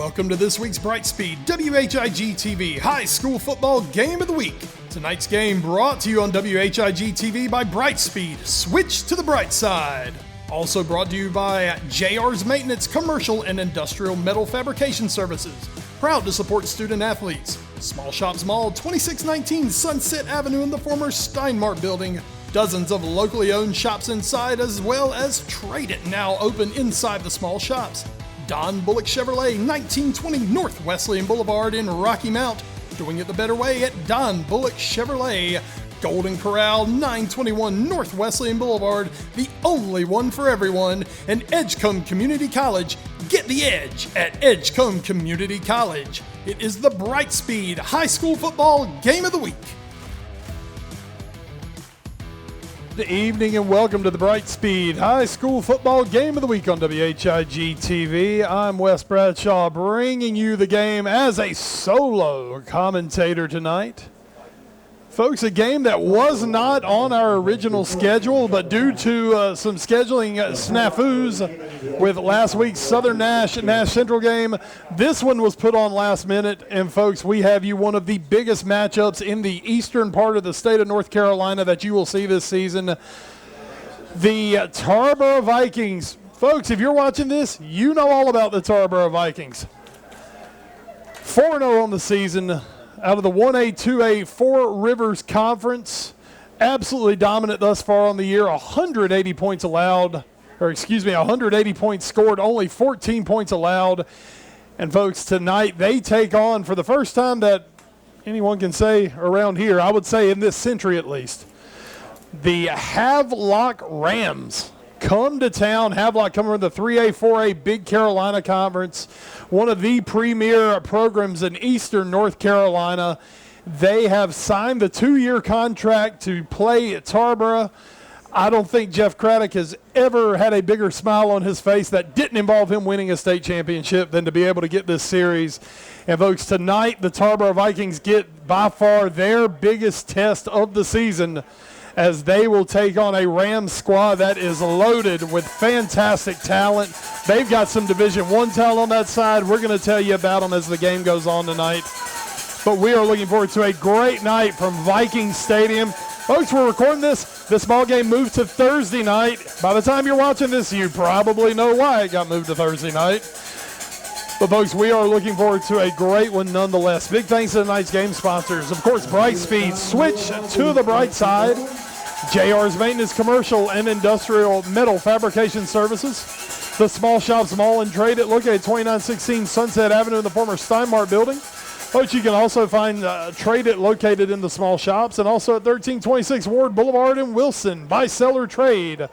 Welcome to this week's Brightspeed WHIG TV High School Football Game of the Week. Tonight's game brought to you on WHIG TV by Brightspeed. Switch to the bright side. Also brought to you by JR's Maintenance Commercial and Industrial Metal Fabrication Services. Proud to support student athletes. Small Shops Mall, 2619 Sunset Avenue in the former Steinmart building. Dozens of locally owned shops inside, as well as Trade It now open inside the small shops. Don Bullock Chevrolet, 1920 North Wesleyan Boulevard in Rocky Mount. Doing it the better way at Don Bullock Chevrolet. Golden Corral, 921 North Wesleyan Boulevard, the only one for everyone. And Edgecombe Community College, get the edge at Edgecombe Community College. It is the Brightspeed High School Football Game of the Week. Good evening and welcome to the Brightspeed High School Football Game of the Week on WHIG TV. I'm Wes Bradshaw, bringing you the game as a solo commentator tonight. Folks, a game that was not on our original schedule, but due to some scheduling snafus with last week's Southern Nash Central game, this one was put on last minute. And folks, we have you one of the biggest matchups in the eastern part of the state of North Carolina that you will see this season. The Tarboro Vikings. Folks, if you're watching this, you know all about the Tarboro Vikings. 4-0 on the season. Out of the 1A, 2A, Four Rivers Conference, absolutely dominant thus far on the year. 180 points allowed, 180 points scored, only 14 points allowed. And folks, tonight they take on, for the first time that anyone can say around here, I would say in this century at least, the Havelock Rams come to town. Havelock coming from the 3A, 4A Big Carolina Conference, one of the premier programs in eastern North Carolina. They have signed the 2-year contract to play at Tarboro. I don't think Jeff Craddock has ever had a bigger smile on his face that didn't involve him winning a state championship than to be able to get this series. And folks, tonight the Tarboro Vikings get by far their biggest test of the season, as they will take on a Rams squad that is loaded with fantastic talent. They've got some Division I talent on that side. We're going to tell you about them as the game goes on tonight. But we are looking forward to a great night from Viking Stadium. Folks, we're recording this ball game moved to Thursday night. By the time you're watching this, you probably know why it got moved to Thursday night. But folks, we are looking forward to a great one nonetheless. Big thanks to tonight's game sponsors. Of course, Brightspeed, switch to the bright side. JR's Maintenance Commercial and Industrial Metal Fabrication Services. The Small Shops Mall and Trade It, located 2916 Sunset Avenue in the former Steinmart building. Folks, you can also find Trade It located in the Small Shops, and also at 1326 Ward Boulevard in Wilson. Buy, sell, or trade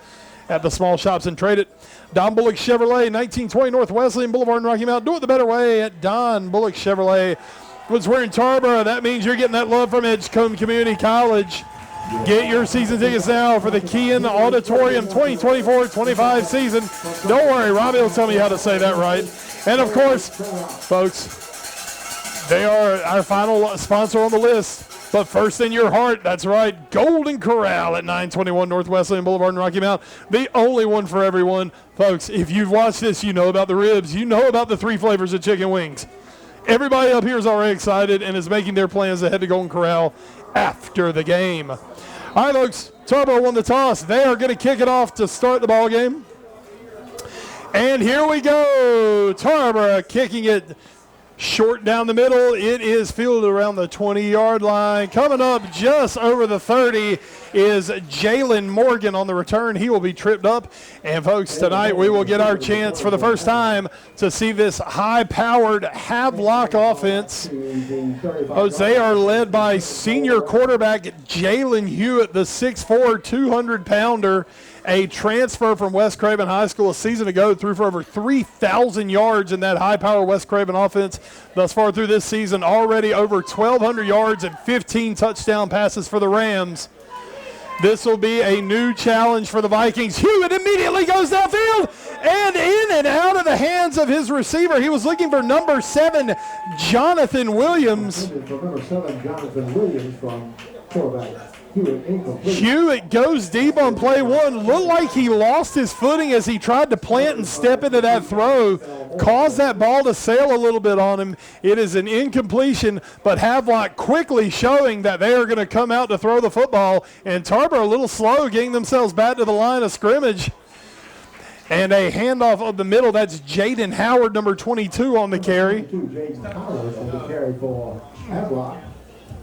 at the Small Shops and Trade It. Don Bullock Chevrolet, 1920 North Wesleyan Boulevard in Rocky Mount. Do it the better way at Don Bullock Chevrolet. Once we're in Tarboro, that means you're getting that love from Edgecombe Community College. Get your season tickets now for the Kean Auditorium 2024-25 season. Don't worry, Robbie will tell me how to say that right. And of course, folks, they are our final sponsor on the list. But first in your heart, that's right, Golden Corral at 921 North Wesleyan Boulevard in Rocky Mount. The only one for everyone. Folks, if you've watched this, you know about the ribs. You know about the 3 flavors of chicken wings. Everybody up here is already excited and is making their plans to head to Golden Corral after the game. All right, folks, Tarboro won the toss. They are going to kick it off to start the ball game. And here we go. Tarboro kicking it short down the middle. It is fielded around the 20-yard line. Coming up just over the 30 is Jalen Morgan on the return. He will be tripped up. And, folks, tonight we will get our chance for the first time to see this high-powered Havelock offense. Folks, they are led by senior quarterback Jalen Hewitt, the 6'4", 200-pounder. A transfer from West Craven High School a season ago, threw for over 3,000 yards in that high-power West Craven offense. Thus far through this season, already over 1,200 yards and 15 touchdown passes for the Rams. This will be a new challenge for the Vikings. Hewitt immediately goes downfield and in and out of the hands of his receiver. He was looking for number 7, Jonathan Williams. Number 7, Jonathan Williams from quarterback. Hewitt goes deep on play one. Looked like he lost his footing as he tried to plant and step into that throw. Caused that ball to sail a little bit on him. It is an incompletion, but Havelock quickly showing that they are going to come out to throw the football. And Tarboro a little slow getting themselves back to the line of scrimmage. And a handoff of the middle. That's Jaden Howard, number 22, on the carry. Jaden Howard on the carry for Havelock.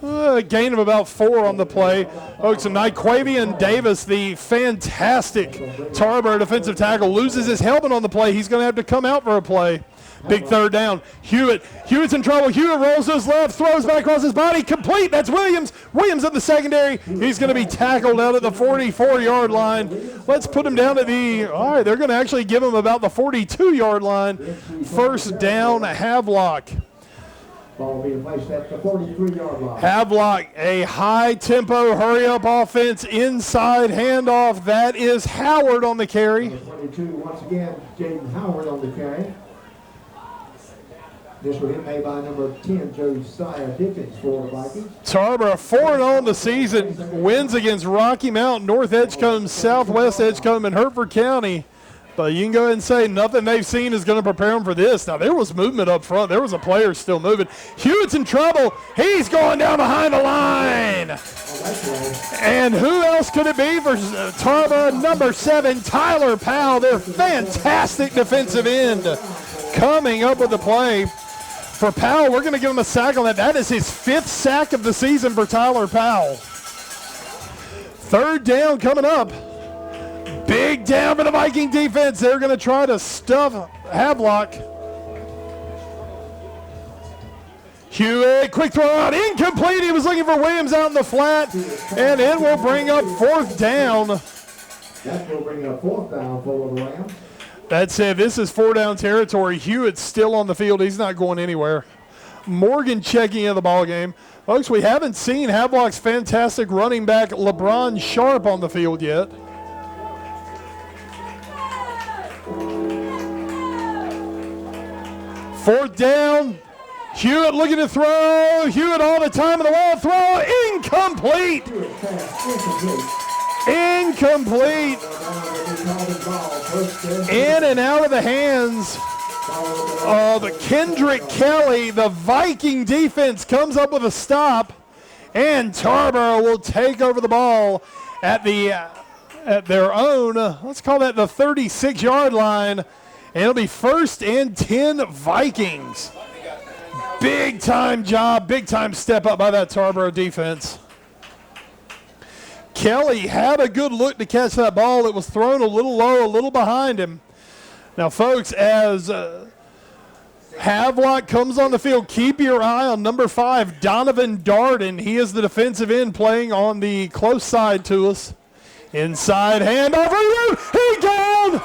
A gain of about 4 on the play. Folks, and Nyquavian Davis, the fantastic Tarboro defensive tackle, loses his helmet on the play. He's going to have to come out for a play. Big third down. Hewitt's in trouble. Hewitt rolls to his left, throws back across his body. Complete. That's Williams. Williams at the secondary. He's going to be tackled out at the 44-yard line. Let's put him down at the, all right, they're going to actually give him about the 42-yard line. First down, Havelock. Ball being placed at the 43-yard line. Havelock, a high-tempo, hurry-up offense, inside handoff. That is Howard on the carry. 22, once again, Jaden Howard on the carry. This will hit made by number 10, Josiah Dickens for the Vikings. Tarboro 4-0 in the season, wins against Rocky Mount, North Edgecombe, Southwest Edgecombe, and Hertford County. But you can go ahead and say nothing they've seen is going to prepare them for this. Now, there was movement up front. There was a player still moving. Hewitt's in trouble. He's going down behind the line. And who else could it be for Tarboro? Number 7, Tyler Powell, their fantastic defensive end, coming up with the play. For Powell, we're going to give him a sack on that. That is his 5th sack of the season for Tyler Powell. Third down coming up. Big down for the Viking defense. They're going to try to stuff Havelock. Hewitt, quick throw out, incomplete. He was looking for Williams out in the flat, and it will bring up 4th down. That will bring up 4th down for the Rams. That's it. This is 4-down territory. Hewitt's still on the field. He's not going anywhere. Morgan checking in the ball game. Folks, we haven't seen Havelock's fantastic running back LeBron Sharp on the field yet. Fourth down. Hewitt looking to throw. Hewitt all the time in the wall. Throw. Incomplete. Incomplete. In and out of the hands of Kendrick Kelly. The Viking defense comes up with a stop, and Tarboro will take over the ball at their own, let's call that the 36-yard line, and it'll be 1st and 10 Vikings. Big time job, big time step up by that Tarboro defense. Kelly had a good look to catch that ball. It was thrown a little low, a little behind him. Now, folks, as Havelock comes on the field, keep your eye on number 5, Donovan Darden. He is the defensive end playing on the close side to us. Inside handoff. He gone!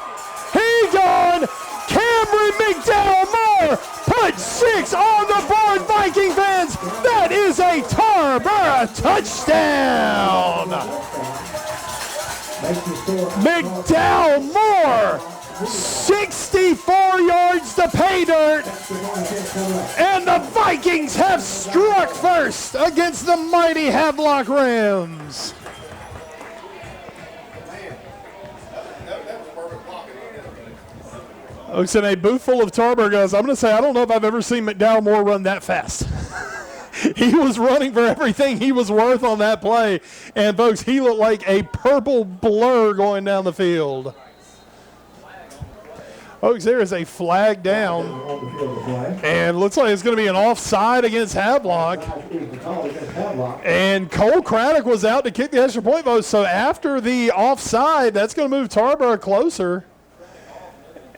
He gone! Cameron McDowell Moore put 6 on the board, Viking fans. That is a Tarboro touchdown. McDowell Moore, 64 yards to pay dirt. And the Vikings have struck first against the mighty Havelock Rams. Looks in a booth full of Tarboro guys. I'm going to say I don't know if I've ever seen McDowell Moore run that fast. He was running for everything he was worth on that play. And, folks, he looked like a purple blur going down the field. Folks, there is a flag down. And looks like it's going to be an offside against Havelock. And Cole Craddock was out to kick the extra point, folks. So after the offside, that's going to move Tarboro closer.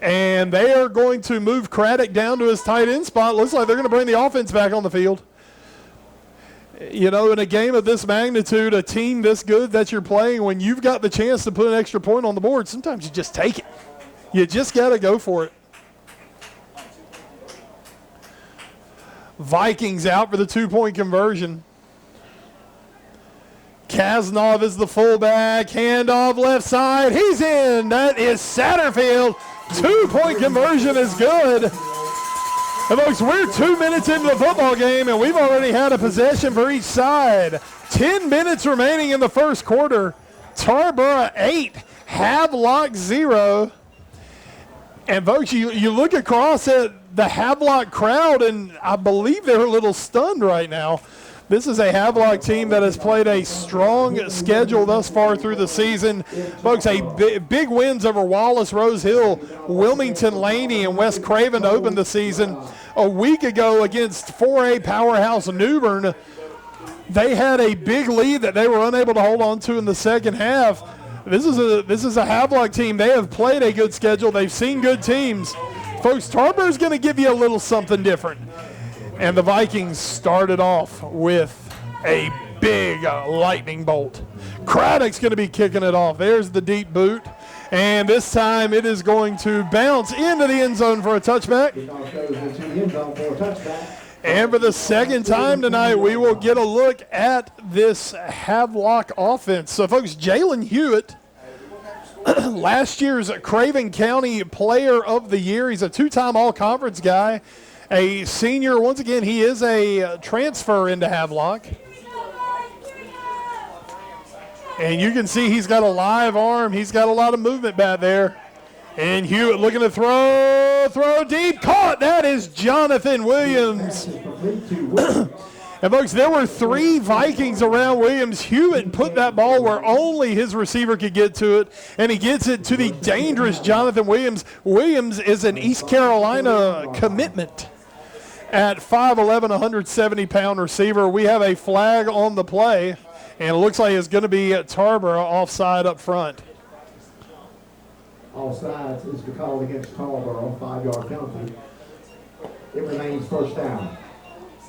And they are going to move Craddock down to his tight end spot. Looks like they're going to bring the offense back on the field. You know, in a game of this magnitude, a team this good that you're playing, when you've got the chance to put an extra point on the board, sometimes you just take it. You just got to go for it. Vikings out for the 2-point conversion. Kasnov is the fullback. Handoff left side. He's in. That is Satterfield. 2-point conversion is good. And folks, we're 2 minutes into the football game, and we've already had a possession for each side. 10 minutes remaining in the first quarter. Tarboro 8, Havelock 0. And folks, you look across at the Havelock crowd, and I believe they're a little stunned right now. This is a Havelock team that has played a strong schedule thus far through the season. Folks, big wins over Wallace, Rose Hill, Wilmington, Laney, and West Craven to open the season. A week ago against 4A powerhouse Newbern, they had a big lead that they were unable to hold on to in the second half. This is a Havelock team. They have played a good schedule. They've seen good teams. Folks, Tarboro's going to give you a little something different. And the Vikings started off with a big lightning bolt. Craddock's going to be kicking it off. There's the deep boot. And this time it is going to bounce into the end zone for a touchback. And for the second time tonight, we will get a look at this Havelock offense. So, folks, Jalen Hewitt, last year's Craven County Player of the Year. He's a two-time all-conference guy. A senior, once again, he is a transfer into Havelock. And you can see he's got a live arm. He's got a lot of movement back there. And Hewitt looking to throw deep, caught. That is Jonathan Williams. And folks, there were 3 Vikings around Williams. Hewitt put that ball where only his receiver could get to it, and he gets it to the dangerous Jonathan Williams. Williams is an East Carolina commitment at 5'11", 170-pound receiver. We have a flag on the play, and it looks like it's going to be Tarboro offside up front. Offsides is called against Tarboro, 5-yard penalty. It remains first down.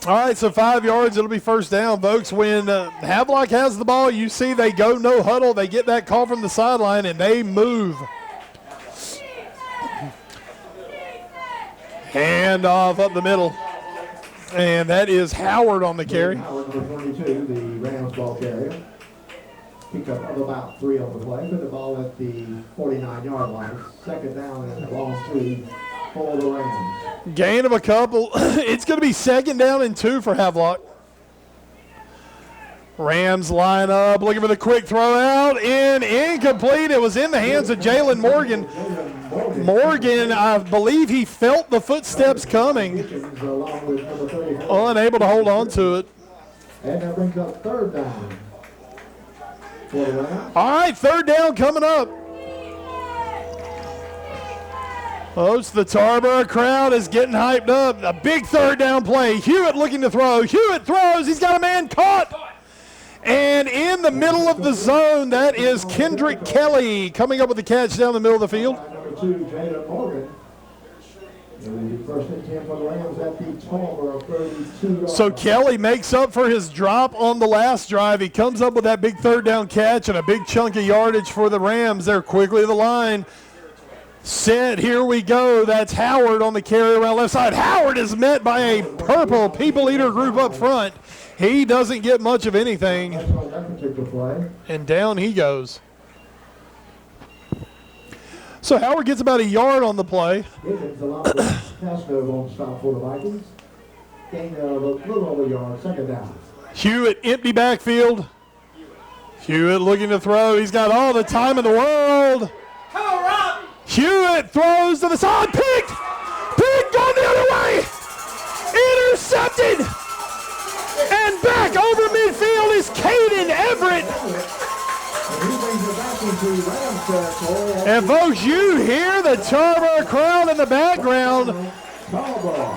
All right, so 5 yards, it'll be first down, folks. When Havelock has the ball, you see they go no huddle. They get that call from the sideline, and they move. Hand off up the middle. And that is Howard on the carry. Howard, number 22, the Rams ball carrier. Pick up of about 3 on the play. Put the ball at the 49-yard line. Second down and a long 3 for the Rams. Gain of a couple. It's going to be second down and 2 for Havelock. Rams line up, looking for the quick throw out, and incomplete. It was in the hands of Jalen Morgan. Morgan, I believe he felt the footsteps coming, unable to hold on to it. And that brings up third down. All right, third down coming up. Oh, the Tarboro crowd is getting hyped up. A big third down play. Hewitt looking to throw. Hewitt throws. He's got a man caught. And in the middle of the zone, that is Kendrick Kelly coming up with the catch down the middle of the field. Number 2, Jalen Morgan. First and 10 for the Rams at the Tarboro 32. So Kelly makes up for his drop on the last drive. He comes up with that big third down catch and a big chunk of yardage for the Rams. They're quickly to the line. Set, here we go. That's Howard on the carry around left side. Howard is met by a purple People Eater group up front. He doesn't get much of anything. And down he goes. So Howard gets about a yard on the play. Hewitt, empty backfield. Hewitt looking to throw. He's got all the time in the world. Hewitt throws to the side. Picked! Picked, going the other way! Intercepted! And back over midfield is Caden Everett. And folks, you hear the Tarboro crowd in the background.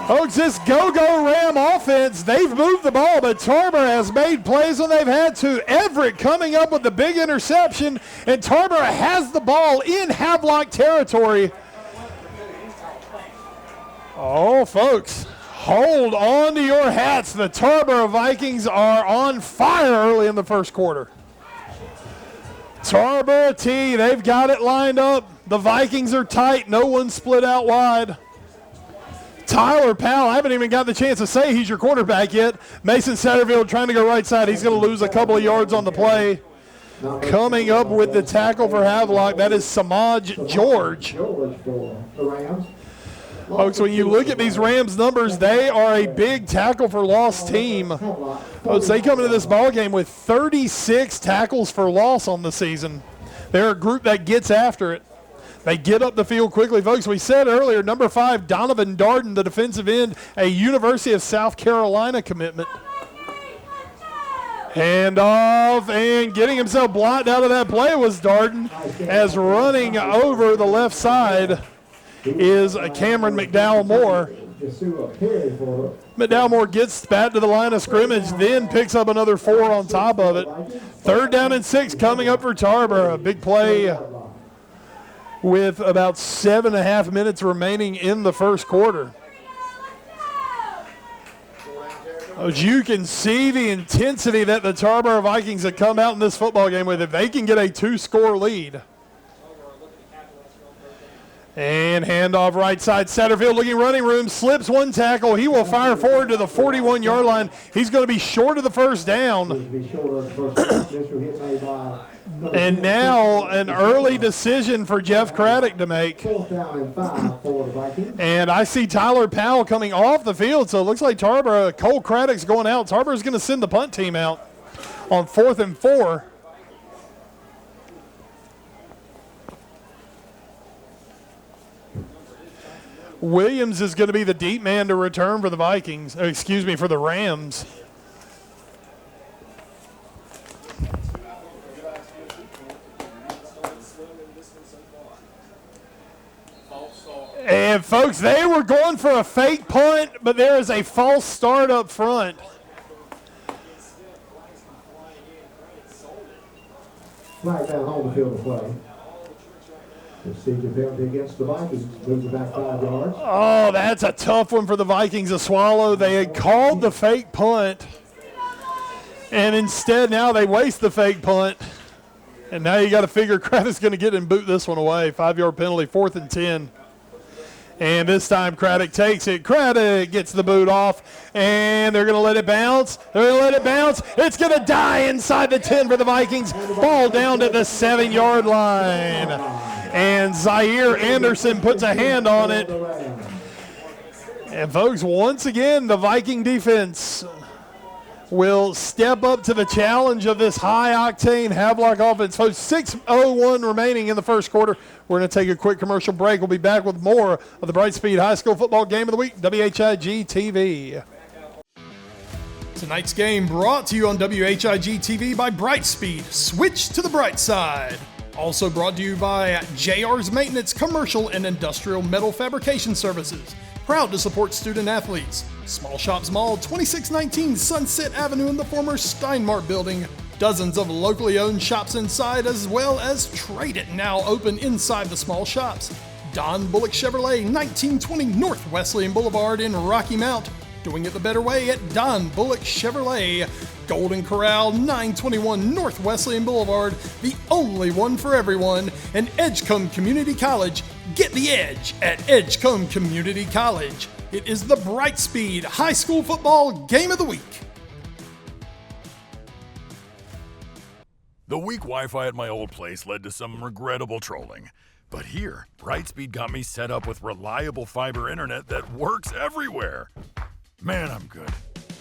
Folks, this go-go Ram offense, they've moved the ball, but Tarboro has made plays when they've had to. Everett coming up with the big interception, and Tarboro has the ball in Havelock territory. Oh, folks, hold on to your hats. The Tarboro Vikings are on fire early in the first quarter. Tarboro T, they've got it lined up. The Vikings are tight. No one split out wide. Tyler Powell, I haven't even got the chance to say he's your quarterback yet. Mason Satterfield trying to go right side. He's going to lose a couple of yards on the play. Coming up with the tackle for Havelock, that is Samaj George. Folks, when you look at these Rams numbers, they are a big tackle for loss team. Folks, they come into this ball game with 36 tackles for loss on the season. They're a group that gets after it. They get up the field quickly. Folks, we said earlier, number 5, Donovan Darden, the defensive end, a University of South Carolina commitment. Hand off, and getting himself blocked out of that play was Darden, as running over the left side is Cameron McDowell-Moore. McDowell-Moore gets back to the line of scrimmage, then picks up another 4 on top of it. 3rd down and 6 coming up for Tarboro. A big play with about 7.5 minutes remaining in the first quarter. As you can see the intensity that the Tarboro Vikings have come out in this football game with, if they can get a 2-score lead. And handoff right side, Satterfield looking running room, slips one tackle. He will fire forward to the 41-yard line. He's going to be short of the first down. And now an early decision for Jeff Craddock to make. And I see Tyler Powell coming off the field, so it looks like Cole Craddock's going out. Tarboro's going to send the punt team out on 4th and 4. Williams is going to be the deep man to return for the Vikings, for the Rams. And folks, they were going for a fake punt, but there is a false start up front. Flag down on the field of play. Procedure penalty against the Vikings, moves it back 5 yards. Oh, that's a tough one for the Vikings to swallow. They had called the fake punt, and instead now they waste the fake punt. And now you got to figure Craddock's going to get and boot this one away. 5-yard penalty, 4th and 10. And this time Craddock takes it. Craddock gets the boot off, and they're going to let it bounce. They're going to let it bounce. It's going to die inside the 10 for the Vikings. Ball down to the 7-yard line. And Zaire Anderson puts a hand on it. And folks, once again, the Viking defense will step up to the challenge of this high-octane Havelock offense. Folks, 6:01 remaining in the first quarter. We're going to take a quick commercial break. We'll be back with more of the Brightspeed High School Football Game of the Week, WHIG TV. Tonight's game brought to you on WHIG TV by Brightspeed. Switch to the bright side. Also brought to you by JR's Maintenance, Commercial and Industrial Metal Fabrication Services. Proud to support student athletes. Small Shops Mall, 2619 Sunset Avenue in the former Steinmart building. Dozens of locally owned shops inside, as well as Trade It now open inside the small shops. Don Bullock Chevrolet, 1920 North Wesleyan Boulevard in Rocky Mount. Doing it the better way at Don Bullock Chevrolet. Golden Corral, 921 North Wesleyan Boulevard, the only one for everyone. And Edgecombe Community College, get the edge at Edgecombe Community College. It is the Brightspeed High School Football Game of the Week. The weak Wi-Fi at my old place led to some regrettable trolling. But here, Brightspeed got me set up with reliable fiber internet that works everywhere. Man, I'm good.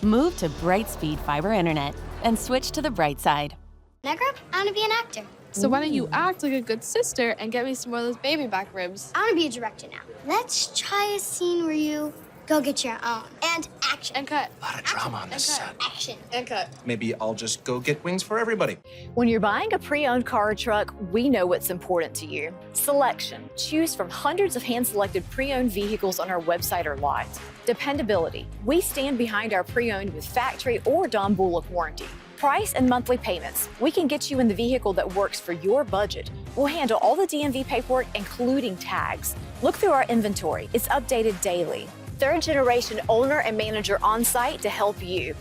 Move to Brightspeed Fiber Internet and switch to the bright side. Negra, I want to be an actor. So why don't you act like a good sister and get me some more of those baby back ribs? I want to be a director now. Let's try a scene where you go get your own. And action. And cut. A lot of drama on this set. Action. And cut. Maybe I'll just go get wings for everybody. When you're buying a pre-owned car or truck, we know what's important to you. Selection. Choose from hundreds of hand-selected pre-owned vehicles on our website or lot. Dependability. We stand behind our pre-owned with factory or Don Bullock warranty. Price and monthly payments. We can get you in the vehicle that works for your budget. We'll handle all the DMV paperwork, including tags. Look through our inventory. It's updated daily. Third-generation owner and manager on site to help you.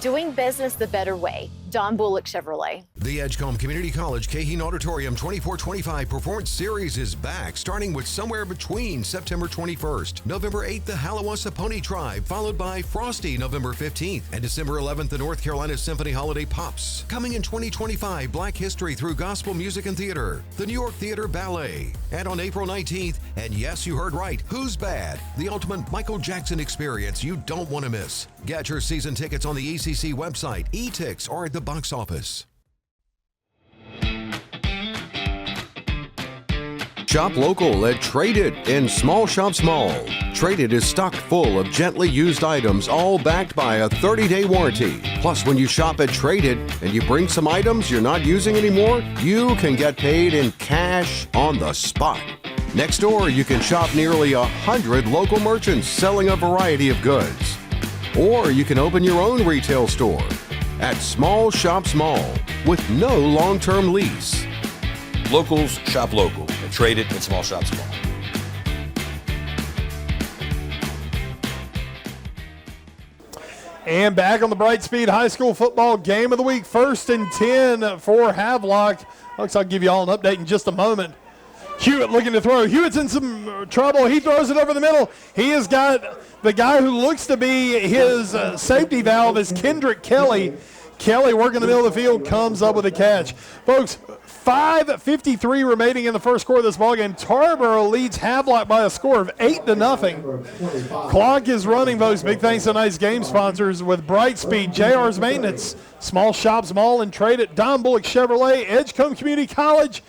Doing business the better way. Don Bullock Chevrolet. The Edgecombe Community College Cahin Auditorium 24-25 Performance Series is back, starting with somewhere between September 21st, November 8th, the Halawasa Pony Tribe, followed by Frosty November 15th, and December 11th, the North Carolina Symphony Holiday Pops. Coming in 2025, Black History through Gospel Music and Theater, the New York Theater Ballet. And on April 19th, and yes, you heard right, Who's Bad? The ultimate Michael Jackson experience you don't want to miss. Get your season tickets on the ECC website, eTix, or at the box office. Shop local at Traded in Small Shops Mall. Traded is stocked full of gently used items, all backed by a 30-day warranty. Plus, when you shop at Traded and you bring some items you're not using anymore, you can get paid in cash on the spot. Next door, you can shop nearly 100 local merchants selling a variety of goods. Or you can open your own retail store at Small Shops Mall with no long-term lease. Locals shop local. Traded in Small Shops Mall. And back on the Brightspeed High School football game of the week, 1st and 10 for Havelock. Folks, I'll give you all an update in just a moment. Hewitt looking to throw. Hewitt's in some trouble. He throws it over the middle. He has got the guy who looks to be his safety valve is Kendrick Kelly. Kelly working the middle of the field, comes up with a catch. Folks, 5:53 remaining in the first quarter of this ballgame. Tarboro leads Havelock by a score of 8-0. Clock is running, folks. Big thanks to tonight's game sponsors with Brightspeed, JR's Maintenance, Small Shops Mall and Trade at Don Bullock Chevrolet, Edgecombe Community College,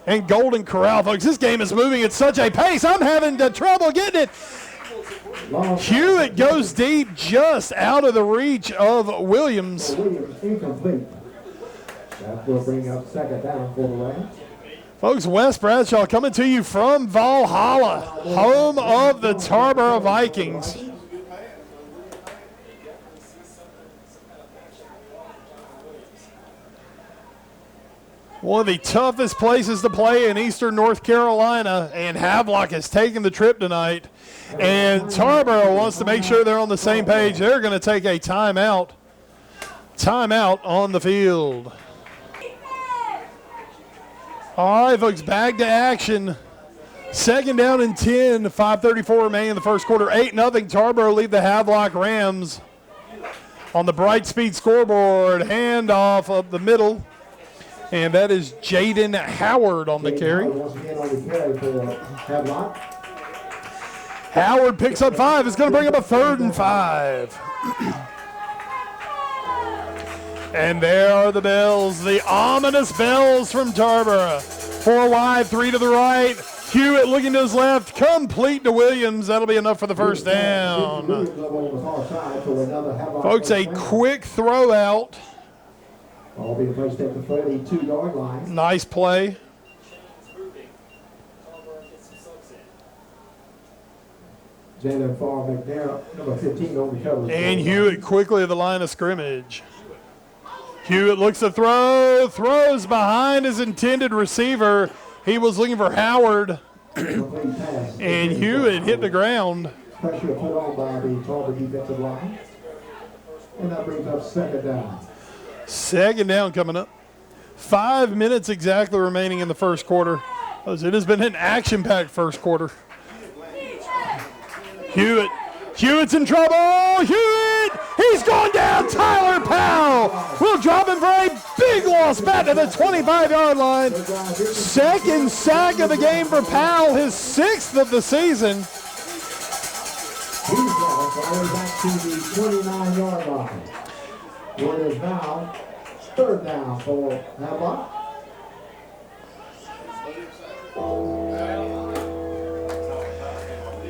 and Golden Corral. Folks, this game is moving at such a pace. I'm having trouble getting it. Hewitt goes deep, just out of the reach of Williams. Incomplete. That will bring up second down for the Rams. Folks, Wes Bradshaw coming to you from Valhalla, home of the Tarboro Vikings. One of the toughest places to play in eastern North Carolina, and Havelock has taken the trip tonight. And Tarboro wants to make sure they're on the same page. They're going to take a timeout. Timeout on the field. All right, folks, back to action. 2nd down and 10, 5:34 remaining in the first quarter. 8-0, Tarboro lead the Havelock Rams. On the Brightspeed scoreboard, handoff up the middle. And that is Jaden Howard on the carry. Howard picks up 5. It's going to bring up a 3rd and 5. And there are the bells, the ominous bells from Tarboro. 4 wide, 3 to the right. Hewitt looking to his left, complete to Williams. That'll be enough for the first down. Folks, a quick throw out. Ball being placed at the 42-yard line. Nice play. Jalen Farr McNair, number 15, overcovers. And Hewitt quickly to the line of scrimmage. Hewitt looks to throw, throws behind his intended receiver. He was looking for Howard, and Hewitt hit the ground. Pressure put on by the Tarboro defensive line. And that brings up second down. Second down coming up. 5 minutes exactly remaining in the first quarter. It has been an action-packed first quarter. Hewitt's in trouble. Hewitt, he's gone down. Tyler Powell will drop him for a big loss back to the 25-yard line. Second sack of the game for Powell, his 6th of the season. He's lost all the way back to the 29-yard line. It is now 3rd down for Havelock.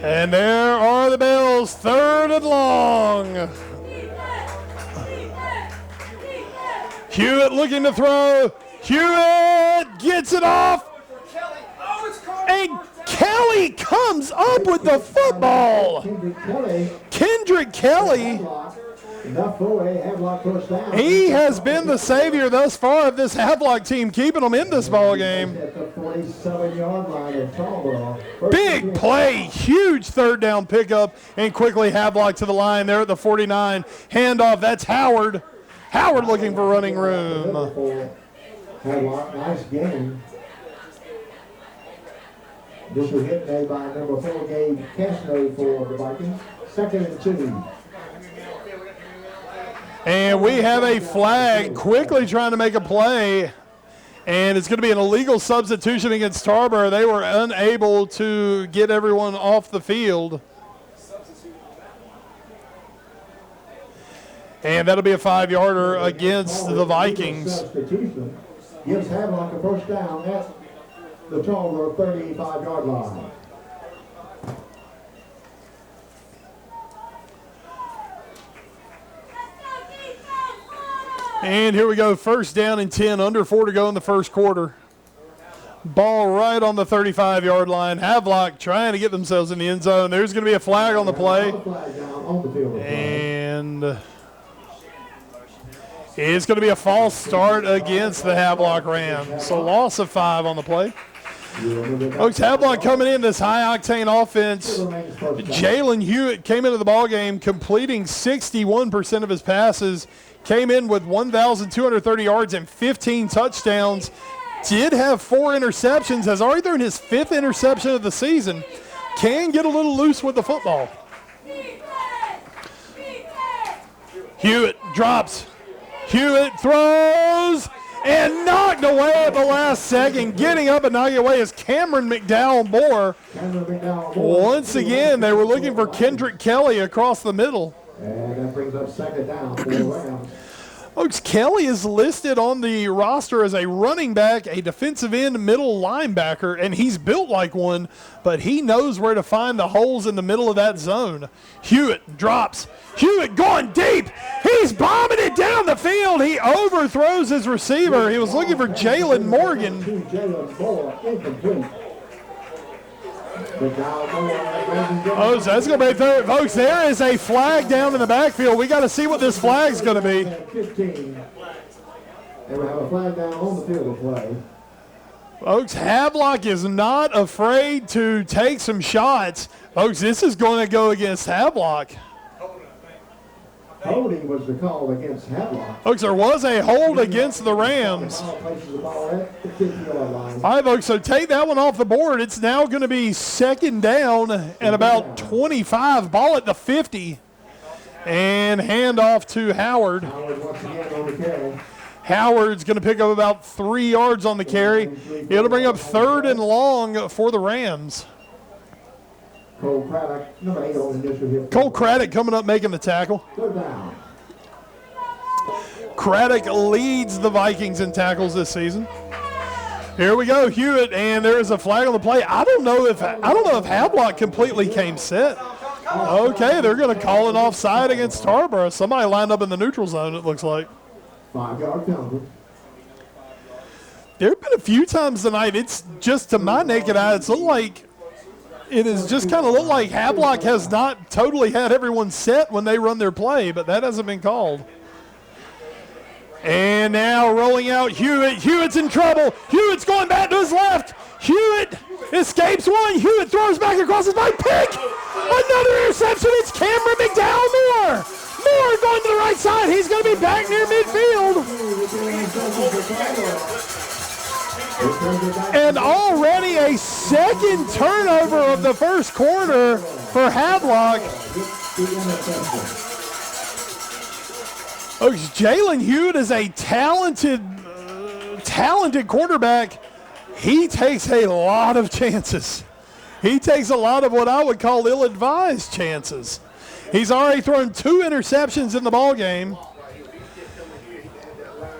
And there are the bells, 3rd and long. Hewitt looking to throw. Hewitt gets it off. And Kelly comes up with the football. Kendrick Kelly. He has been the savior thus far of this Havelock team, keeping them in this ball game. Big play, huge 3rd down pickup, and quickly Havelock to the line there at the 49. Handoff, that's Howard. Howard looking for running room. Havelock, nice game. This was hit made by number 4, Gabe Castro for the Vikings. 2nd and 2. And we have a flag quickly trying to make a play. And it's going to be an illegal substitution against Tarboro. They were unable to get everyone off the field. And that'll be a 5-yarder against the Vikings. Substitution gives Havelock a first down at the Tarboro 35-yard line. And here we go, first down and 10, under 4 to go in the first quarter. Ball right on the 35-yard line. Havelock trying to get themselves in the end zone. There's going to be a flag on the play. And it's going to be a false start against the Havelock Rams. So loss of 5 on the play. Folks, Havelock coming in this high-octane offense. Jalen Hewitt came into the ballgame completing 61% of his passes. Came in with 1,230 yards and 15 touchdowns. Did have 4 interceptions. Has already thrown his 5th interception of the season. Can get a little loose with the football. Hewitt drops. Hewitt throws and knocked away at the last second. Getting up and knocking away is Cameron McDowell Moore. Once again, they were looking for Kendrick Kelly across the middle. And that brings up 2nd down for the Rams. Folks, Kelly is listed on the roster as a running back, a defensive end, middle linebacker, and he's built like one, but he knows where to find the holes in the middle of that zone. Hewitt drops. Hewitt going deep. He's bombing it down the field. He overthrows his receiver. He was looking for Jalen Morgan. Jalen Moore, incomplete. Oh, so that's going to be third. Folks, there is a flag down in the backfield. We got to see what this flag's going to be. 15. They will have a flag down on the field of play. Folks, Havelock is not afraid to take some shots. Folks, this is going to go against Havelock. Holding was the call against Havelock. Folks, there was a hold against the Rams. All right, folks, so take that one off the board. It's now going to be 2nd down and about 25. Ball at the 50. And hand off to Howard. Howard once again on the carry. Howard's going to pick up about 3 yards on the carry. It'll bring up 3rd and long for the Rams. Cole Craddock, number 8 on the initial hit. Cole Craddock coming up making the tackle. Third down. Craddock leads the Vikings in tackles this season. Here we go, Hewitt, and there is a flag on the play. I don't know if Havelock completely came set. Okay, they're going to call an offside against Tarboro. Somebody lined up in the neutral zone, it looks like. 5-yard penalty. There have been a few times tonight, it's just to my naked eye, it's looked like it has just kind of looked like Havelock has not totally had everyone set when they run their play, but that hasn't been called. And now rolling out Hewitt. Hewitt's in trouble. Hewitt's going back to his left. Hewitt escapes one. Hewitt throws back across his right. Pick! Another interception. It's Cameron McDowell Moore. Moore going to the right side. He's going to be back near midfield. And already a 2nd turnover of the first quarter for Havelock. Oh, Jalen Hewitt is a talented quarterback. He takes a lot of chances. He takes a lot of what I would call ill-advised chances. He's already thrown 2 interceptions in the ballgame.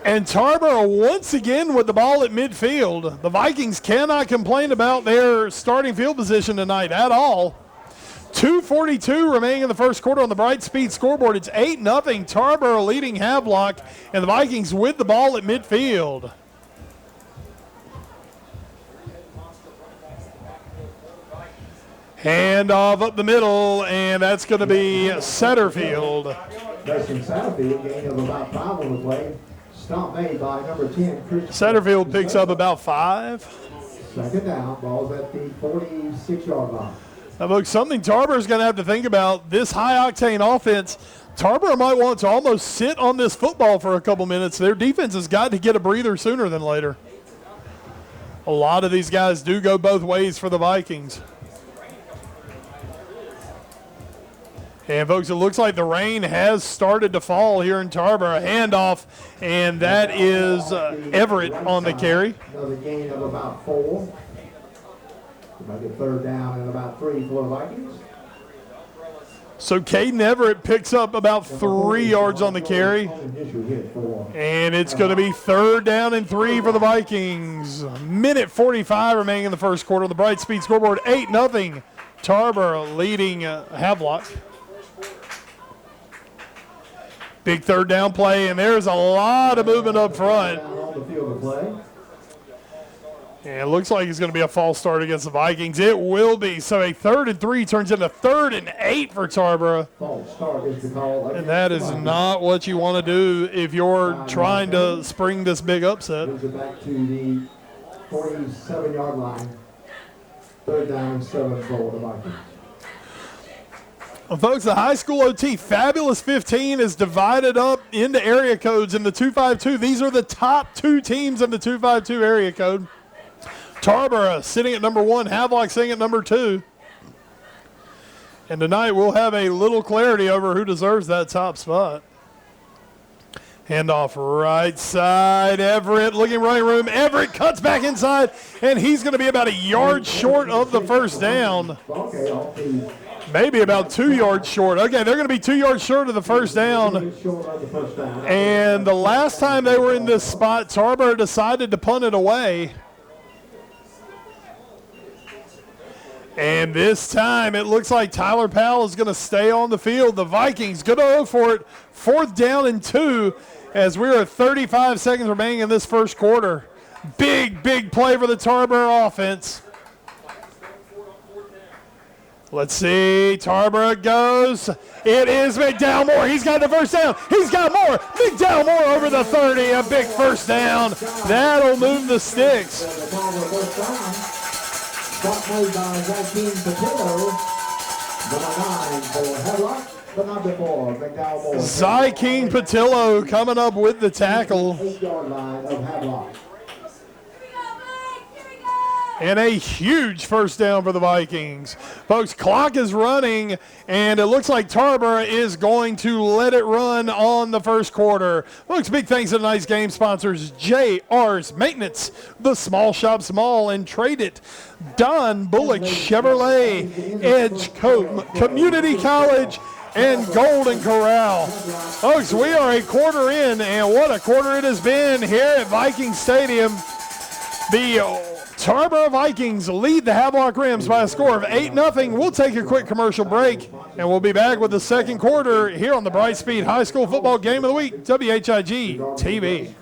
And Tarboro once again with the ball at midfield. The Vikings cannot complain about their starting field position tonight at all. 2:42 remaining in the first quarter on the Bright Speed scoreboard. It's 8-0. Tarboro leading Havelock, and the Vikings with the ball at midfield. Hand off up the middle, and that's going to be Satterfield. Mason Satterfield, gain of about 5 on the play. Stop made by number 10, Christian. Satterfield picks up about 5. 2nd down, ball's at the 46-yard line. Now, look, something Tarboro's going to have to think about. This high-octane offense, Tarboro might want to almost sit on this football for a couple minutes. Their defense has got to get a breather sooner than later. A lot of these guys do go both ways for the Vikings. And, folks, it looks like the rain has started to fall here in Tarboro. Handoff, and that is Everett on the carry. Another gain of about 4. About a third down and about 3 for the Vikings. So Caden Everett picks up about 3 yards on the carry. And it's going to be 3rd down and 3 for the Vikings. Minute 45 remaining in the first quarter. The Bright Speed scoreboard, 8-0. Tarboro leading Havelock. Big 3rd down play, and there's a lot of movement up front. And it looks like it's going to be a false start against the Vikings. It will be. So a 3rd and 3 turns into 3rd and 8 for Tarboro. And that is not what you want to do if you're trying to spring this big upset. Back to the 47-yard line. 3rd down and 7 for the Vikings. Well, folks, the high school OT Fabulous 15 is divided up into area codes in the 252. These are the top 2 teams in the 252 area code. Tarboro sitting at number 1, Havelock sitting at number 2. And tonight we'll have a little clarity over who deserves that top spot. Handoff right side, Everett looking running room. Everett cuts back inside, and he's going to be about a yard short of the first down. Maybe about 2 yards short. Okay, they're going to be 2 yards short of the first down. And the last time they were in this spot, Tarboro decided to punt it away. And this time it looks like Tyler Powell is going to stay on the field. The Vikings going to go for it. 4th down and 2 as we are at 35 seconds remaining in this first quarter. Big play for the Tarboro offense. Let's see. Tarboro goes. It is McDowell-Moore. He's got the first down. He's got more. McDowell-Moore over the 30. A big first down. That'll move the sticks. Shot made by Zakeem Patillo. Number 9 for Havelock. The number 4, McDowell-Moore. Zakeem Patillo coming up with the tackle. 8-yard line of Havelock. And a huge first down for the Vikings. Folks, clock is running, and it looks like Tarboro is going to let it run on the first quarter. Folks, big thanks to tonight's game sponsors, JR's Maintenance, The Small Shop Small, and Trade It, Don Bullock Chevrolet, Edgecombe Community College, and Golden Corral. Folks, we are a quarter in, and what a quarter it has been here at Viking Stadium. The Tarboro Vikings lead the Havelock Rims by a score of 8-0. We'll take a quick commercial break, and we'll be back with the second quarter here on the Bright Speed High School Football Game of the Week, WHIG TV.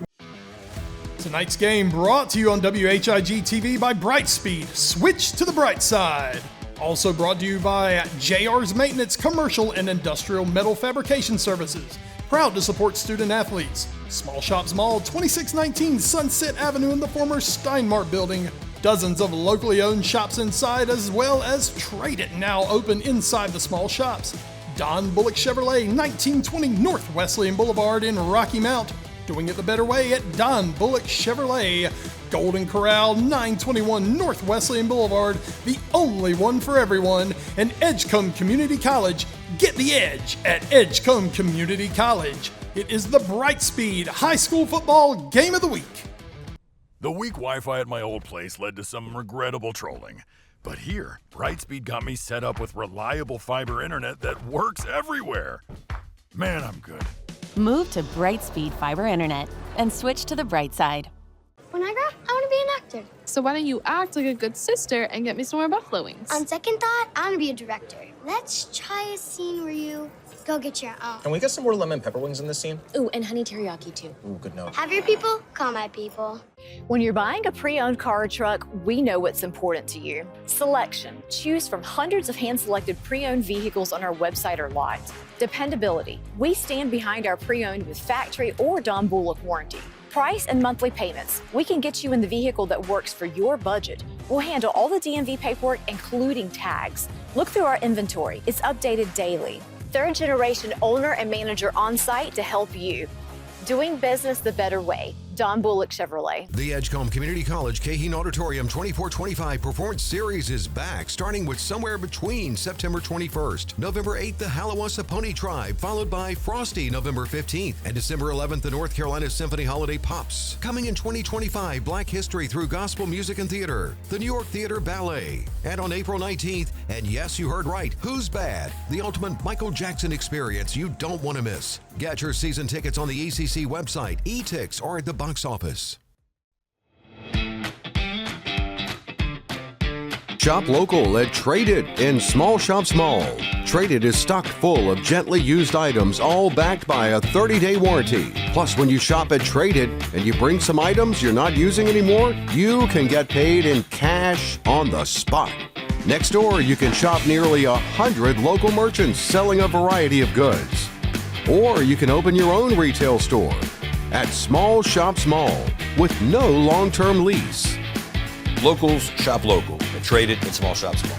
Tonight's game brought to you on WHIG TV by Bright Speed. Switch to the bright side. Also brought to you by JR's Maintenance, Commercial and Industrial Metal Fabrication Services. Proud to support student athletes. Small Shops Mall, 2619 Sunset Avenue in the former Steinmart building. Dozens of locally owned shops inside, as well as Trade It, now open inside the small shops. Don Bullock Chevrolet, 1920 North Wesleyan Boulevard in Rocky Mount. Doing it the better way at Don Bullock Chevrolet. Golden Corral, 921 North Wesleyan Boulevard, the only one for everyone. And Edgecombe Community College, get the edge at Edgecombe Community College. It is the Bright Speed High School Football Game of the Week. The weak Wi-Fi at my old place led to some regrettable trolling. But here, Brightspeed got me set up with reliable fiber internet that works everywhere. Man, I'm good. Move to Brightspeed Fiber Internet and switch to the bright side. When I grow up, I want to be an actor. So why don't you act like a good sister and get me some more buffalo wings? On second thought, I want to be a director. Let's try a scene where you go get your own. Can we get some more lemon pepper wings in this scene? Ooh, and honey teriyaki too. Ooh, good note. Have your people call my people. When you're buying a pre-owned car or truck, we know what's important to you. Selection. Choose from hundreds of hand-selected pre-owned vehicles on our website or lot. Dependability. We stand behind our pre-owned with factory or Don Bullock warranty. Price and monthly payments. We can get you in the vehicle that works for your budget. We'll handle all the DMV paperwork, including tags. Look through our inventory. It's updated daily. Third-generation owner and manager on site to help you. Doing business the better way. Don Bullock Chevrolet. The Edgecombe Community College Cahin Auditorium 2425 Performance Series is back, starting with Somewhere Between September 21st. November 8th, the Halawasa Pony Tribe, followed by Frosty November 15th. And December 11th, the North Carolina Symphony Holiday Pops. Coming in 2025, Black History through Gospel Music and Theater, the New York Theater Ballet. And on April 19th, and yes, you heard right, Who's Bad? The ultimate Michael Jackson experience you don't want to miss. Get your season tickets on the ECC website, e-tix, or at the box office. Shop local at Trade It in Small Shops Mall. Trade It is stocked full of gently used items, all backed by a 30-day warranty. Plus, when you shop at Trade It and you bring some items you're not using anymore, you can get paid in cash on the spot. Next door, you can shop nearly 100 local merchants selling a variety of goods. Or you can open your own retail store at Small Shops Mall with no long-term lease. Locals shop local at Trade It in Small Shops Mall.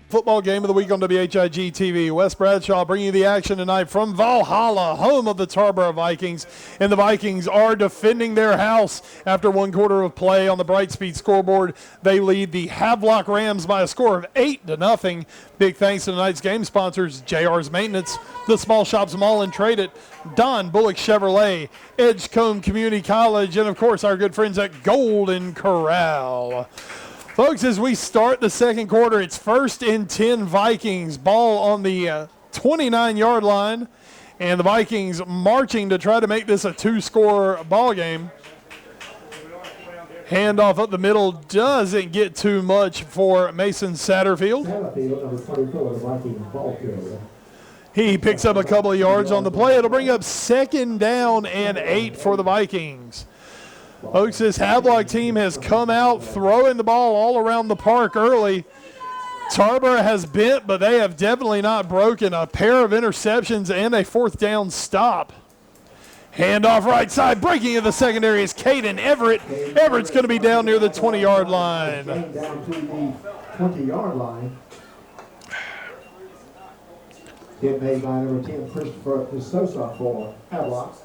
Football game of the week on WHIG TV. Wes Bradshaw bringing you the action tonight from Valhalla, home of the Tarboro Vikings. And the Vikings are defending their house after 1 quarter of play on the Brightspeed scoreboard. They lead the Havelock Rams by a score of 8-0. Big thanks to tonight's game sponsors, JR's Maintenance, the Small Shops Mall and Trade It, Don Bullock Chevrolet, Edgecombe Community College, and of course our good friends at Golden Corral. Folks, as we start the second quarter, it's 1st and 10 Vikings. Ball on the 29-yard line, and the Vikings marching to try to make this a 2-score ball game. Handoff up the middle doesn't get too much for Mason Satterfield. Number 24, the Vikings ball carrier. He picks up a couple of yards on the play. It'll bring up 2nd down and 8 for the Vikings. Folks, this Havelock team has come out throwing the ball all around the park early. Tarboro has bent, but they have definitely not broken. A pair of interceptions and a 4th down stop. Handoff right side, breaking in the secondary is Caden Everett. Everett's going to be down near the 20-yard line. Down to the 20-yard line. Hit made by number 10, Christopher Sosa for Havelock.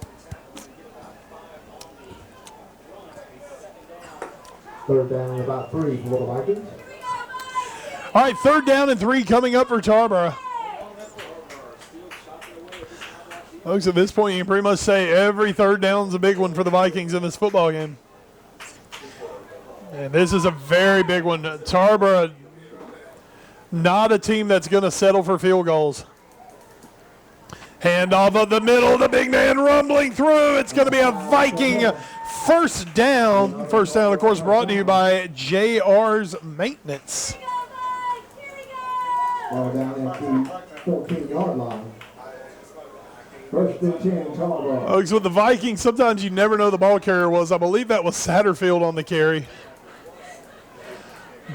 3rd down and about 3 for the Vikings. All right, 3rd down and 3 coming up for Tarboro. Folks, at this point, you can pretty much say every 3rd down is a big one for the Vikings in this football game. And this is a very big one. Tarboro, not a team that's going to settle for field goals. Handoff of the middle, the big man rumbling through. It's going to be a Viking first down. First down, of course, brought to you by JR's Maintenance. Ball down at the 14-yard line. 1st and 10, Tarboro. Folks, with the Vikings, sometimes you never know the ball carrier was. I believe that was Satterfield on the carry.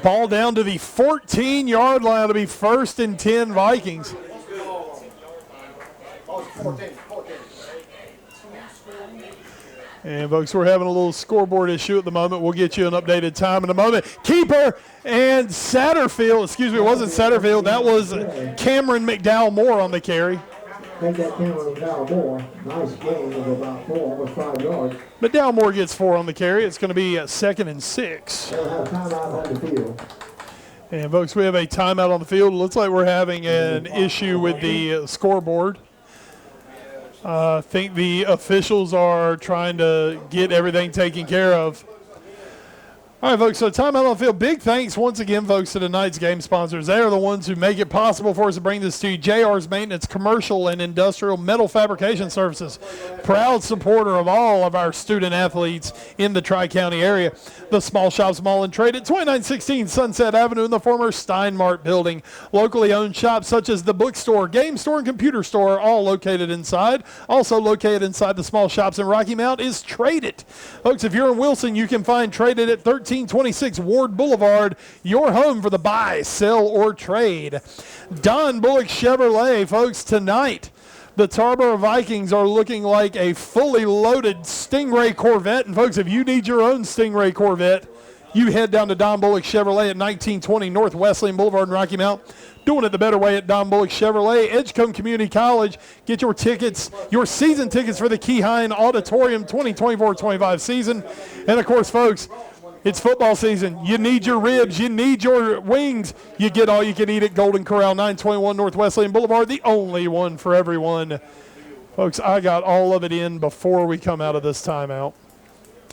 Ball down to the 14-yard line. It'll be 1st and 10 Vikings. And, folks, we're having a little scoreboard issue at the moment. We'll get you an updated time in a moment. Keeper and Satterfield. Excuse me, it wasn't Satterfield. That was Cameron McDowell-Moore on the carry. Take that Cameron McDowell-Moore. Nice gain of about 4, almost 5 yards. McDowell-Moore gets 4 on the carry. It's going to be 2nd and 6. They'll have timeout on the field. And, folks, we have a timeout on the field. It looks like we're having an issue with the scoreboard. I think the officials are trying to get everything taken care of. All right, folks, so timeout on the field. Big thanks once again, folks, to tonight's game sponsors. They are the ones who make it possible for us to bring this to you. JR's Maintenance, commercial and industrial metal fabrication services. Proud supporter of all of our student athletes in the Tri-County area. The Small Shops Mall and Trade at 2916 Sunset Avenue in the former Steinmart building. Locally owned shops such as the bookstore, game store, and computer store are all located inside. Also located inside the Small Shops in Rocky Mount is Trade It. Folks, if you're in Wilson, you can find Trade It at 1326 Ward Boulevard, your home for the buy, sell, or trade. Don Bullock Chevrolet, folks, tonight the Tarboro Vikings are looking like a fully loaded Stingray Corvette. And, folks, if you need your own Stingray Corvette, you head down to Don Bullock Chevrolet at 1920 North Wesleyan Boulevard in Rocky Mount. Doing it the better way at Don Bullock Chevrolet, Edgecombe Community College. Get your tickets, your season tickets for the Keyhine Auditorium 2024-25 season. And, of course, folks, it's football season. You need your ribs. You need your wings. You get all you can eat at Golden Corral, 921 North Wesleyan Boulevard, the only one for everyone. Folks, I got all of it in before we come out of this timeout.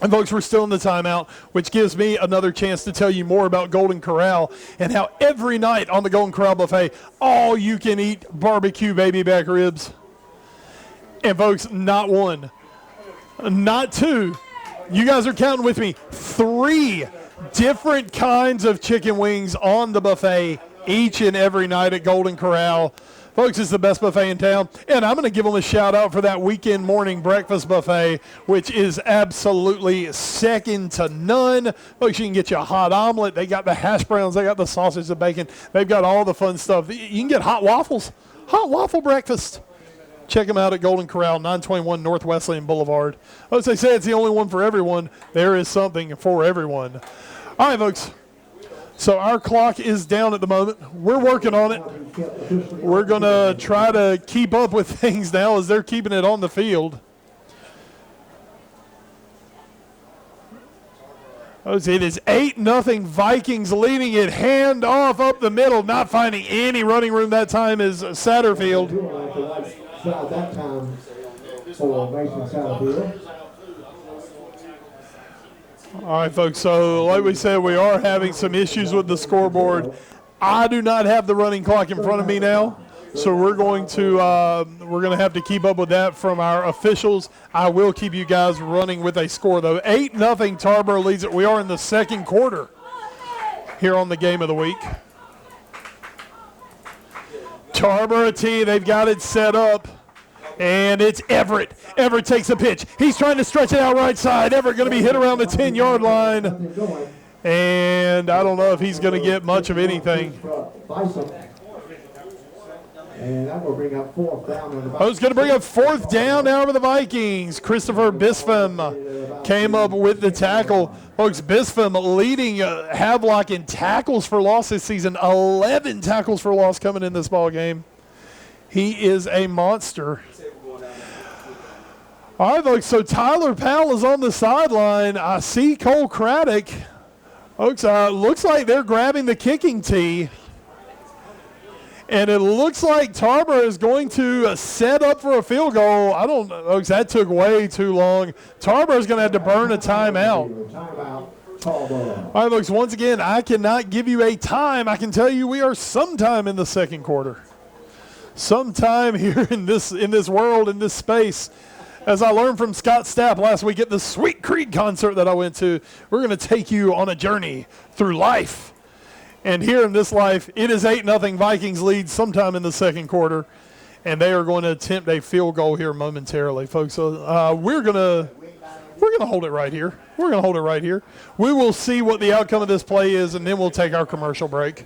And, folks, we're still in the timeout, which gives me another chance to tell you more about Golden Corral and how every night on the Golden Corral buffet, all you can eat barbecue baby back ribs. And, folks, not one, not two. You guys are counting with me. 3 different kinds of chicken wings on the buffet each and every night at Golden Corral. Folks, it's the best buffet in town, and I'm going to give them a shout-out for that weekend morning breakfast buffet, which is absolutely second to none. Folks, you can get you a hot omelet. They got the hash browns. They got the sausage, the bacon. They've got all the fun stuff. You can get hot waffles, hot waffle breakfast. Check them out at Golden Corral, 921 North Wesleyan Boulevard. As they say, it's the only one for everyone. There is something for everyone. All right, folks. So our clock is down at the moment. We're working on it. We're going to try to keep up with things now as they're keeping it on the field. It is 8-0 Vikings leading it. Hand off up the middle. Not finding any running room that time is Satterfield. That time for Mason Satterfield. All right, folks, so like we said, we are having some issues with the scoreboard. I do not have the running clock in front of me now, so we're going to have to keep up with that from our officials. I will keep you guys running with a score, though. 8-0 Tarboro leads it. We are in the second quarter here on the Game of the Week. Tarboro T, they've got it set up. And it's Everett. Everett takes a pitch. He's trying to stretch it out right side. Everett going to be hit around the 10-yard line. And I don't know if he's going to get much of anything. And that will bring up 4th down. I was going to bring up 4th down now for the Vikings. Christopher Bispham came up with the tackle. Folks, Bispham leading Havelock in tackles for loss this season. 11 tackles for loss coming in this ball game. He is a monster. All right, folks, so Tyler Powell is on the sideline. I see Cole Craddock. Folks, looks like they're grabbing the kicking tee. And it looks like Tarboro is going to set up for a field goal. I don't know, folks, that took way too long. Tarboro is going to have to burn a timeout. All right, folks, once again, I cannot give you a time. I can tell you we are sometime in the second quarter. Sometime here in this world, in this space. As I learned from Scott Stapp last week at the Sweet Creek concert that I went to, we're going to take you on a journey through life. And here in this life, it is 8-0 Vikings lead sometime in the second quarter, and they are going to attempt a field goal here momentarily, folks. So we're going to hold it right here. We're going to hold it right here. We will see what the outcome of this play is, and then we'll take our commercial break.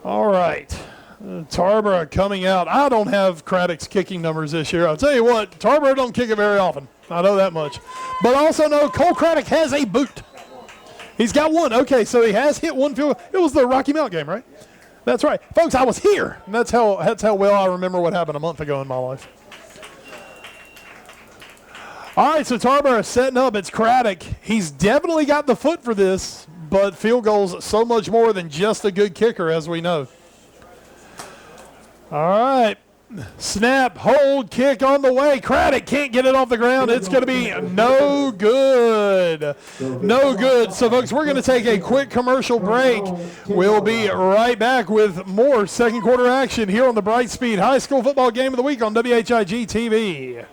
All right. Tarboro coming out. I don't have Craddock's kicking numbers this year. I'll tell you what, Tarboro don't kick it very often. I know that much. But I also know Cole Craddock has a boot. He's got one. Okay, so he has hit one field. It was the Rocky Mount game, right? That's right. Folks, I was here. And that's how well I remember what happened a month ago in my life. All right, so Tarboro setting up. It's Craddock. He's definitely got the foot for this, but field goals so much more than just a good kicker, as we know. All right. Snap, hold, kick on the way. Craddock can't get it off the ground. It's going to be no good. No good. So, folks, we're going to take a quick commercial break. We'll be right back with more second quarter action here on the Brightspeed High School Football Game of the Week on WHIG TV.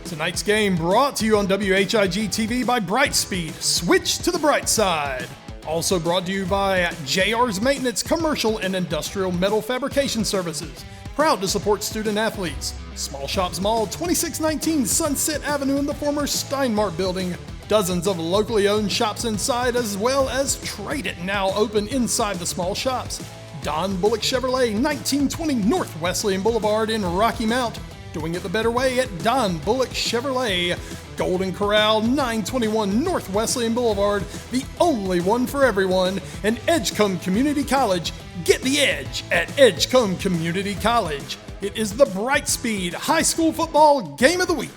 Tonight's game brought to you on WHIG TV by Brightspeed. Switch to the bright side. Also brought to you by JR's Maintenance Commercial and Industrial Metal Fabrication Services. Proud to support student athletes. Small Shops Mall, 2619 Sunset Avenue in the former Steinmart building. Dozens of locally owned shops inside, as well as Trade It now open inside the small shops. Don Bullock Chevrolet, 1920 North Wesleyan Boulevard in Rocky Mount. Doing it the better way at Don Bullock Chevrolet. Golden Corral, 921 North Wesleyan Boulevard, the only one for everyone, and Edgecombe Community College. Get the edge at Edgecombe Community College. It is the Brightspeed High School Football Game of the Week.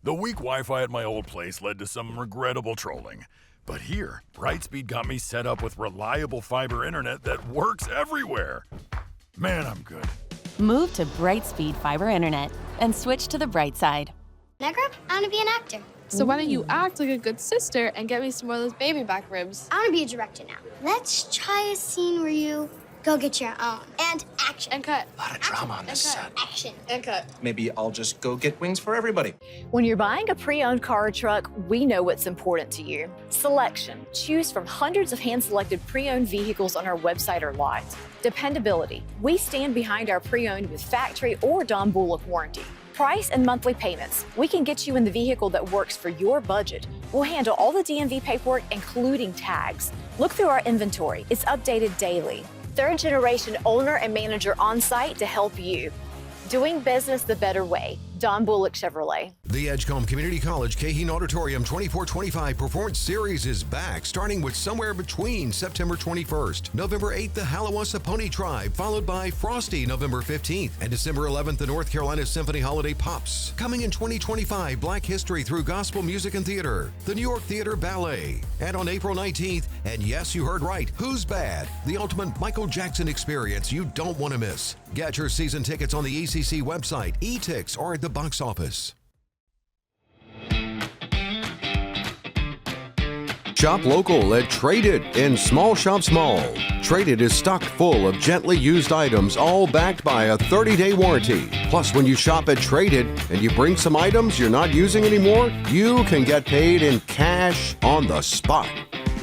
The weak Wi-Fi at my old place led to some regrettable trolling. But here, Brightspeed got me set up with reliable fiber internet that works everywhere. Man, I'm good. Move to Brightspeed Fiber Internet and switch to the bright side. Now, Grub, I want to be an actor. So why don't you act like a good sister and get me some more of those baby back ribs? I want to be a director now. Let's try a scene where you go get your own. And action. And cut. A lot of drama on this set. Action. And cut. Maybe I'll just go get wings for everybody. When you're buying a pre-owned car or truck, we know what's important to you. Selection. Choose from hundreds of hand-selected pre-owned vehicles on our website or lot. Dependability. We stand behind our pre-owned with factory or Don Bullock warranty. Price and monthly payments. We can get you in the vehicle that works for your budget. We'll handle all the DMV paperwork, including tags. Look through our inventory. It's updated daily. Third-generation owner and manager on site to help you. Doing business the better way. Don Bullock Chevrolet. The Edgecombe Community College Cahin Auditorium 2425 Performance Series is back, starting with Somewhere Between September 21st. November 8th, the Halawassa Pony Tribe, followed by Frosty November 15th. And December 11th, the North Carolina Symphony Holiday Pops. Coming in 2025, Black History through Gospel Music and Theater, the New York Theater Ballet. And on April 19th, and yes, you heard right, Who's Bad? The ultimate Michael Jackson experience you don't want to miss. Get your season tickets on the ECC website, eTix, or at the box office. Shop local at Traded in Small Shops Mall. Traded is stocked full of gently used items, all backed by a 30-day warranty. Plus, when you shop at Traded and you bring some items you're not using anymore, you can get paid in cash on the spot.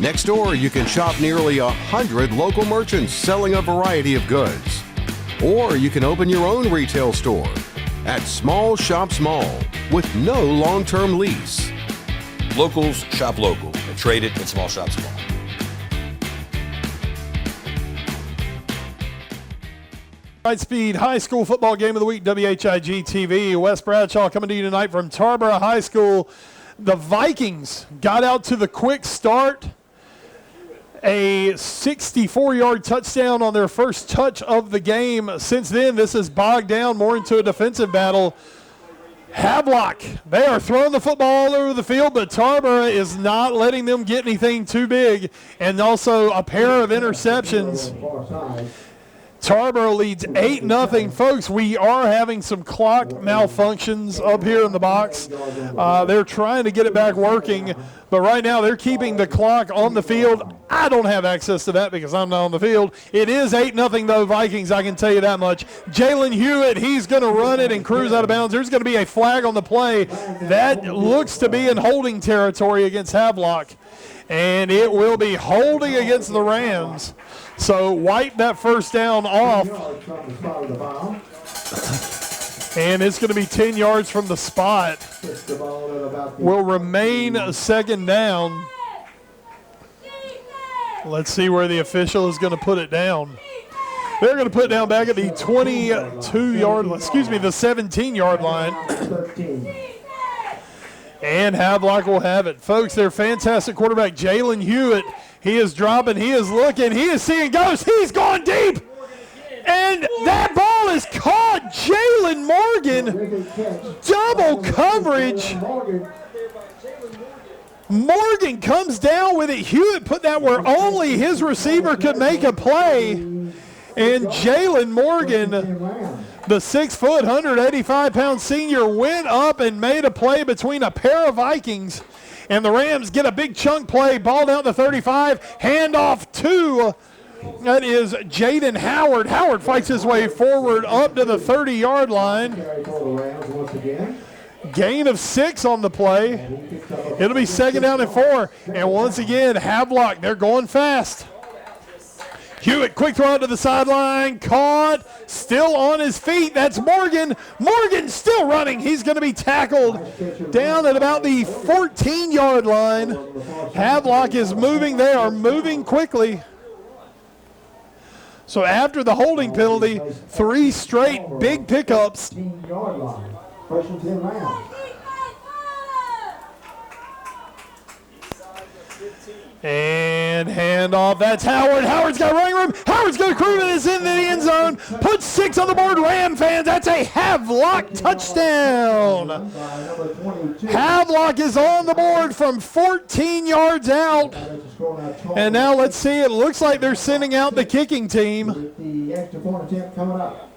Next door, you can shop nearly 100 local merchants selling a variety of goods. Or you can open your own retail store at Small Shops Mall with no long-term lease. Locals shop local at Traded and Small Shops Mall. Brightspeed High School Football Game of the Week, WHIG TV. Wes Bradshaw coming to you tonight from Tarboro High School. The Vikings got out to the quick start. A 64-yard touchdown on their first touch of the game. Since then, this has bogged down more into a defensive battle. Havelock, they are throwing the football all over the field, but Tarboro is not letting them get anything too big, and also a pair of interceptions. Tarboro leads 8-0. Folks, we are having some clock malfunctions up here in the box. They're trying to get it back working, but right now they're keeping the clock on the field. I don't have access to that because I'm not on the field. It is 8-0 though, Vikings, I can tell you that much. Jalen Hewitt, he's going to run it and cruise out of bounds. There's going to be a flag on the play. That looks to be in holding territory against Havelock, and it will be holding against the Rams. So wipe that first down off. And it's going to be 10 yards from the spot. Will remain a second down. Let's see where the official is going to put it down. They're going to put it down back at the 22-yard, the 17-yard line. And Havelock will have it. Folks, their fantastic quarterback, Jalen Hewitt, he is dropping, he is looking, he is seeing ghosts, he's gone deep. And that ball is caught. Jalen Morgan, double coverage. Morgan comes down with it. Hewitt put that where only his receiver could make a play. And Jalen Morgan, the 6', 185-pound senior, went up and made a play between a pair of Vikings. And the Rams get a big chunk play, ball down to 35, handoff to, that is Jaden Howard. Howard fights his way forward up to the 30-yard line. Gain of 6 on the play. It'll be second down and 4. And once again, Havelock, they're going fast. Hewitt, quick throw out to the sideline, caught, still on his feet. That's Morgan. Morgan still running. He's going to be tackled down at about the 14-yard line. Havelock is moving. They are moving quickly. So after the holding penalty, 3 straight big pickups. 15-yard line. First and 10 Rams. And handoff. That's Howard. Howard's got running room. Howard's going to cruise this into the end zone. Put 6 on the board, Ram fans. That's a Havelock touchdown. Havelock is on the board from 14 yards out. And now let's see. It looks like they're sending out the kicking team. The extra point attempt coming up.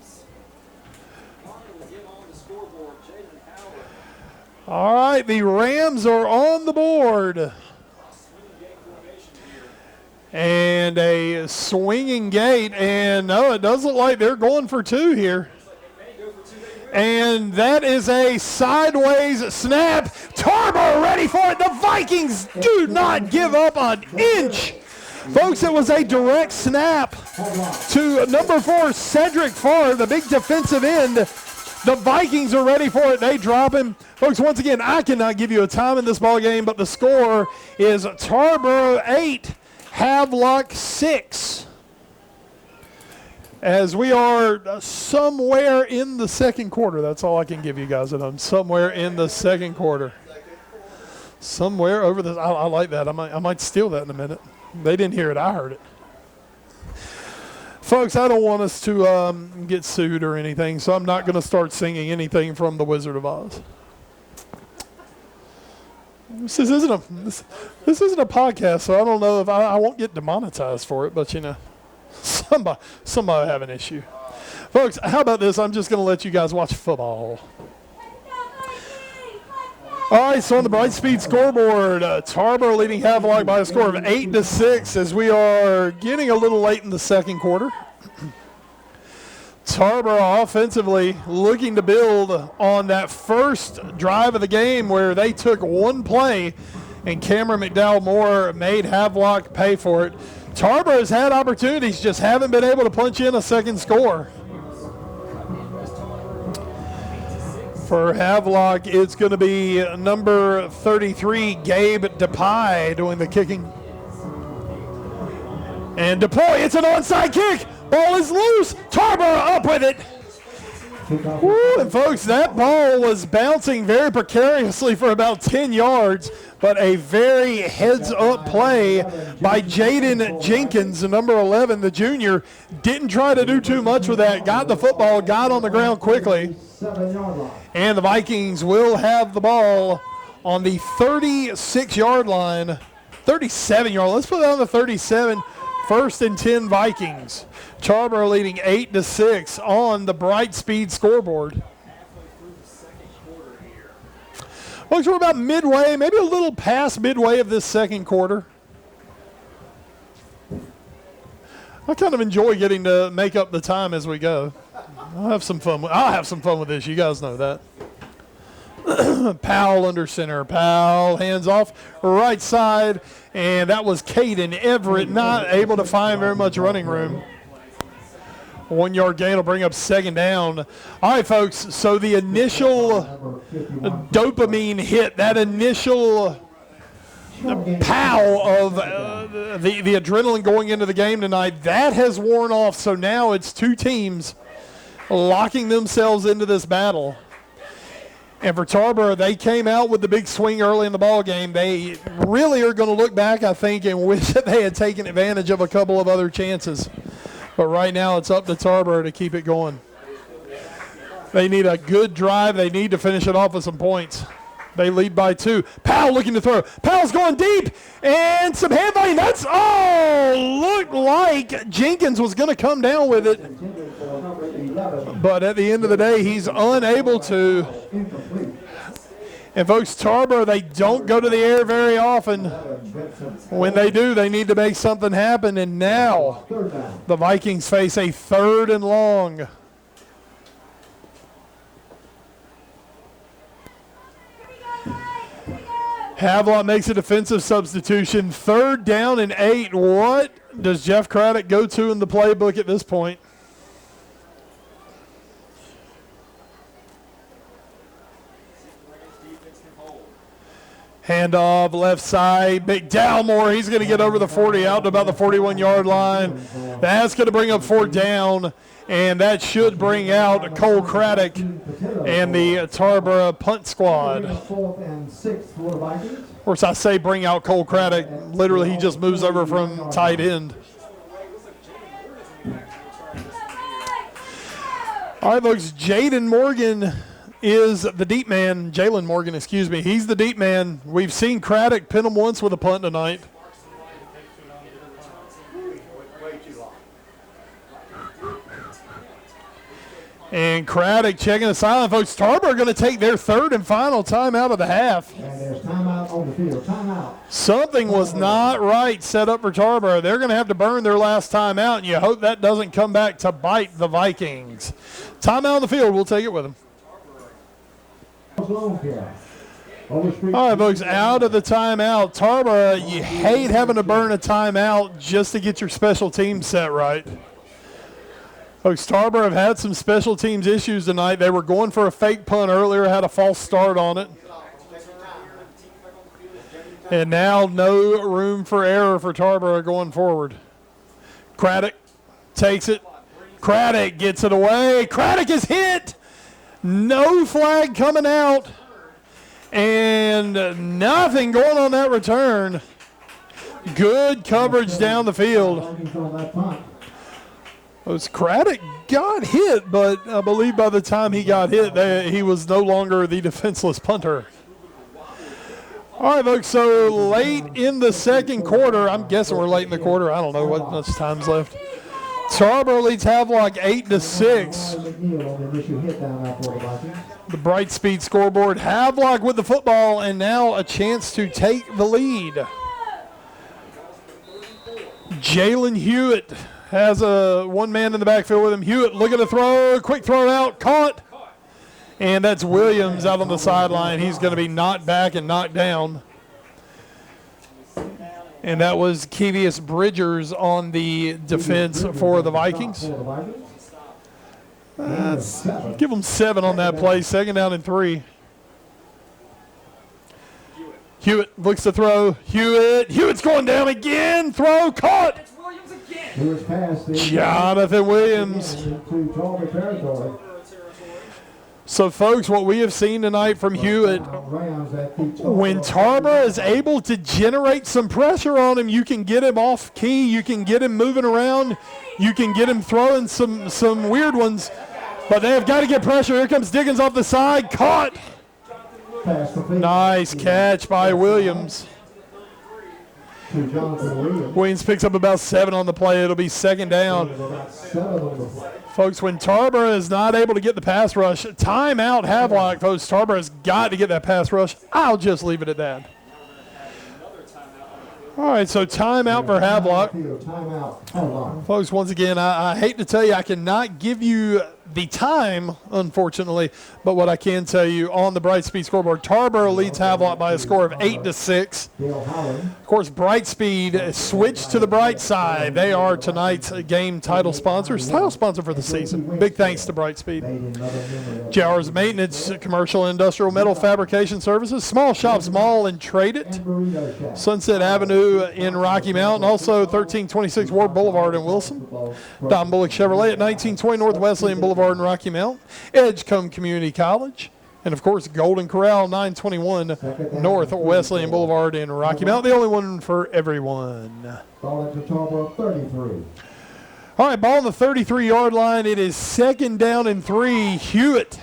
All right, the Rams are on the board. And a swinging gate, and no, it does look like they're going for 2 here. And that is a sideways snap. Tarboro ready for it. The Vikings do not give up an inch. Folks, it was a direct snap to number 4, Cedric Farr, the big defensive end. The Vikings are ready for it. They drop him. Folks, once again, I cannot give you a time in this ball game, but the score is Tarboro 8, Havelock 6. As we are somewhere in the second quarter. That's all I can give you guys. And I'm somewhere in the second quarter. Somewhere over the. I like that. I might steal that in a minute. They didn't hear it. I heard it. Folks, I don't want us to get sued or anything, so I'm not going to start singing anything from The Wizard of Oz. This isn't a podcast, so I don't know if I won't get demonetized for it, but you know, somebody have an issue. Folks, how about this? I'm just going to let you guys watch football. All right, so on the Brightspeed scoreboard, Tarboro leading Havelock by a score of 8-6 as we are getting a little late in the second quarter. Tarboro offensively looking to build on that first drive of the game where they took one play and Cameron McDowell-Moore made Havelock pay for it. Tarboro's had opportunities, just haven't been able to punch in a second score. For Havelock, it's going to be number 33, Gabe DePie, doing the kicking. And DePoy, it's an onside kick. Ball is loose. Tarboro up with it. Woo, and folks, that ball was bouncing very precariously for about 10 yards, but a very heads-up play by Jaden Jenkins, number 11, the junior. Didn't try to do too much with that. Got the football, got on the ground quickly. And the Vikings will have the ball on the 36-yard line. 37-yard. Let's put it on the 37. First and 10 Vikings. Tarboro leading 8-6 on the Brightspeed scoreboard. Folks, we're about midway, maybe a little past midway of this second quarter. I kind of enjoy getting to make up the time as we go. I'll have some fun with this. You guys know that. Powell under center. Powell hands off right side, and that was Caden Everett, not able to find very much running room. 1 yard gain will bring up second down. All right, folks, so the initial dopamine hit, that initial pow of the adrenaline going into the game tonight, that has worn off. So now it's two teams locking themselves into this battle. And for Tarboro, they came out with the big swing early in the ball game. They really are going to look back, I think, and wish that they had taken advantage of a couple of other chances. But right now it's up to Tarboro to keep it going. They need a good drive. They need to finish it off with some points. They lead by 2. Powell looking to throw. Powell's going deep, and some hand fighting. That's looked like Jenkins was going to come down with it. But at the end of the day, he's unable to. And folks, Tarboro, they don't go to the air very often. When they do, they need to make something happen. And now the Vikings face a 3rd and long. Havelock makes a defensive substitution. 3rd down and 8. What does Jeff Craddock go to in the playbook at this point? Handoff left side. Big Dalmore. He's going to get over the 40 out to about the 41-yard line. That's going to bring up 4th down, and that should bring out Cole Craddock and the Tarboro punt squad. Of course, I say bring out Cole Craddock. Literally, he just moves over from tight end. All right, folks, Jaden Morgan is the deep man. Jalen Morgan, excuse me. He's the deep man. We've seen Craddock pin him once with a punt tonight. And Craddock checking the sideline, folks. Tarboro going to take their 3rd and final timeout of the half. And there's timeout on the field. Timeout. Something was not right set up for Tarboro. They're going to have to burn their last timeout, and you hope that doesn't come back to bite the Vikings. Timeout on the field. We'll take it with them. All right, folks, out of the timeout. Tarboro, you hate having to burn a timeout just to get your special teams set right. Folks, Tarboro have had some special teams issues tonight. They were going for a fake punt earlier, had a false start on it. And now no room for error for Tarboro going forward. Craddock takes it. Craddock gets it away. Craddock is hit. No flag coming out. And nothing going on that return. Good coverage down the field. Craddock got hit, but I believe by the time he got hit, he was no longer the defenseless punter. All right, folks, so late in the second quarter, I'm guessing we're late in the quarter. I don't know what much time's left. Tarboro leads Havelock 8-6. The Bright Speed scoreboard. Havelock with the football, and now a chance to take the lead. Jalen Hewitt has one man in the backfield with him. Hewitt looking to throw, quick throw out, caught. And that's Williams out on the sideline. He's going to be knocked back and knocked down. And that was Kevius Bridgers on the defense for the Vikings. Give them 7 on that play. 2nd down and 3. Hewitt looks to throw. Hewitt's going down again. Throw, caught. Jonathan Williams. So, folks, what we have seen tonight from Hewitt, when Tarboro is able to generate some pressure on him, you can get him off key, you can get him moving around, you can get him throwing some weird ones, but they have got to get pressure. Here comes Diggins off the side, caught. Nice catch by Williams. Williams picks up about 7 on the play. It'll be 2nd down. Folks, when Tarboro is not able to get the pass rush, timeout Havelock, folks. Tarboro has got to get that pass rush. I'll just leave it at that. All right, so timeout for Havelock. Folks, once again, I hate to tell you, I cannot give you the time, unfortunately, but what I can tell you on the Bright Speed scoreboard, Tarboro leads Havelock by a score of 8-6. Of course, Bright Speed switched to the bright side. They are tonight's game title sponsor for the season. Big thanks to Bright Speed. JR's Maintenance, Commercial and Industrial Metal Fabrication Services, Small Shops Mall and Trade It, Sunset Avenue in Rocky Mount, and also 1326 Ward Boulevard in Wilson. Don Bullock Chevrolet at 1920 North Wesleyan Boulevard in Rocky Mount, Edgecombe Community College, and of course Golden Corral 921 North Wesleyan Boulevard in Rocky Mount, the only one for everyone. Ball into Tarboro 33. All right, ball on the 33-yard line. It is 2nd down and 3. Hewitt.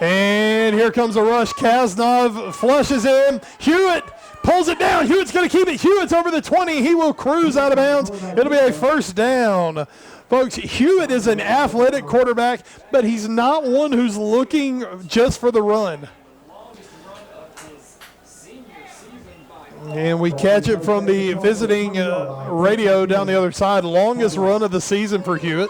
And here comes a rush. Kasnov flushes in. Hewitt pulls it down. Hewitt's going to keep it. Hewitt's over the 20. He will cruise out of bounds. It'll be a 1st down. Folks, Hewitt is an athletic quarterback, but he's not one who's looking just for the run. And we catch it from the visiting radio down the other side. Longest run of the season for Hewitt.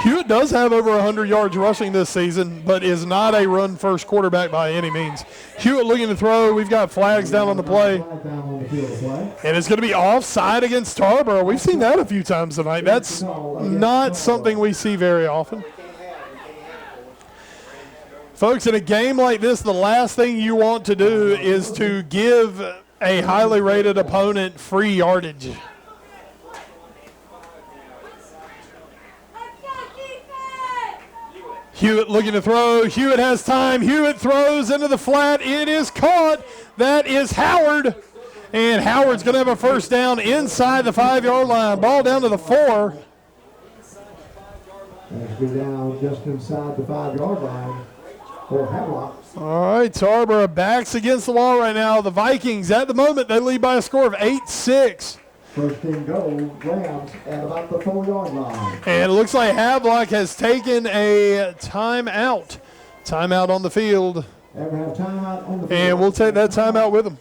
Hewitt does have over 100 yards rushing this season, but is not a run-first quarterback by any means. Hewitt looking to throw. We've got flags down on the play. And it's going to be offside against Tarboro. We've seen that a few times tonight. That's not something we see very often. Folks, in a game like this, the last thing you want to do is to give a highly rated opponent free yardage. Hewitt looking to throw. Hewitt has time. Hewitt throws into the flat. It is caught. That is Howard. And Howard's going to have a first down inside the 5-yard line. Ball down to the 4. Go down just inside the 5-yard line for Havelock. All right, Tarboro backs against the wall right now. The Vikings, at the moment, they lead by a score of 8-6. First and goal, Rams at about the 4-yard line. And it looks like Havelock has taken a timeout. Timeout on the field. And we have timeout on the field. And we'll take that timeout with him.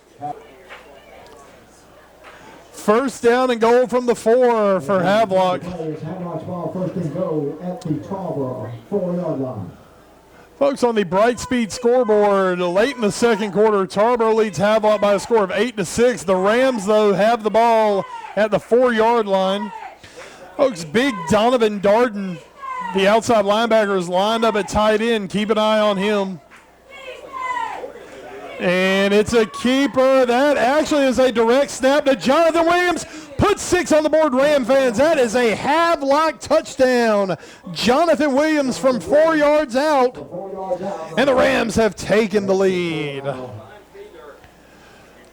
First down and goal from the 4 for Havelock. Havelock's ball, first and goal at the Tarboro 4-yard line. Folks, on the Brightspeed scoreboard, late in the second quarter, Tarboro leads Havelock by a score of 8-6. The Rams, though, have the ball at the 4-yard line. Folks, big Donovan Darden, the outside linebacker, is lined up at tight end. Keep an eye on him. And it's a keeper. That actually is a direct snap to Jonathan Williams. Put 6 on the board, Ram fans. That is a Havelock touchdown. Jonathan Williams from 4 yards out. And the Rams have taken the lead.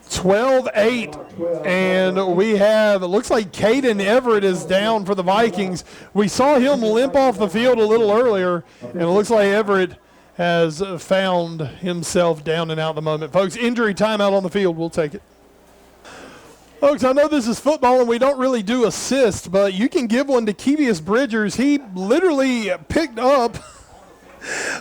12-8. And we have, it looks like Caden Everett is down for the Vikings. We saw him limp off the field a little earlier. And it looks like Everett has found himself down and out at the moment. Folks, injury timeout on the field. We'll take it. Folks, I know this is football and we don't really do assists, but you can give one to Kevius Bridgers. He literally picked up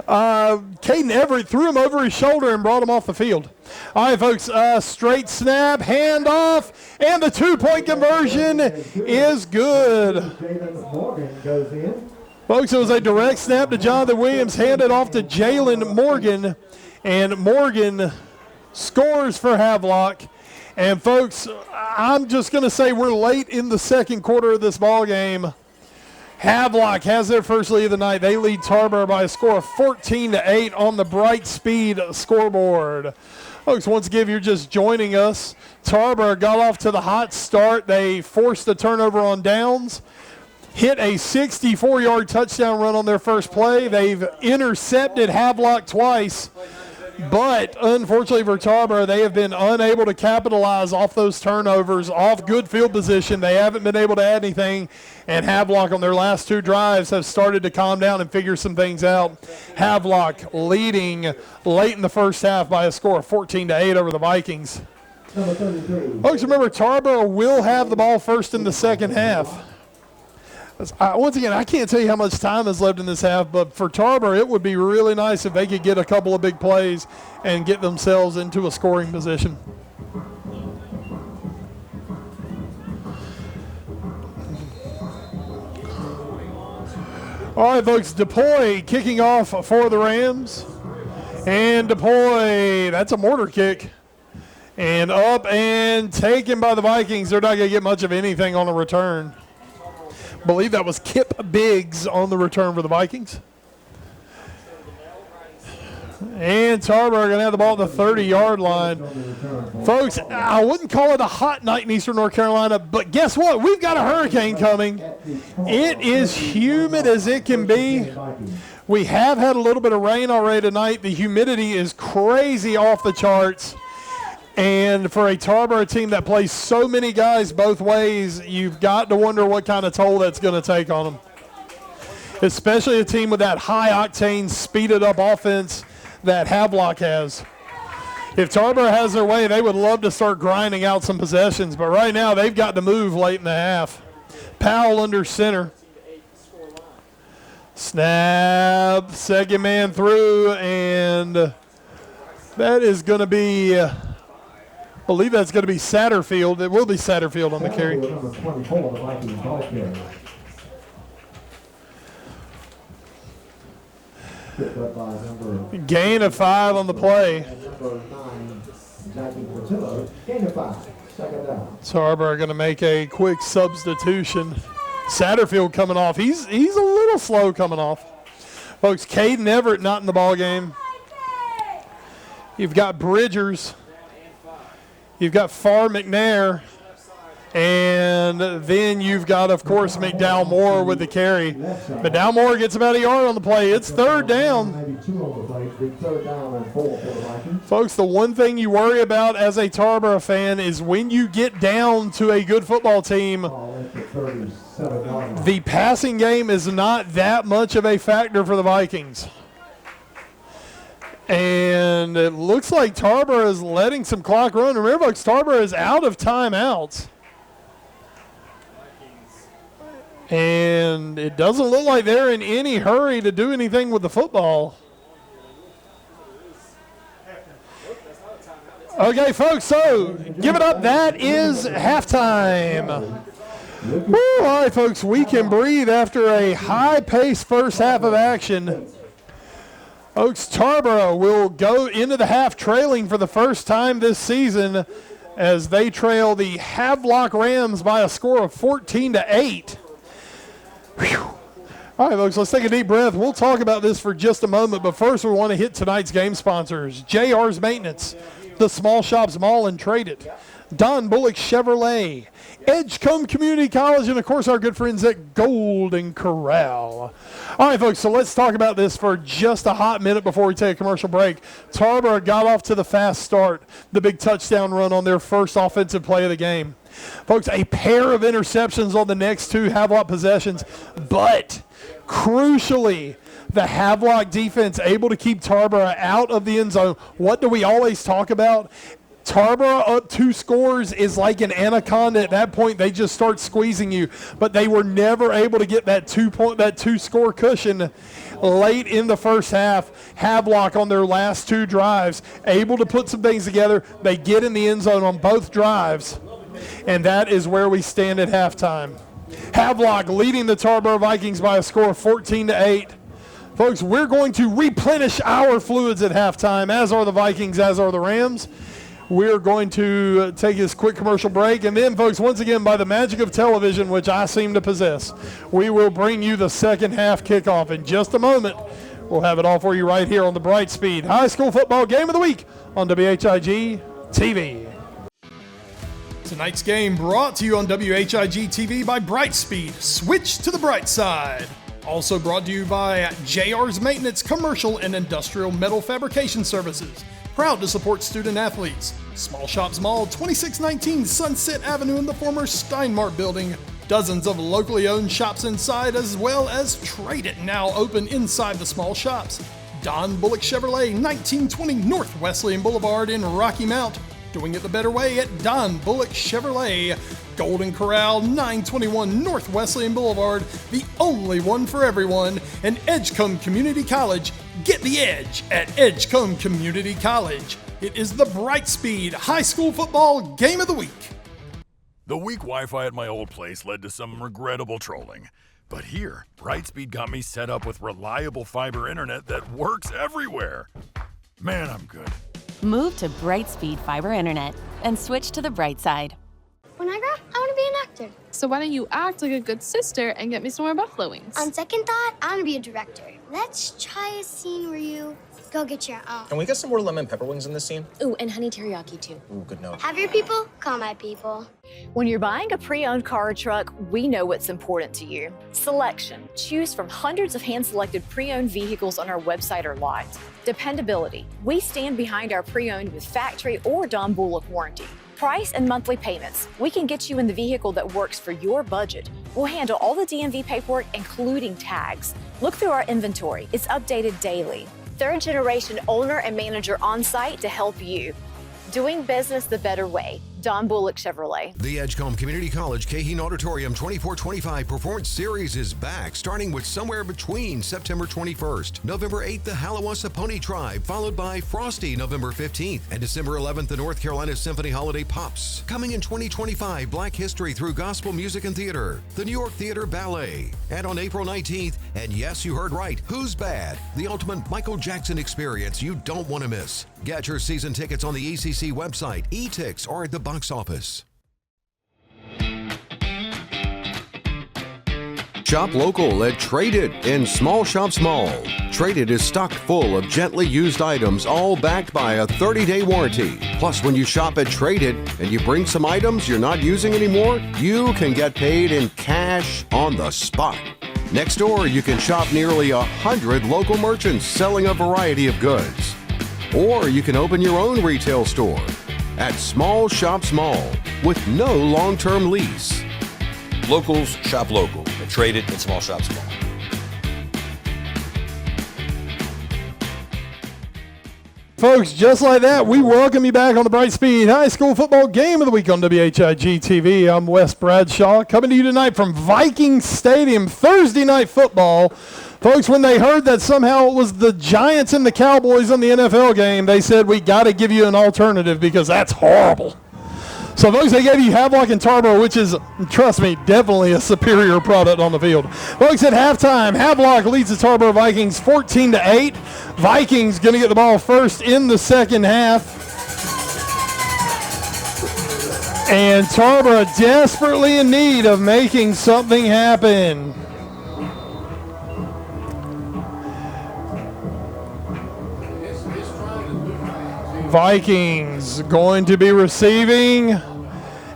Caden Everett, threw him over his shoulder, and brought him off the field. All right, folks, straight snap, handoff, and the 2-point conversion is good. Morgan goes in. Folks, it was a direct snap to Jonathan Williams, handed off to Jalen Morgan, and Morgan scores for Havelock. And, folks, I'm just going to say we're late in the second quarter of this ball game. Havelock has their first lead of the night. They lead Tarboro by a score of 14-8 on the Brightspeed scoreboard. Folks, once again, if you're just joining us, Tarboro got off to the hot start. They forced a turnover on downs, hit a 64-yard touchdown run on their first play. They've intercepted Havelock twice, but unfortunately for Tarboro, they have been unable to capitalize off those turnovers, off good field position. They haven't been able to add anything, and Havelock on their last 2 drives have started to calm down and figure some things out. Havelock leading late in the first half by a score of 14-8 over the Vikings. Folks, remember, Tarboro will have the ball first in the second half. Once again, I can't tell you how much time is left in this half, but for Tarboro, it would be really nice if they could get a couple of big plays and get themselves into a scoring position. All right, folks, DePoy kicking off for the Rams. And DePoy, that's a mortar kick. And up and taken by the Vikings. They're not going to get much of anything on the return. I believe that was Kip Biggs on the return for the Vikings. And Tarboro going to have the ball at the 30-yard line. Folks, I wouldn't call it a hot night in Eastern North Carolina, but guess what? We've got a hurricane coming. It is humid as it can be. We have had a little bit of rain already tonight. The humidity is crazy off the charts. And for a Tarboro team that plays so many guys both ways, you've got to wonder what kind of toll that's going to take on them. Especially a team with that high-octane, speeded-up offense that Havelock has. If Tarboro has their way, they would love to start grinding out some possessions. But right now, they've got to move late in the half. Powell under center. Snap, second man through, and that is going to be... I believe that's going to be Satterfield. It will be Satterfield on the carry. Gain of 5 on the play. Tarboro going to make a quick substitution. Satterfield coming off. He's a little slow coming off. Folks, Caden Everett not in the ball game. You've got Bridgers. You've got Farr McNair. And then you've got, of course, McDowell Moore with the carry. McDowell Moore gets about a yard on the play. It's third down. Folks, the one thing you worry about as a Tarboro fan is when you get down to a good football team, the passing game is not that much of a factor for the Vikings. And it looks like Tarboro is letting some clock run. Remember, folks, Tarboro is out of timeouts. And it doesn't look like they're in any hurry to do anything with the football. Okay, folks, so give it up. That is halftime. Woo, all right, folks, we can breathe after a high-paced first half of action. Folks, Tarboro will go into the half trailing for the first time this season as they trail the Havelock Rams by a score of 14-8. Whew. All right, folks, let's take a deep breath. We'll talk about this for just a moment, but first we want to hit tonight's game sponsors. JR's Maintenance, the Small Shops Mall and Trade It, Don Bullock Chevrolet, Edgecombe Community College, and, of course, our good friends at Golden Corral. All right, folks, so let's talk about this for just a hot minute before we take a commercial break. Tarboro got off to the fast start, the big touchdown run on their first offensive play of the game. Folks, a pair of interceptions on the next two Havelock possessions, but crucially, the Havelock defense able to keep Tarboro out of the end zone. What do we always talk about? Tarboro up 2 scores is like an anaconda. At that point, they just start squeezing you. But they were never able to get that 2-score cushion late in the first half. Havelock on their last 2 drives, able to put some things together. They get in the end zone on both drives. And that is where we stand at halftime. Havelock leading the Tarboro Vikings by a score of 14-8. Folks, we're going to replenish our fluids at halftime, as are the Vikings, as are the Rams. We're going to take this quick commercial break. And then, folks, once again, by the magic of television, which I seem to possess, we will bring you the second half kickoff in just a moment. We'll have it all for you right here on the Brightspeed High School Football Game of the Week on WHIG TV. Tonight's game brought to you on WHIG TV by Brightspeed. Switch to the bright side. Also brought to you by JR's Maintenance, Commercial and Industrial Metal Fabrication Services. Proud to support student athletes. Small Shops Mall, 2619 Sunset Avenue in the former Steinmart building. Dozens of locally owned shops inside, as well as Trade It, now open inside the small shops. Don Bullock Chevrolet, 1920 North Wesleyan Boulevard in Rocky Mount. Doing it the better way at Don Bullock Chevrolet. Golden Corral, 921 North Wesleyan Boulevard, the only one for everyone. And Edgecombe Community College. Get the edge at Edgecombe Community College. It is the Brightspeed High School Football Game of the Week. The weak Wi-Fi at my old place led to some regrettable trolling. But here, Brightspeed got me set up with reliable fiber internet that works everywhere. Man, I'm good. Move to Brightspeed Fiber Internet and switch to the bright side. When I grow up, I want to be an actor. So why don't you act like a good sister and get me some more buffalo wings? On second thought, I want to be a director. Let's try a scene where you go get your own. Can we get some more lemon pepper wings in this scene? Ooh, and honey teriyaki too. Ooh, good note. Have your people call my people. When you're buying a pre-owned car or truck, we know what's important to you. Selection. Choose from hundreds of hand-selected pre-owned vehicles on our website or lot. Dependability. We stand behind our pre-owned with factory or Don Bullock warranty. Price and monthly payments. We can get you in the vehicle that works for your budget. We'll handle all the DMV paperwork, including tags. Look through our inventory. It's updated daily. Third-generation owner and manager on site to help you. Doing business the better way. Don Bullock Chevrolet. The Edgecombe Community College Cahin Auditorium 2425 Performance Series is back, starting with Somewhere Between September 21st. November 8th, the Halawasa Pony Tribe, followed by Frosty November 15th. And December 11th, the North Carolina Symphony Holiday Pops. Coming in 2025, Black History through Gospel Music and Theater. The New York Theater Ballet. And on April 19th, and yes, you heard right, Who's Bad? The ultimate Michael Jackson experience you don't want to miss. Get your season tickets on the ECC website, e-tix, or at the box office. Shop local at Traded in Small Shop Small. Traded is stocked full of gently used items, all backed by a 30-day warranty. Plus, when you shop at Traded and you bring some items you're not using anymore, you can get paid in cash on the spot. Next door, you can shop nearly 100 local merchants selling a variety of goods. Or you can open your own retail store at Small Shop Small with no long-term lease. Locals shop local at Traded and Small Shop Small. Folks, just like that, we welcome you back on the Brightspeed High School Football Game of the Week on WHIG TV. I'm Wes Bradshaw, coming to you tonight from Viking Stadium, Thursday Night Football. Folks, when they heard that somehow it was the Giants and the Cowboys in the NFL game, they said, we got to give you an alternative because that's horrible. So, folks, they gave you Havelock and Tarboro, which is, trust me, definitely a superior product on the field. Folks, at halftime, Havelock leads the Tarboro Vikings 14-8. Vikings going to get the ball first in the second half. And Tarboro desperately in need of making something happen. Vikings going to be receiving,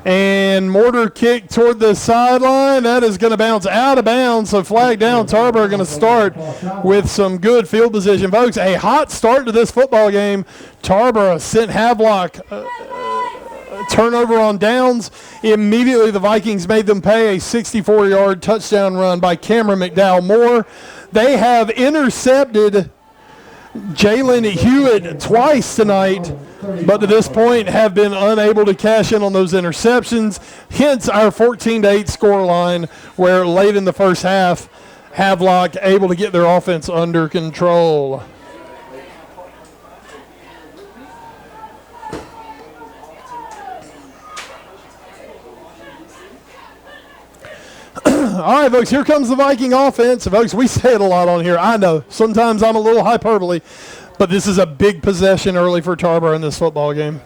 and mortar kick toward the sideline. That is going to bounce out of bounds, so flag down. Tarboro going to start with some good field position. Folks, a hot start to this football game. Tarboro sent Havelock turnover on downs. Immediately the Vikings made them pay a 64-yard touchdown run by Cameron McDowell Moore. They have intercepted Jalen Hewitt twice tonight, but to this point have been unable to cash in on those interceptions, hence our 14-8 score line, where late in the first half, Havelock able to get their offense under control. All right, folks, here comes the Viking offense. Folks, we say it a lot on here. I know. Sometimes I'm a little hyperbole, but this is a big possession early for Tarboro in this football game.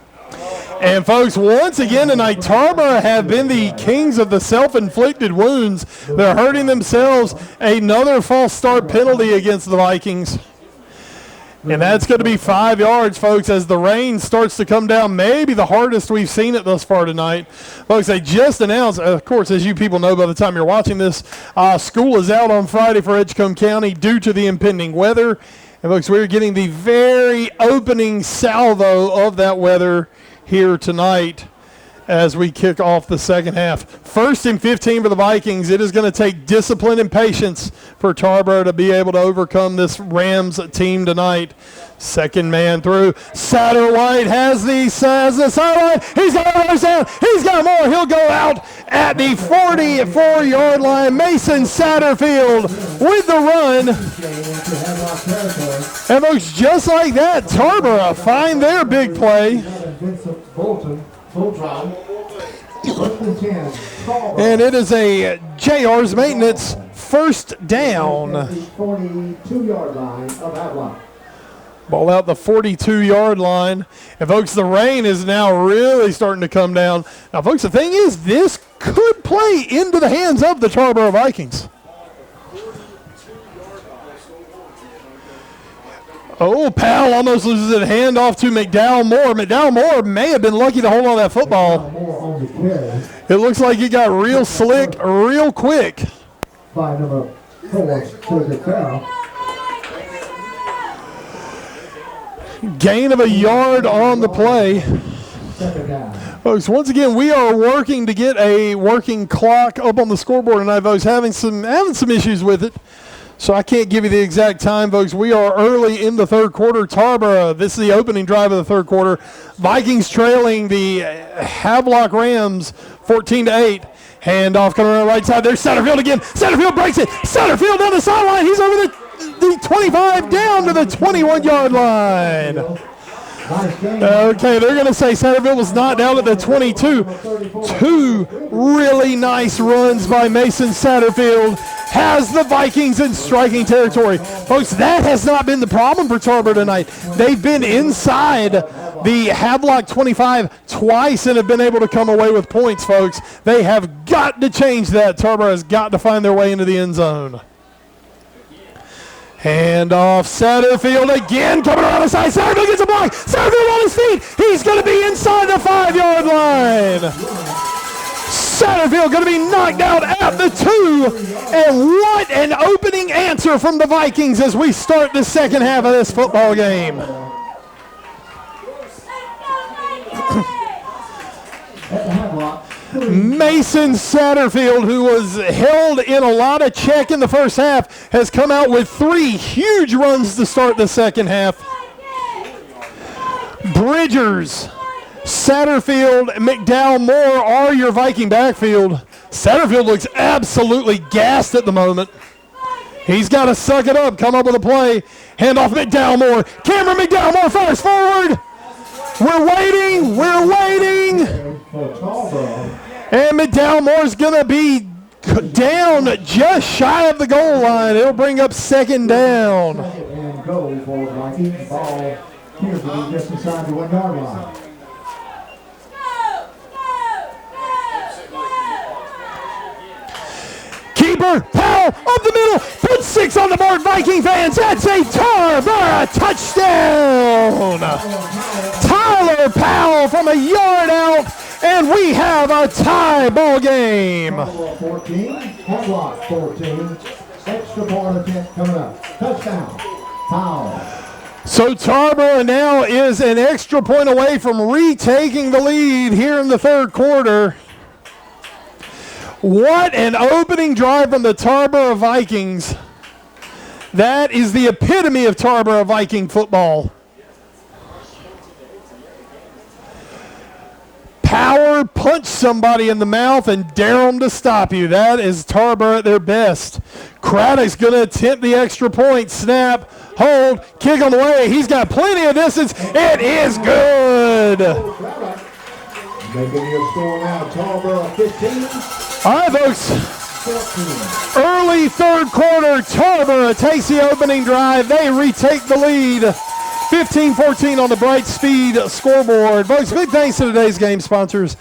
And, folks, once again tonight, Tarboro have been the kings of the self-inflicted wounds. They're hurting themselves. Another false start penalty against the Vikings. And that's going to be 5 yards, folks, as the rain starts to come down. Maybe the hardest we've seen it thus far tonight. Folks, they just announced, of course, as you people know by the time you're watching this, school is out on Friday for Edgecombe County due to the impending weather. And, folks, we're getting the very opening salvo of that weather here tonight as we kick off the second half. 1st and 15 for the Vikings. It is going to take discipline and patience for Tarboro to be able to overcome this Rams team tonight. Second man through. Satterwhite has the sideline. He's got a first down. He's got more. He'll go out at the 44-yard line. Mason Satterfield with the run. And folks, just like that, Tarboro find their big play. And it is a JR's maintenance first down. 42-yard line of Havelock. Ball out the 42-yard line. And, folks, the rain is now really starting to come down. Now, folks, the thing is, this could play into the hands of the Tarboro Vikings. Oh, Powell almost loses it. Hand off to McDowell Moore. McDowell Moore may have been lucky to hold on that football. It looks like he got real slick, real quick. By number 4, Gain of a yard on the play. Folks, once again, we are working to get a working clock up on the scoreboard tonight, folks. Having some issues with it. So I can't give you the exact time, folks. We are early in the third quarter. Tarboro, this is the opening drive of the third quarter. Vikings trailing the Havelock Rams 14-8. Handoff coming around the right side. There's Satterfield again. Satterfield breaks it. Satterfield down the sideline. He's over the 25 down to the 21-yard line. Okay, they're going to say Centerville was knocked out at the 22. Two really nice runs by Mason Satterfield has the Vikings in striking territory. Folks, that has not been the problem for Tarboro tonight. They've been inside the Havelock 25 twice and have been able to come away with points, folks. They have got to change that. Tarboro has got to find their way into the end zone. Hand off Satterfield again, coming around the side. Satterfield gets a block. Satterfield on his feet. He's going to be inside the 5-yard line. Satterfield going to be knocked out at the 2. And what an opening answer from the Vikings as we start the second half of this football game. Mason Satterfield, who was held in a lot of check in the first half, has come out with 3 huge runs to start the second half. Bridgers, Satterfield, McDowell, Moore are your Viking backfield. Satterfield looks absolutely gassed at the moment. He's got to suck it up, come up with a play. Hand off McDowell, Moore. Cameron McDowell, Moore fires forward. We're waiting. And McDowell Moore's going to be down just shy of the goal line. It'll bring up second down. And goal for Vikings. Ball here to be just inside the 1-yard line. Keeper, Powell, up the middle, put 6 on the board, Viking fans. That's a Tarboro touchdown. Tyler Powell from a yard out, and we have a tie ball game. 14, Havelock 14, extra point attempt coming up. Touchdown, Powell. So Tarboro now is an extra point away from retaking the lead here in the third quarter. What an opening drive from the Tarboro Vikings. That is the epitome of Tarboro Viking football. Power, punch somebody in the mouth and dare them to stop you. That is Tarboro at their best. Craddock's going to attempt the extra point. Snap, hold, kick on the way. He's got plenty of distance. It is good. They give you a score now. Tarboro 15. All right, folks. Early third quarter, Tarboro takes the opening drive. They retake the lead. 15-14 on the Bright Speed scoreboard. Folks, big thanks to today's game sponsors.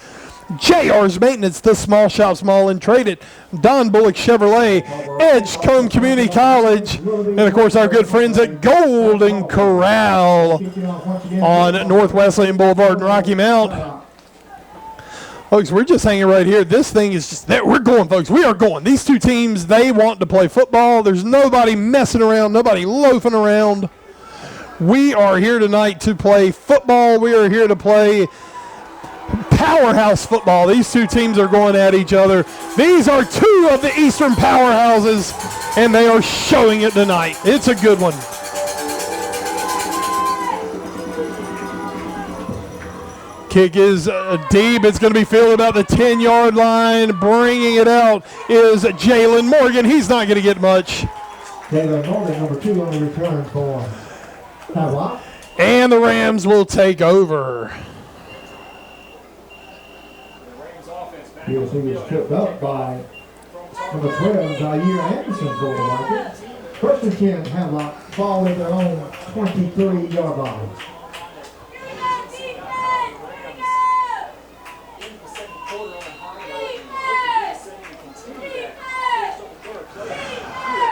JR's Maintenance, the Small Shops Mall and Trade It, Don Bullock Chevrolet, Edgecombe Community College, and of course our good friends at Golden Corral on North Wesleyan Boulevard in Rocky Mount. Folks, we're just hanging right here. This thing is just, we're going, folks. We are going. These two teams, they want to play football. There's nobody messing around, nobody loafing around. We are here tonight to play football. We are here to play powerhouse football. These two teams are going at each other. These are two of the Eastern powerhouses, and they are showing it tonight. It's a good one. Kick is deep. It's going to be fielded about the 10-yard line. Bringing it out is Jalen Morgan. He's not going to get much. Jalen Morgan, number 2 on the return for Havelock. And the Rams will take over. Here's he was tripped up by number 12, Zaire Anderson for the Vikings. First and 10, Havelock, ball at their own 23-yard line.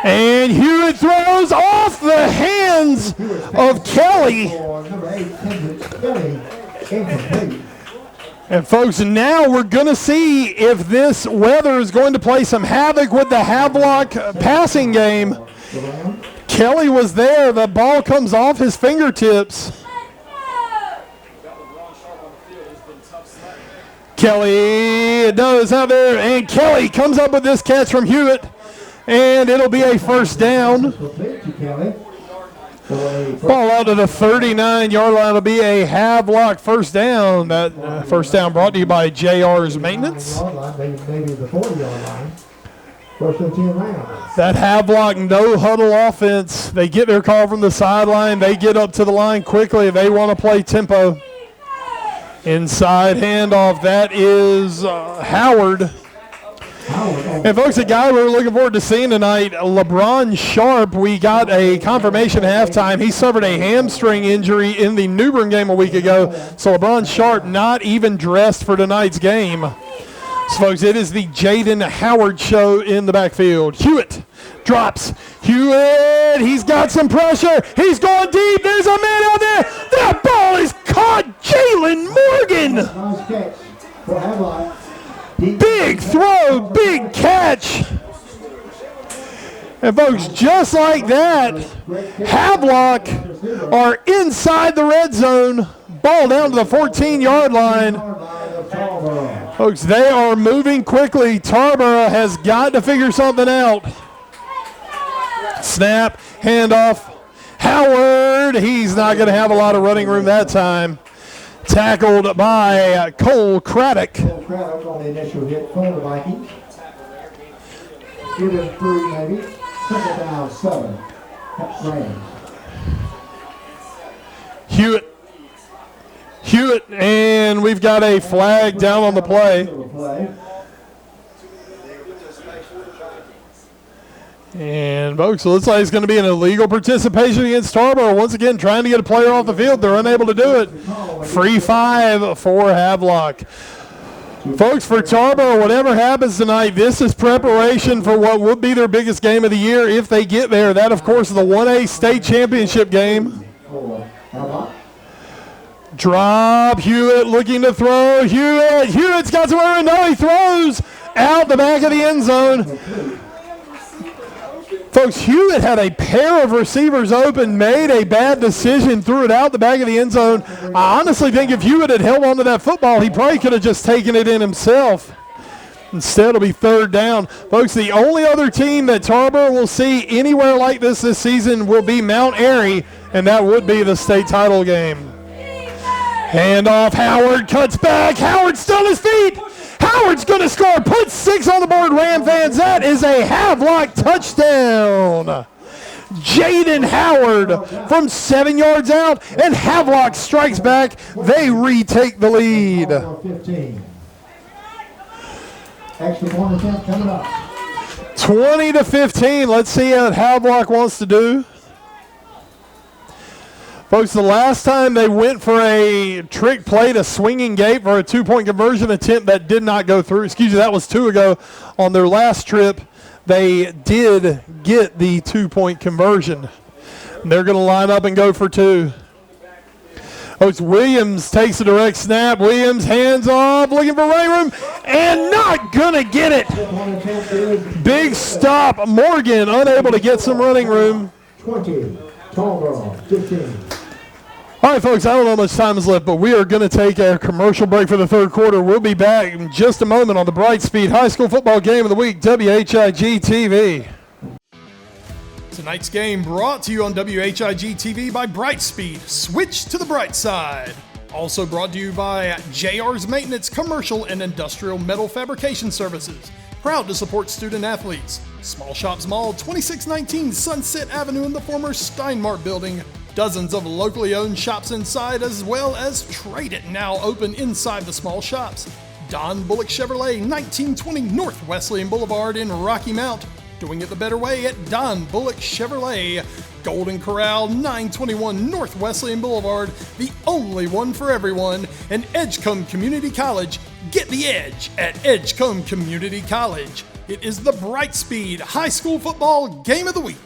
And Hewitt throws off the hands of Kelly. And folks, now we're going to see if this weather is going to play some havoc with the Havelock passing game. Kelly was there. The ball comes off his fingertips. Kelly, it does out there. And Kelly comes up with this catch from Hewitt. And it'll be a first down. Ball out to the 39-yard line. It'll be a Havelock first down. That first down brought to you by JR's Maintenance. First and 10 Rams. That Havelock no huddle offense. They get their call from the sideline. They get up to the line quickly. They want to play tempo. Inside handoff. That is Howard. And folks, a guy we're looking forward to seeing tonight, LeBron Sharp. We got a confirmation at halftime. He suffered a hamstring injury in the New Bern game a week ago. So LeBron Sharp not even dressed for tonight's game. So folks, it is the Jaden Howard show in the backfield. Hewitt drops. Hewitt, he's got some pressure. He's going deep. There's a man out there. That ball is caught. Jalen Morgan. Nice catch for Havelock. Big throw, big catch. And folks, just like that, Havelock are inside the red zone. Ball down to the 14-yard line. Folks, they are moving quickly. Tarboro has got to figure something out. Snap, handoff. Howard, he's not going to have a lot of running room that time. Tackled by Cole Craddock. Cole Craddock on the initial hit for the Vikings. Give him 3 maybe. Second down, 7. Rams. Hewitt, and we've got a flag down on the play. And folks, it looks like it's going to be an illegal participation against Tarboro. Once again, trying to get a player off the field. They're unable to do it. Free 5 for Havelock. Folks, for Tarboro, whatever happens tonight, this is preparation for what would be their biggest game of the year if they get there. That, of course, is the 1A state championship game. Drop. Hewitt looking to throw. Hewitt's got somewhere. No, he throws out the back of the end zone. Folks, Hewitt had a pair of receivers open, made a bad decision, threw it out the back of the end zone. I honestly think if Hewitt had held onto that football, he probably could have just taken it in himself. Instead, it'll be third down. Folks, the only other team that Tarboro will see anywhere like this season will be Mount Airy, and that would be the state title game. Handoff, Howard cuts back. Howard's still on his feet. Howard's going to score. Put 6 on the board, Ram fans. That is a Havelock touchdown. Jaden Howard from 7 yards out, and Havelock strikes back. They retake the lead. 15. Extra point attempt coming up. 20-15. Let's see what Havelock wants to do. Folks, the last time they went for a trick play to swinging gate for a 2-point conversion attempt that did not go through. Excuse me, that was 2 ago. On their last trip, they did get the 2-point conversion. They're going to line up and go for 2. Folks, Williams takes a direct snap. Williams hands off, looking for running room, and not going to get it. Big stop. Morgan unable to get some running room. 20. Tarboro, 15. All right, folks, I don't know how much time is left, but we are going to take a commercial break for the third quarter. We'll be back in just a moment on the Brightspeed High School Football Game of the Week, WHIG TV. Tonight's game brought to you on WHIG TV by Brightspeed. Switch to the bright side. Also brought to you by JR's Maintenance, Commercial and Industrial Metal Fabrication Services. Proud to support student athletes. Small Shops Mall, 2619 Sunset Avenue in the former Steinmart building. Dozens of locally owned shops inside, as well as Trade It, now open inside the small shops. Don Bullock Chevrolet, 1920 North Wesleyan Boulevard in Rocky Mount. Doing it the better way at Don Bullock Chevrolet. Golden Corral, 921 North Wesleyan Boulevard, the only one for everyone. And Edgecombe Community College, get the edge at Edgecombe Community College. It is the Brightspeed High School Football Game of the Week.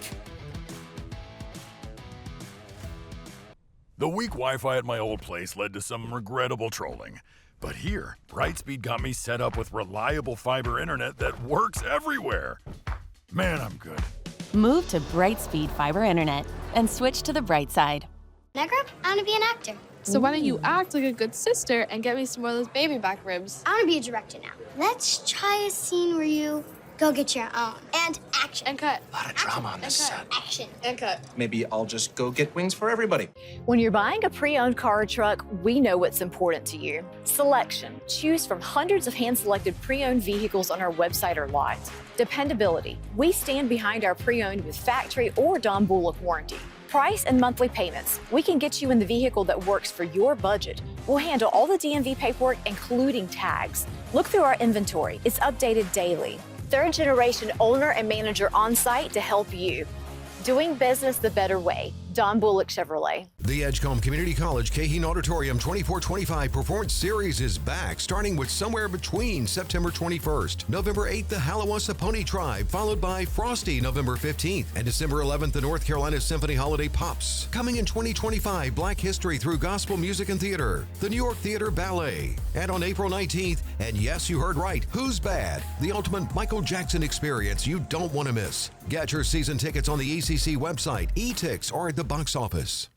The weak Wi-Fi at my old place led to some regrettable trolling. But here, Brightspeed got me set up with reliable fiber internet that works everywhere. Man, I'm good. Move to Brightspeed Fiber Internet and switch to the bright side. Negra, I want to be an actor. So why don't you act like a good sister and get me some more of those baby back ribs? I want to be a director now. Let's try a scene where you go get your own. And action. And cut. A lot of drama on this set. Action. And cut. Maybe I'll just go get wings for everybody. When you're buying a pre-owned car or truck, we know what's important to you. Selection. Choose from hundreds of hand-selected pre-owned vehicles on our website or lot. Dependability. We stand behind our pre-owned with factory or Don Bullock warranty. Price and monthly payments. We can get you in the vehicle that works for your budget. We'll handle all the DMV paperwork, including tags. Look through our inventory. It's updated daily. Third-generation owner and manager on site to help you. Doing business the better way. Don Bullock Chevrolet. The Edgecombe Community College Cahin Auditorium 2425 Performance Series is back, starting with Somewhere Between September 21st. November 8th, the Halawasa Pony Tribe, followed by Frosty November 15th. And December 11th, the North Carolina Symphony Holiday Pops. Coming in 2025, Black History through Gospel Music and Theater, the New York Theater Ballet. And on April 19th, and yes, you heard right, Who's Bad? The ultimate Michael Jackson experience you don't want to miss. Get your season tickets on the ECC website, eTix, or at the box office.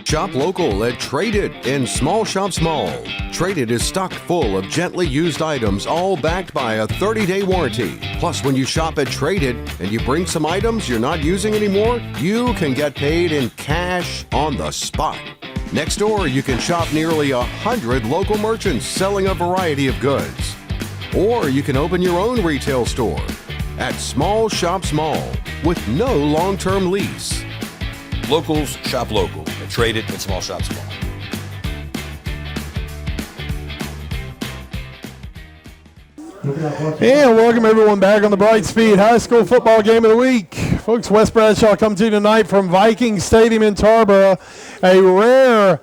Shop local at Traded in Small Shop Small. Traded is stocked full of gently used items, all backed by a 30-day warranty. Plus, when you shop at Traded and you bring some items you're not using anymore, you can get paid in cash on the spot. Next door, you can shop nearly 100 local merchants selling a variety of goods. Or you can open your own retail store at Small Shop Small with no long-term lease. Locals shop local. Traded in Small Shop Small. And welcome everyone back on the Brightspeed High School Football Game of the Week. Folks, West Bradshaw comes to you tonight from Viking Stadium in Tarboro. A rare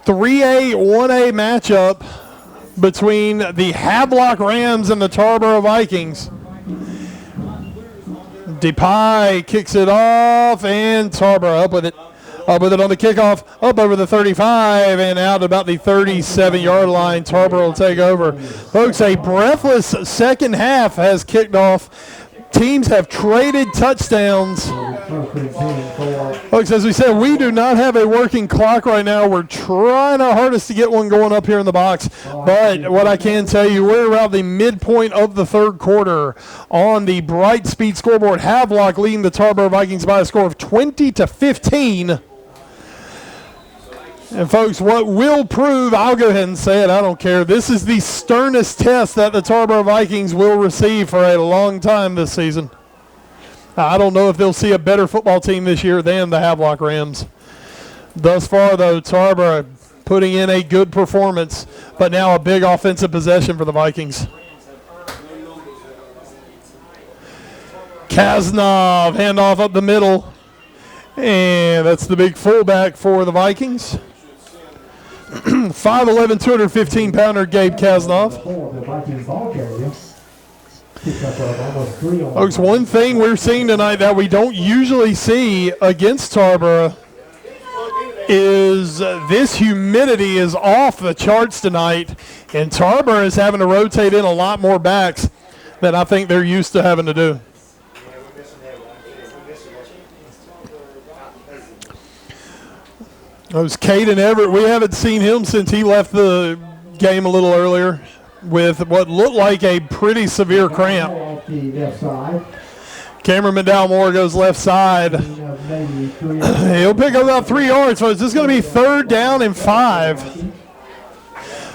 3A, 1A matchup between the Havelock Rams and the Tarboro Vikings. DePie kicks it off, and Tarboro up with it on the kickoff, up over the 35 and out about the 37-yard line. Tarboro will take over. Folks, a breathless second half has kicked off. Teams have traded touchdowns. Folks, as we said, we do not have a working clock right now. We're trying our hardest to get one going up here in the box. But what I can tell you, we're around the midpoint of the third quarter on the Brightspeed scoreboard. Havelock leading the Tarboro Vikings by a score of 20-15. And folks, what will prove, I'll go ahead and say it, I don't care. This is the sternest test that the Tarboro Vikings will receive for a long time this season. I don't know if they'll see a better football team this year than the Havelock Rams. Thus far, though, Tarboro putting in a good performance, but now a big offensive possession for the Vikings. Kaznov, handoff up the middle. And that's the big fullback for the Vikings. 5'11", 215-pounder Gabe Kaznov. Folks, one thing we're seeing tonight that we don't usually see against Tarboro is this humidity is off the charts tonight, and Tarboro is having to rotate in a lot more backs than I think they're used to having to do. It was Caden Everett. We haven't seen him since he left the game a little earlier with what looked like a pretty severe cramp. Cameron McDowell-Moore goes left side. He'll pick up about 3 yards, so it's just going to be 3rd down and 5.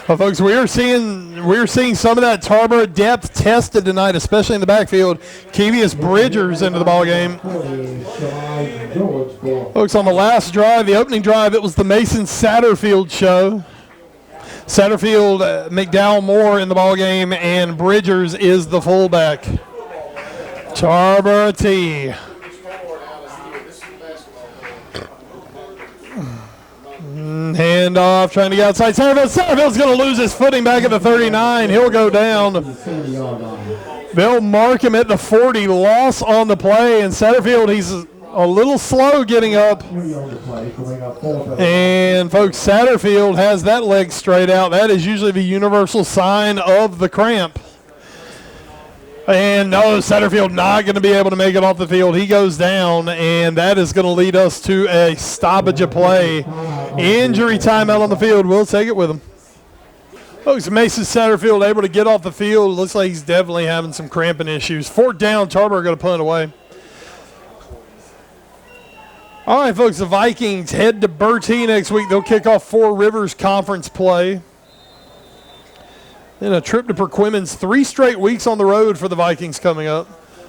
Well, folks, we're seeing some of that Tarboro depth tested tonight, especially in the backfield. Kevius Bridgers into the ball game. Folks, on the last drive, the opening drive, it was the Mason Satterfield show. Satterfield, McDowell-Moore in the ball game, and Bridgers is the fullback. Tarboro T. Handoff, trying to get outside. Satterfield's going to lose his footing back at the 39. He'll go down. They'll mark him at the 40. Loss on the play, and Satterfield, he's a little slow getting up. And, folks, Satterfield has that leg straight out. That is usually the universal sign of the cramp. And no, Satterfield not going to be able to make it off the field. He goes down, and that is going to lead us to a stoppage of play. Injury timeout on the field. We'll take it with him. Folks, Mason Satterfield able to get off the field. Looks like he's definitely having some cramping issues. 4th down, Tarboro going to punt away. All right, folks, the Vikings head to Bertie next week. They'll kick off Four Rivers Conference play. Then a trip to Perquimans. 3 straight weeks on the road for the Vikings coming up.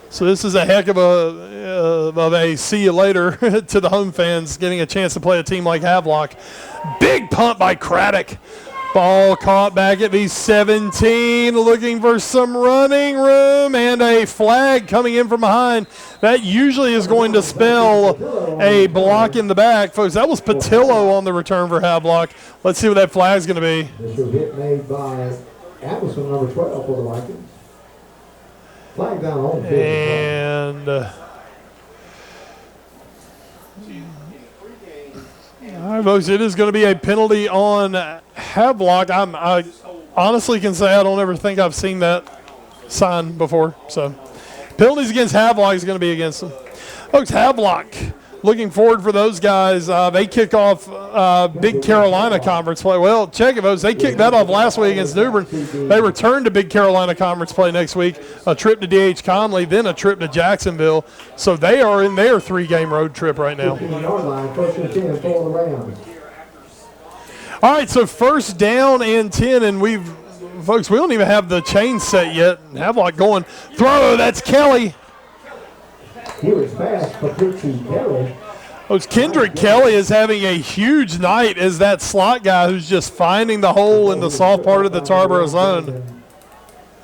So this is a heck of a see you later to the home fans, getting a chance to play a team like Havelock. Big punt by Craddock. Ball caught back at the 17, looking for some running room, and a flag coming in from behind. That usually is going to spell a block in the back. Folks, that was Patillo on the return for Havelock. Let's see what that flag's going to be. This was hit made by Anderson, number 12 for the Vikings. Flag down home field. And all right, folks, it is going to be a penalty on Havelock. I honestly can say I don't ever think I've seen that sign before. So penalties against Havelock is going to be against them. Folks, Havelock, looking forward for those guys. They kick off Big Carolina Conference play. Well, check it, folks. They kicked that off last week against New Bern. They return to Big Carolina Conference play next week. A trip to D.H. Conley, then a trip to Jacksonville. So they are in their 3-game road trip right now. All right, so 1st down and 10, and we don't even have the chain set yet. Havelock going. Throw, that's Kelly. He was fast, but Kelly. Kendrick Kelly is having a huge night as that slot guy who's just finding the hole in the soft part of the Tarboro zone.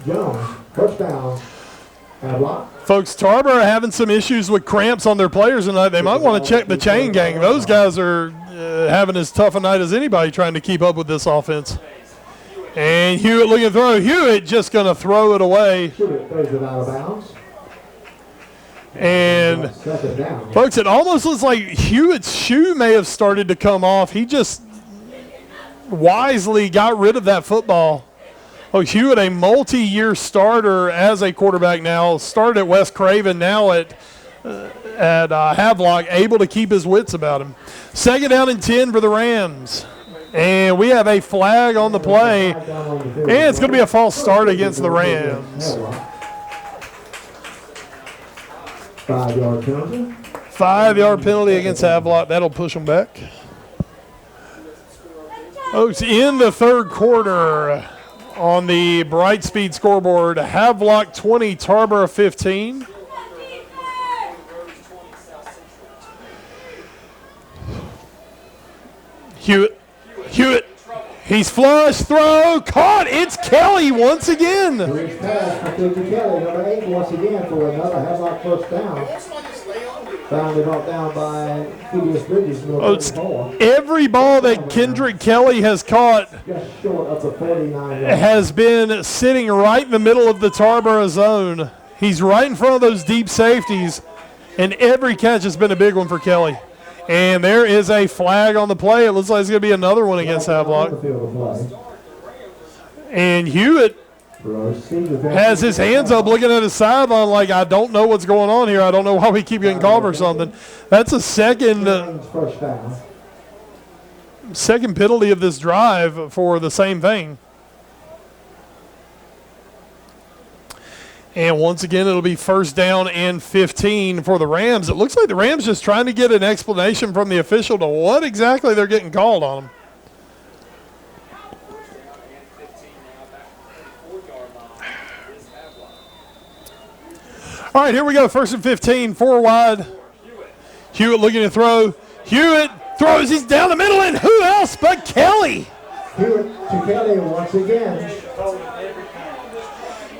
Jones, first down. Havelock. Folks, Tarboro having some issues with cramps on their players tonight. They might want to check the chain gang. Those guys are having as tough a night as anybody trying to keep up with this offense. And Hewitt looking to throw. Hewitt just going to throw it away. Hewitt throws it out of bounds. And, folks, it almost looks like Hewitt's shoe may have started to come off. He just wisely got rid of that football. Oh, Hewitt, a multi-year starter as a quarterback now, started at West Craven, now at Havelock, able to keep his wits about him. 2nd down and 10 for the Rams. And we have a flag on the play, and it's going to be a false start against the Rams. 5-yard penalty. 5-yard penalty against Havelock. That'll push them back. Folks, in the 3rd quarter on the Brightspeed scoreboard, Havelock 20, Tarboro 15. Hewitt. He's flush, throw, caught. It's Kelly once again. Here's pass for Kelly, number 8, once again for another Havelock first down. Finally brought down by Phineas Bridges. Every ball that Kendrick Kelly has caught just short of the 49 has been sitting right in the middle of the Tarboro zone. He's right in front of those deep safeties, and every catch has been a big one for Kelly. And there is a flag on the play. It looks like it's going to be another one against Havelock. And Hewitt has his hands up looking at his sideline like, I don't know what's going on here. I don't know why we keep getting called for something. That's a second penalty of this drive for the same thing. And once again, it'll be 1st down and 15 for the Rams. It looks like the Rams just trying to get an explanation from the official to what exactly they're getting called on them. All right, here we go. 1st and 15, 4 wide. Hewitt looking to throw. Hewitt throws. He's down the middle, and who else but Kelly? Hewitt to Kelly once again.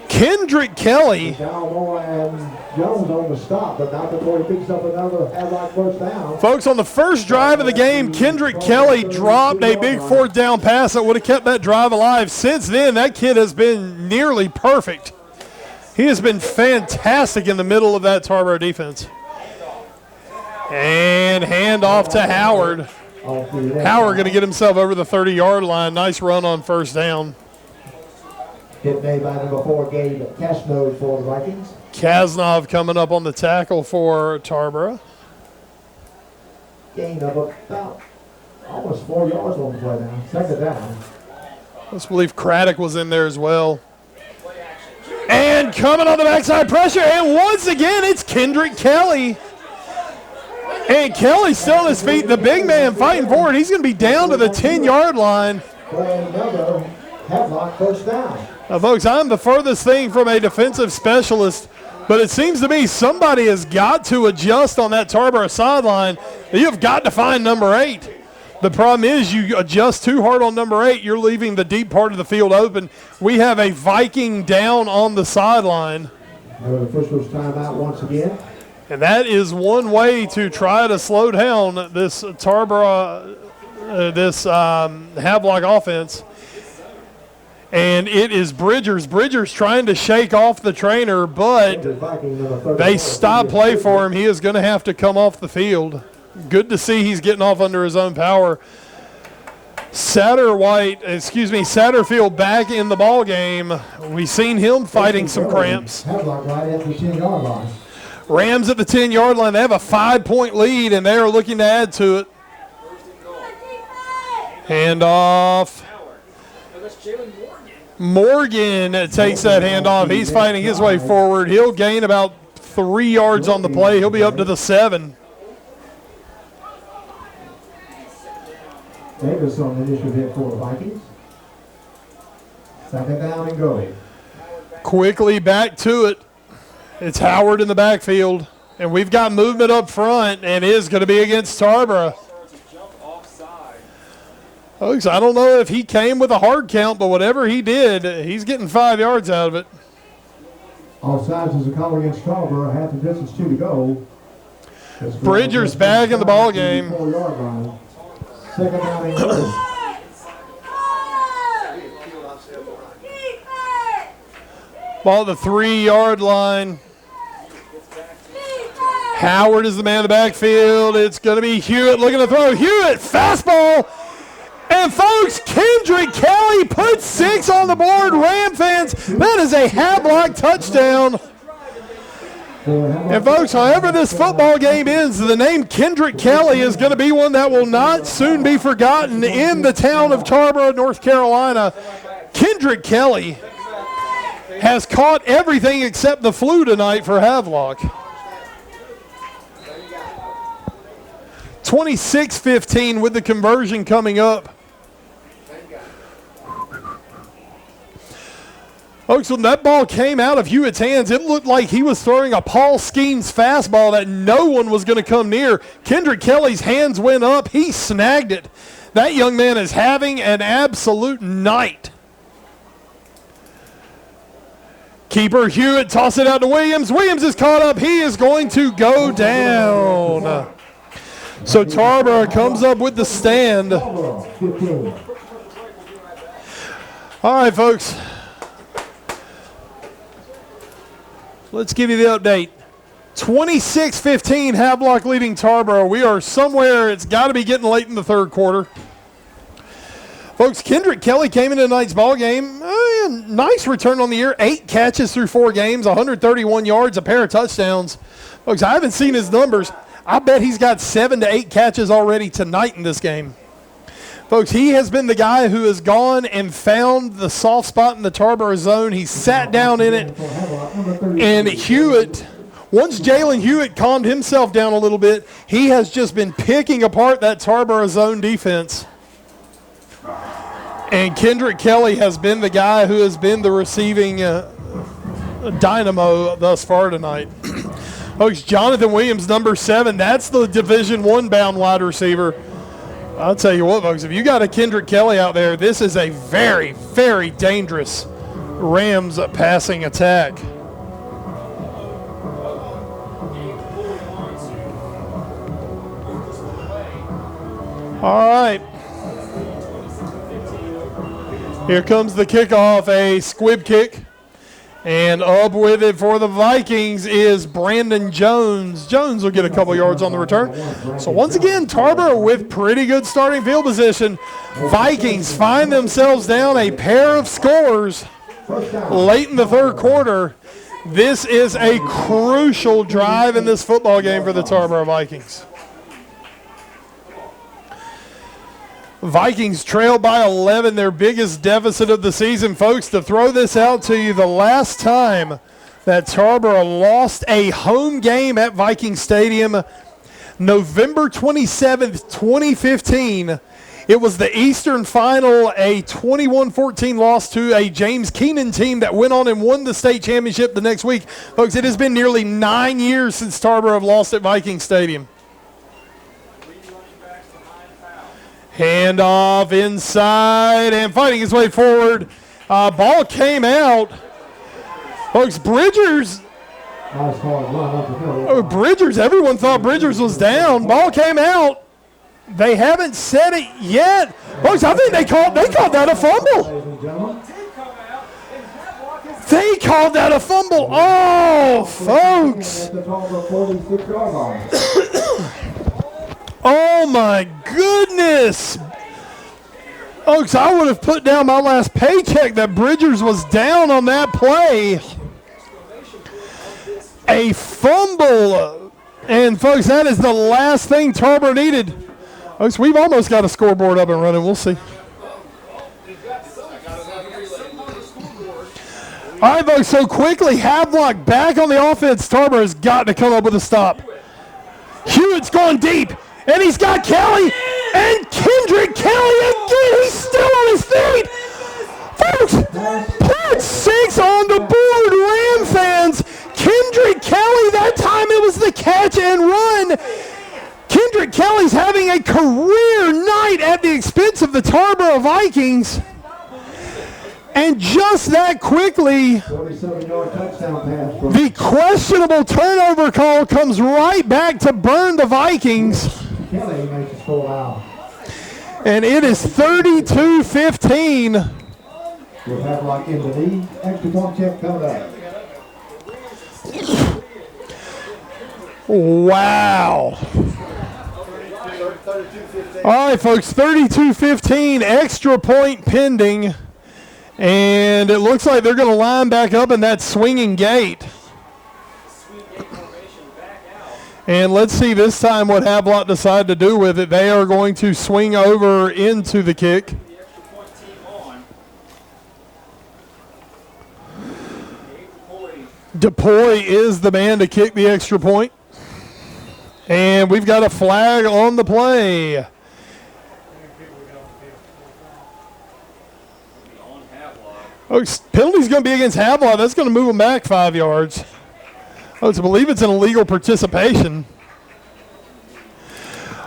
Kendrick Kelly. Tarboro and Jones on the stop, but not before he picks up another Havelock first down. Folks, on the first drive of the game, Kendrick Kelly dropped a big 4th down pass that would have kept that drive alive. Since then, that kid has been nearly perfect. He has been fantastic in the middle of that Tarboro defense. And hand off to Howard. Howard going to get himself over the 30-yard line. Nice run on 1st down. Hit made by number 4, Gabe Kasnov for the Vikings. Kasnov coming up on the tackle for Tarboro. Gain of about almost 4 yards on the play now. 2nd down. Let's believe Craddock was in there as well. And coming on the backside pressure, and once again, it's Kendrick Kelly. And Kelly's still on his feet. The big man fighting forward. He's going to be down to the 10-yard line. Havelock first down. Now, folks, I'm the furthest thing from a defensive specialist, but it seems to me somebody has got to adjust on that Tarboro sideline. You've got to find number 8. The problem is you adjust too hard on number 8, you're leaving the deep part of the field open. We have a Viking down on the sideline. The officials timeout once again. And that is one way to try to slow down this Tarboro, Havelock offense. And it is Bridgers. Bridgers trying to shake off the trainer, but they stop play for him. He is going to have to come off the field. Good to see he's getting off under his own power. Satterfield back in the ball game. We've seen him fighting some cramps. Rams at the 10-yard line. They have a 5-point lead, and they are looking to add to it. Handoff. Morgan takes that handoff. He's fighting his way forward. He'll gain about 3 yards on the play. He'll be up to the 7. Davis on the initial hit for the Vikings. Second down and go. Quickly back to it. It's Howard in the backfield. And we've got movement up front, and it is going to be against Tarboro. Folks, I don't know if he came with a hard count, but whatever he did, he's getting 5 yards out of it. Offsides is a call against Tarboro. Half the distance, 2 to go. Bridger's back in the ball game. 4-yard line. Second down and go. Ball at the 3-yard line. Howard is the man in the backfield. It's going to be Hewitt looking to throw. Hewitt, fastball. And, folks, Kendrick Kelly puts 6 on the board. Ram fans, that is a Havelock touchdown. And, folks, however this football game ends, the name Kendrick Kelly is going to be one that will not soon be forgotten in the town of Tarboro, North Carolina. Kendrick Kelly has caught everything except the flu tonight for Havelock. 26-15 with the conversion coming up. Folks, when that ball came out of Hewitt's hands, it looked like he was throwing a Paul Skeens fastball that no one was going to come near. Kendrick Kelly's hands went up. He snagged it. That young man is having an absolute night. Keeper Hewitt toss it out to Williams. Williams is caught up. He is going to go down. So Tarboro comes up with the stand. All right, folks. Let's give you the update. 26-15, Havelock leading Tarboro. We are somewhere, it's got to be getting late in the third quarter. Folks, Kendrick Kelly came into tonight's ball game. Nice return on the year. 8 catches through 4 games, 131 yards, a pair of touchdowns. Folks, I haven't seen his numbers. I bet he's got 7 to 8 catches already tonight in this game. Folks, he has been the guy who has gone and found the soft spot in the Tarboro zone. He sat down in it. And Hewitt, once Jalen Hewitt calmed himself down a little bit, he has just been picking apart that Tarboro zone defense. And Kendrick Kelly has been the guy who has been the receiving dynamo thus far tonight. Folks, Jonathan Williams, number 7, that's the Division I bound wide receiver. I'll tell you what, folks, if you got a Kendrick Kelly out there, this is a very, very dangerous Rams passing attack. All right. Here comes the kickoff, a squib kick. And up with it for the Vikings is Brandon Jones. Jones will get a couple yards on the return. So once again, Tarboro with pretty good starting field position. Vikings find themselves down a pair of scores late in the third quarter. This is a crucial drive in this football game for the Tarboro Vikings. Vikings trail by 11, their biggest deficit of the season. Folks, to throw this out to you, the last time that Tarboro lost a home game at Viking Stadium, November 27th, 2015. It was the Eastern Final, a 21-14 loss to a James Keenan team that went on and won the state championship the next week. Folks, it has been nearly 9 years since Tarboro have lost at Viking Stadium. Handoff inside and fighting his way forward. Ball came out. Folks, Bridgers, everyone thought Bridgers was down. Ball came out. They haven't said it yet. Folks, I think they called that a fumble. They called that a fumble. Oh, folks. Oh, my goodness. Folks, I would have put down my last paycheck that Bridgers was down on that play. A fumble. And, folks, that is the last thing Tarboro needed. Folks, we've almost got a scoreboard up and running. We'll see. All right, folks, so quickly, Havelock back on the offense. Tarboro has got to come up with a stop. Hewitt's going deep, and he's got Kelly, and Kendrick Kelly again. He's still on his feet. Folks, put 6 on the board, Ram fans. Kendrick Kelly, that time it was the catch and run. Kendrick Kelly's having a career night at the expense of the Tarboro Vikings. And just that quickly, the questionable turnover call comes right back to burn the Vikings. And it is 32-15. We'll have Havelock in the lead. Extra point check coming up. Wow. All right, folks, 32-15, extra point pending. And it looks like they're going to line back up in that swinging gate. And let's see this time what Havelock decide to do with it. They are going to swing over into the kick. DePoy is the man to kick the extra point. And we've got a flag on the play. Oh, penalty's going to be against Havelock. That's going to move them back 5 yards. Oh, I believe it's an illegal participation.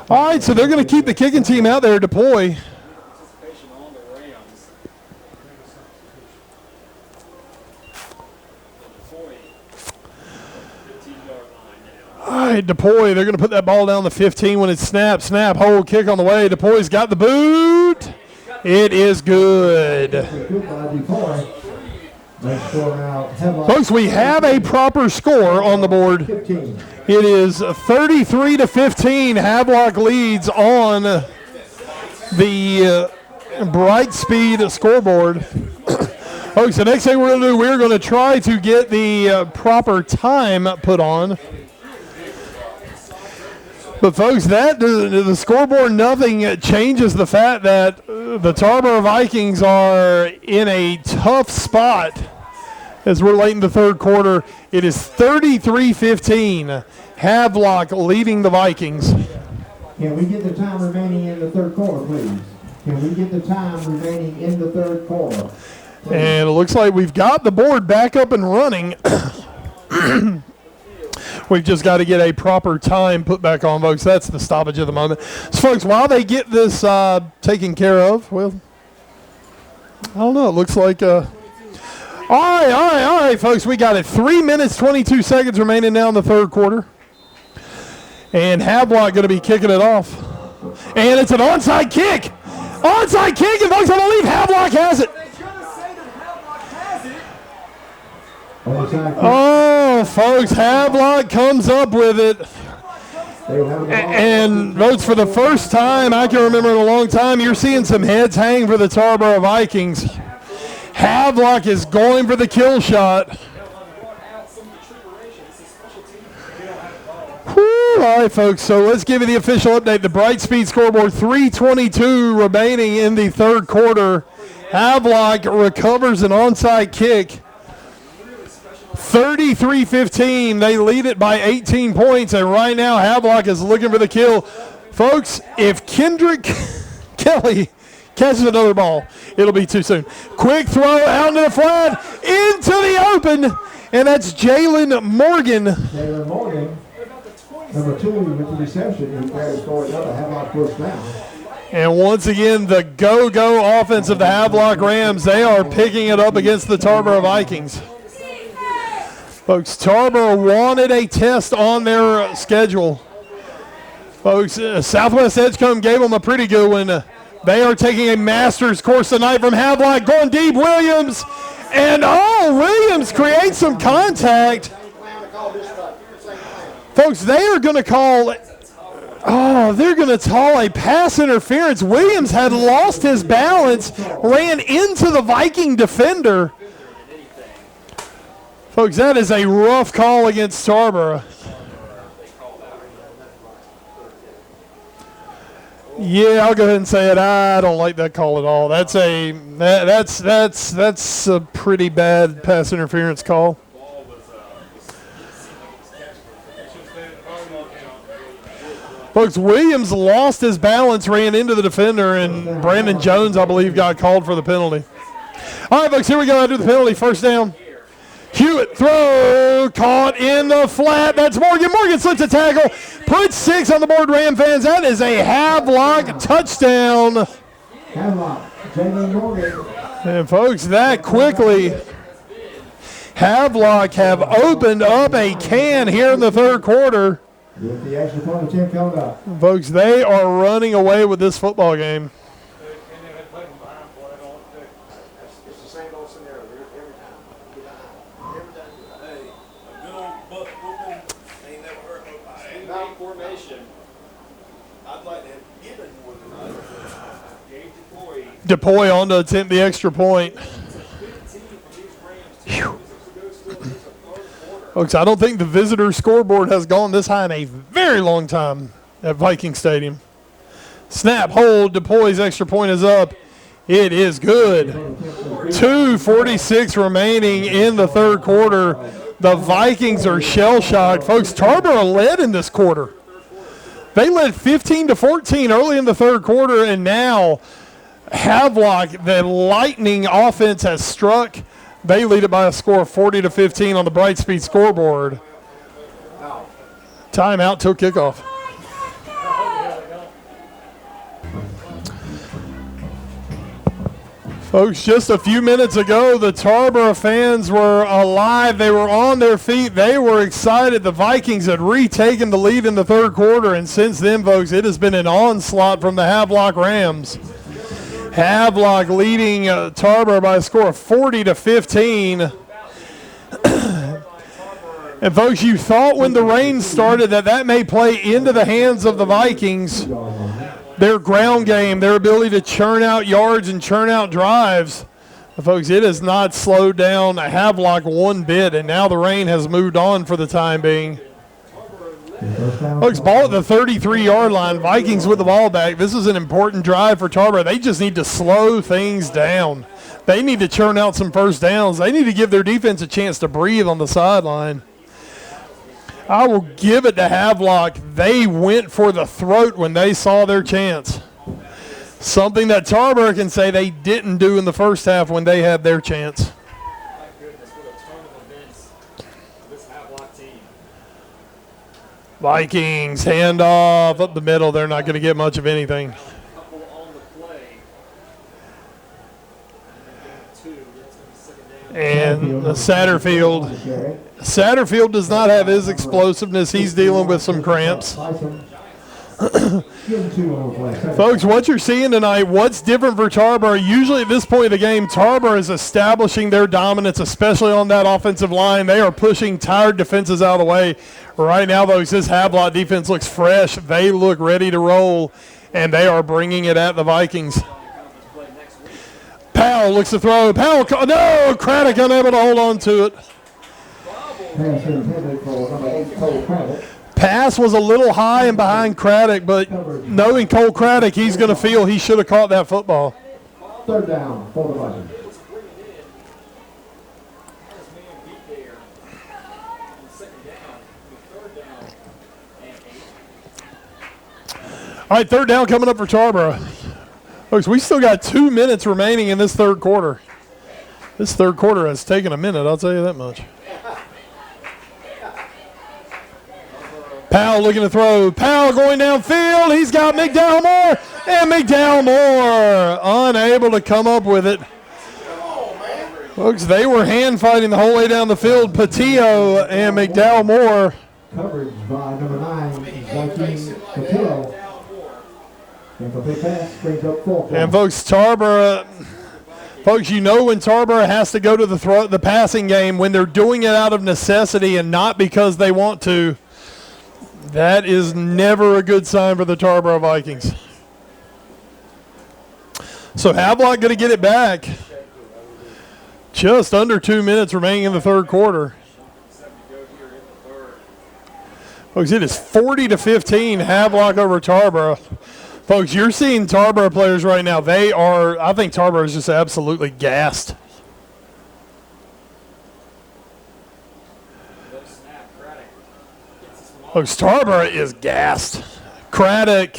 All right, so they're going to keep the kicking team out there, DePoy. All right, DePoy, they're going to put that ball down the 15 when it's snap, hold, kick on the way. DePoy's got the boot. It is good. Folks, we have a proper score on the board. It is 33-15. Havelock leads on the Brightspeed scoreboard. Folks, the next thing we're going to do, we're going to try to get the proper time put on. But, folks, the scoreboard, nothing changes the fact that the Tarboro Vikings are in a tough spot as we're late in the third quarter. It is 33-15. Havelock leading the Vikings. Can we get the time remaining in the third quarter, please? Can we get the time remaining in the third quarter? Please? And it looks like we've got the board back up and running. We've just got to get a proper time put back on, folks. That's the stoppage of the moment. So, folks, while they get this taken care of, well, I don't know. It looks like all right, folks. We got it. 3 minutes, 22 seconds remaining now in the third quarter. And Havelock going to be kicking it off. And it's an onside kick. Onside kick, and, folks, I believe Havelock has it. Oh, folks, Havelock comes up with it. And votes for the first time I can remember in a long time. You're seeing some heads hang for the Tarboro Vikings. Havelock is going for the kill shot. Woo! All right, folks, so let's give you the official update. The Brightspeed scoreboard, 3:22 remaining in the third quarter. Havelock recovers an onside kick. 33-15. They lead it by 18 points, and right now Havelock is looking for the kill. Folks, if Kendrick Kelly catches another ball, it'll be too soon. Quick throw out into the flat, into the open, and that's Jalen Morgan. Jalen Morgan, number 2, with the reception. He carries forward another Havelock first down. And once again, the go-go offense of the Havelock Rams, they are picking it up against the Tarboro Vikings. Folks, Tarboro wanted a test on their schedule. Folks, Southwest Edgecombe gave them a pretty good one. They are taking a master's course tonight from Havelock, going deep. Williams, and Williams creates some contact. Folks, they are going to call, they're going to call a pass interference. Williams had lost his balance, ran into the Viking defender. Folks, that is a rough call against Tarboro. Yeah, I'll go ahead and say it. I don't like that call at all. That's a pretty bad pass interference call. Folks, Williams lost his balance, ran into the defender, and Brandon Jones, I believe, got called for the penalty. All right, folks, here we go. After the penalty, first down. Hewitt throw, caught in the flat. That's Morgan. Morgan slips a tackle, puts 6 on the board, Ram fans. That is a Havelock touchdown. Havelock, Jalen Morgan. And folks, that quickly, Havelock have opened up a can here in the third quarter. With the extra point attempt coming up. Folks, they are running away with this football game. DePoy on to attempt the extra point. Whew. Folks, I don't think the visitor scoreboard has gone this high in a very long time at Viking Stadium. Snap, hold, DePoy's extra point is up. It is good. 2:46 remaining in the third quarter. The Vikings are shell-shocked. Folks, Tarboro led in this quarter. They led 15-14 early in the third quarter, and now Havelock, the lightning offense has struck. They lead it by a score of 40-15 on the Brightspeed scoreboard. Timeout till kickoff. Folks, just a few minutes ago, the Tarboro fans were alive. They were on their feet. They were excited. The Vikings had retaken the lead in the third quarter, and since then, folks, it has been an onslaught from the Havelock Rams. Havelock leading Tarboro by a score of 40-15. And folks, you thought when the rain started that may play into the hands of the Vikings. Their ground game, their ability to churn out yards and churn out drives. But folks, it has not slowed down Havelock one bit, and now the rain has moved on for the time being. Folks, ball at the 33-yard line. Vikings with the ball back. This is an important drive for Tarboro. They just need to slow things down. They need to churn out some first downs. They need to give their defense a chance to breathe on the sideline. I will give it to Havelock. They went for the throat when they saw their chance. Something that Tarboro can say they didn't do in the first half when they had their chance. Vikings, handoff up the middle. They're not going to get much of anything. And Satterfield. Satterfield does not have his explosiveness. He's dealing with some cramps. Folks, what you're seeing tonight, what's different for Tarboro? Usually at this point of the game, Tarboro is establishing their dominance, especially on that offensive line. They are pushing tired defenses out of the way. Right now, though, this Havelock defense looks fresh. They look ready to roll, and they are bringing it at the Vikings. Powell looks to throw. Powell, no, Craddock unable to hold on to it. Pass was a little high and behind Craddock, but knowing Cole Craddock, he's going to feel he should have caught that football. Third down for the Vikings. All right, third down coming up for Tarboro. Folks, we still got 2 minutes remaining in this third quarter. This third quarter has taken a minute, I'll tell you that much. Powell looking to throw. Powell going downfield. He's got McDowell Moore. And McDowell Moore unable to come up with it. Folks, they were hand fighting the whole way down the field. Patillo and McDowell Moore. Coverage by number 9, Joaquin Patillo. Incomplete pass brings up 4 points. And folks, Tarboro, folks, you know when Tarboro has to go to the passing game, when they're doing it out of necessity and not because they want to, that is never a good sign for the Tarboro Vikings. So Havelock going to get it back. Just under 2 minutes remaining in the third quarter. Folks, it is 40-15, Havelock over Tarboro. Folks, you're seeing Tarboro players right now. I think Tarboro is just absolutely gassed. Folks, Tarboro is gassed. Craddock.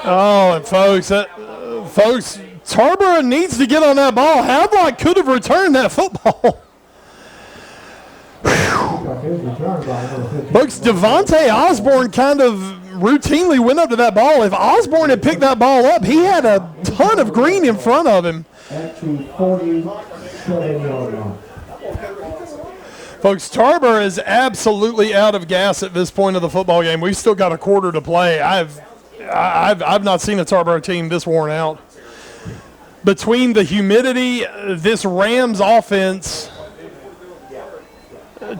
Oh, and folks, Tarboro needs to get on that ball. Havelock could have returned that football. Folks, Devontae Osborne kind of routinely went up to that ball. If Osborne had picked that ball up, he had a ton of green in front of him. Folks, Tarboro is absolutely out of gas at this point of the football game. We've still got a quarter to play. I've not seen a Tarboro team this worn out. Between the humidity, this Rams offense,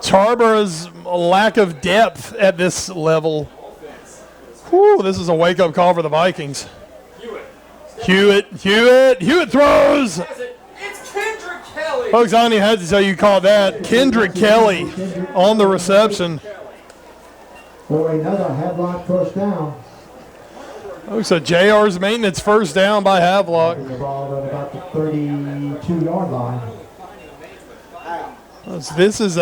Tarboro's lack of depth at this level. Whew, this is a wake-up call for the Vikings. Hewitt throws. Folks, I don't even have to tell you caught that. Kendrick Kelly on the reception. For another Havelock first down. Folks, so JR's maintenance first down by Havelock. The ball at about the 32-yard line. This is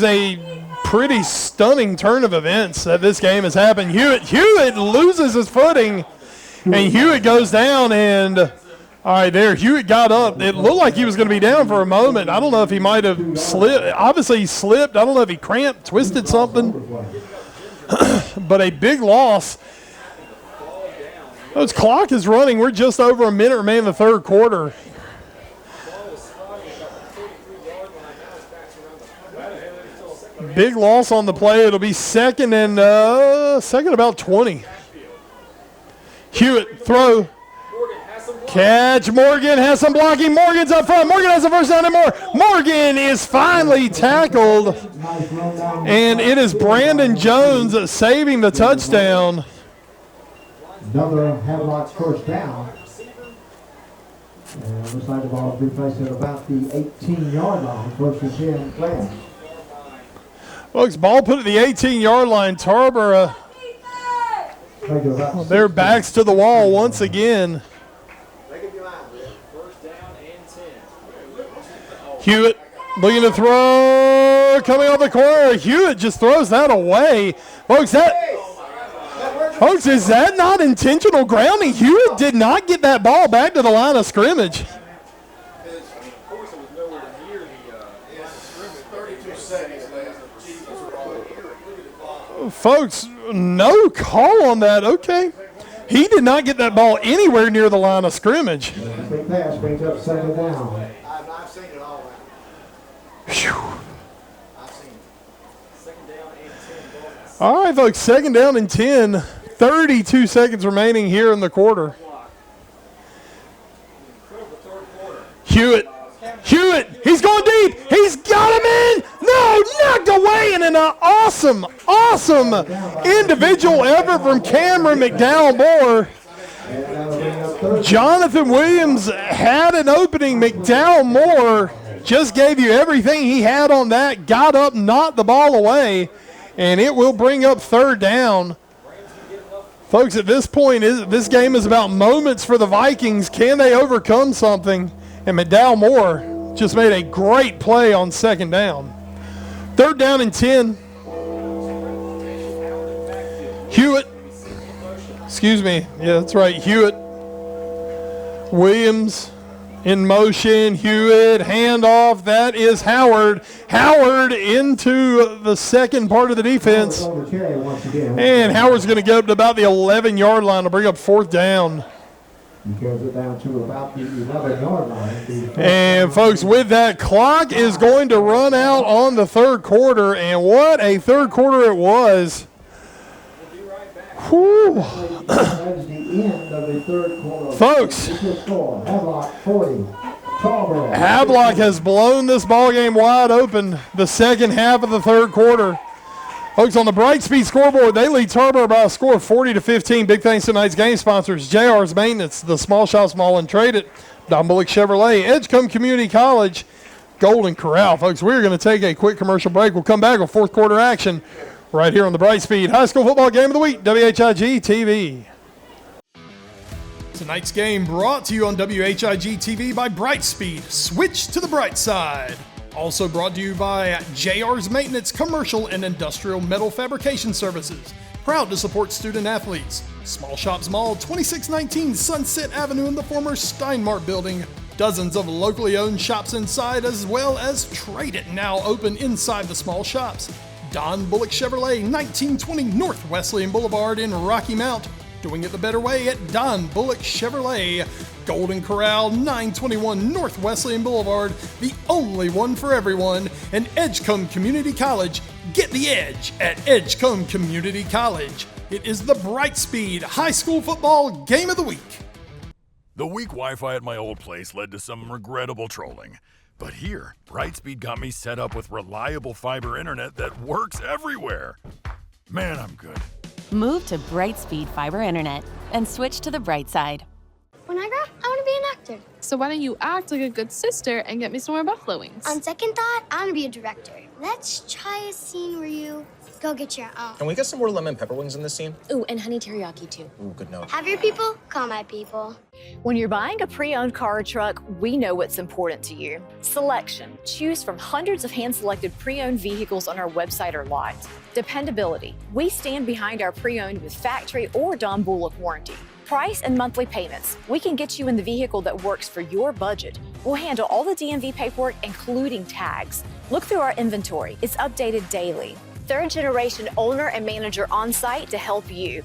a pretty stunning turn of events that this game has happened. Hewitt loses his footing, and Hewitt goes down. And all right, there, Hewitt got up. It looked like he was going to be down for a moment. I don't know if he might have slipped. Obviously, he slipped. I don't know if he cramped, twisted something. But a big loss. This clock is running. We're just over a minute remaining in the third quarter. Big loss on the play. It'll be second about 20. Hewitt throw. Catch. Morgan has some blocking. Morgan's up front. Morgan has the first down and more. Morgan is finally tackled. And it is Brandon Jones saving the touchdown. Another Havelock first down. And looks like the ball will be placed at about the 18-yard line. First and 10 Rams. Folks, ball put at the 18-yard line. Tarboro, their backs to the wall once again. Hewitt looking to throw, coming off the corner. Hewitt just throws that away. Folks, is that not intentional grounding? Hewitt did not get that ball back to the line of scrimmage. Folks, no call on that. Okay. He did not get that ball anywhere near the line of scrimmage. Big pass brings up second down. I've seen it all. All right, folks, second down and 10. 32 seconds remaining here in the quarter. Hewitt, he's going deep. He's got him in. No, knocked away, and an awesome individual effort from Cameron McDowell Moore. Jonathan Williams had an opening. McDowell Moore just gave you everything he had on that, got up, knocked the ball away, and it will bring up third down. Folks, at this point, this game is about moments for the Vikings. Can they overcome something? And McDowell Moore just made a great play on second down. Third down and 10. Hewitt. Excuse me. Yeah, that's right. Hewitt. Williams in motion. Hewitt. Handoff. That is Howard. Howard into the second part of the defense. And Howard's going to get up to about the 11-yard line to bring up fourth down. He goes it down to about the 11-yard line. And, folks, with that, clock is going to run out on the third quarter. And what a third quarter it was. Whew. That's the end of the third quarter. Folks, Havelock 40, Tarboro. Havelock has blown this ball game wide open the second half of the third quarter. Folks, on the Brightspeed scoreboard, they lead Tarboro by a score of 40-15. Big thanks to tonight's game sponsors, JR's Maintenance, the Small Shop Small and Trade It, Don Bullock Chevrolet, Edgecombe Community College, Golden Corral. Folks, we're going to take a quick commercial break. We'll come back with fourth quarter action right here on the Brightspeed High School Football Game of the Week, WHIG TV. Tonight's game brought to you on WHIG TV by Brightspeed. Switch to the bright side. Also brought to you by JR's Maintenance, Commercial and Industrial Metal Fabrication Services. Proud to support student athletes. Small Shops Mall, 2619 Sunset Avenue in the former Steinmart building. Dozens of locally owned shops inside, as well as Trade It, now open inside the small shops. Don Bullock Chevrolet, 1920 North Wesleyan Boulevard in Rocky Mount. Doing it the better way at Don Bullock Chevrolet. Golden Corral, 921 North Wesleyan Boulevard, the only one for everyone. And Edgecombe Community College. Get the edge at Edgecombe Community College. It is the Brightspeed High School Football Game of the Week. The weak Wi-Fi at my old place led to some regrettable trolling. But here, Brightspeed got me set up with reliable fiber internet that works everywhere. Man, I'm good. Move to Brightspeed Fiber Internet and switch to the bright side. When I grow up, I want to be an actor. So why don't you act like a good sister and get me some more buffalo wings? On second thought, I want to be a director. Let's try a scene where you go get your own. Can we get some more lemon pepper wings in this scene? Ooh, and honey teriyaki too. Ooh, good note. Have your people call my people. When you're buying a pre-owned car or truck, we know what's important to you. Selection. Choose from hundreds of hand-selected pre-owned vehicles on our website or lot. Dependability. We stand behind our pre-owned with factory or Don Bullock warranty. Price and monthly payments. We can get you in the vehicle that works for your budget. We'll handle all the DMV paperwork, including tags. Look through our inventory. It's updated daily. Third generation owner and manager on site to help you.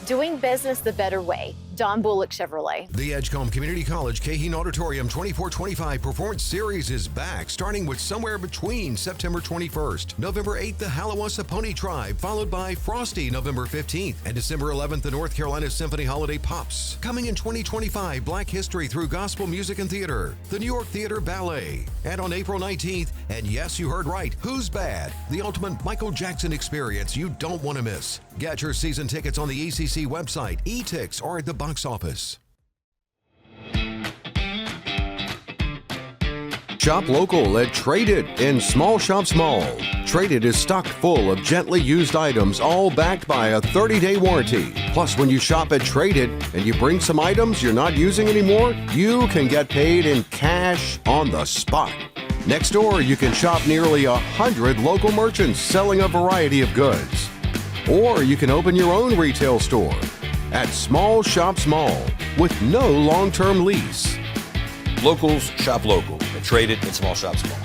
Doing business the better way. Don Bullock Chevrolet. The Edgecombe Community College Cahin Auditorium 2425 Performance Series is back, starting with somewhere between September 21st, November 8th, the Halawasa Pony Tribe, followed by Frosty November 15th, and December 11th, the North Carolina Symphony Holiday Pops. Coming in 2025, Black History through Gospel Music and Theater, the New York Theater Ballet, and on April 19th, and yes, you heard right, Who's Bad? The ultimate Michael Jackson experience you don't want to miss. Get your season tickets on the ECC website, e-tix, or at the box office. Shop local at Trade It in Small Shops Mall. Trade It is stocked full of gently used items, all backed by a 30-day warranty. Plus, when you shop at Trade It and you bring some items you're not using anymore, you can get paid in cash on the spot. Next door, you can shop nearly 100 local merchants selling a variety of goods. Or you can open your own retail store at Small Shops Mall with no long-term lease. Locals shop local at Trade It and Small Shops Mall.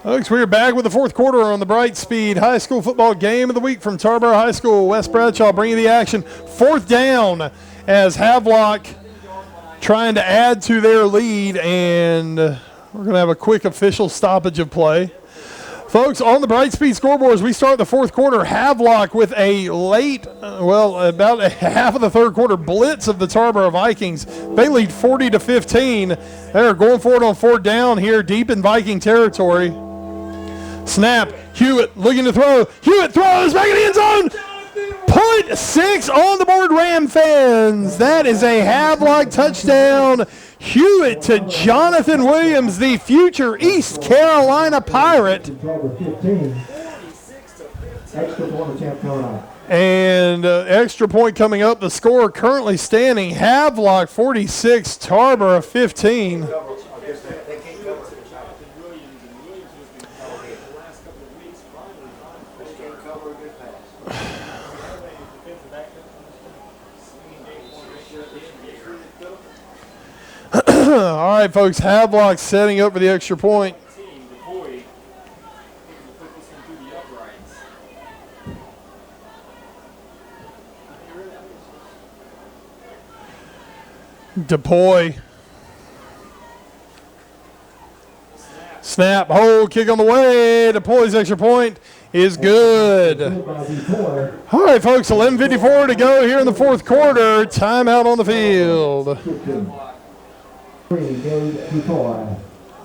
Folks, we are back with the fourth quarter on the Brightspeed High School Football Game of the Week from Tarboro High School. Wes Bradshaw bringing the action. Fourth down as Havelock trying to add to their lead, and we're going to have a quick official stoppage of play. Folks, on the Brightspeed scoreboard as we start the fourth quarter, Havelock with a late, about a half of the third quarter blitz of the Tarboro Vikings. They lead 40-15. They're going for it on fourth down here, deep in Viking territory. Snap, Hewitt looking to throw. Hewitt throws back in the end zone. Punt 6 on the board, Ram fans. That is a Havelock touchdown. Hewitt to Jonathan Williams, the future East Carolina Pirate. Extra point attempt coming up. And extra point coming up. The score currently standing, Havelock 46, Tarboro 15. All right, folks, Havelock setting up for the extra point. DePoy. Snap, hold, kick on the way. DePoy's extra point is good. All right, folks, 11:54 to go here in the fourth quarter. Timeout on the field.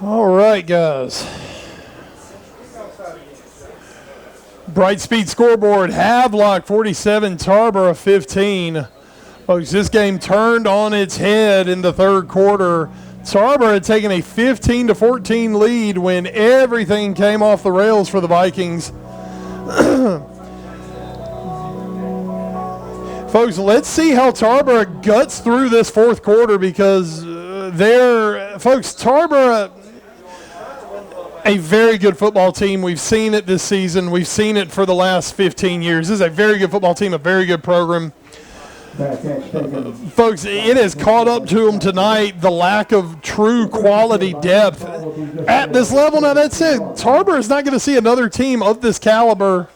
All right, guys. Bright Speed scoreboard, Havelock 47, Tarboro 15. Folks, this game turned on its head in the third quarter. Tarboro had taken a 15-14 lead when everything came off the rails for the Vikings. Folks, let's see how Tarboro guts through this fourth quarter because Tarboro, a very good football team. We've seen it this season. We've seen it for the last 15 years. This is a very good football team, a very good program. Folks, it has caught up to them tonight, the lack of true quality depth at this level. Now, that said, Tarboro is not going to see another team of this caliber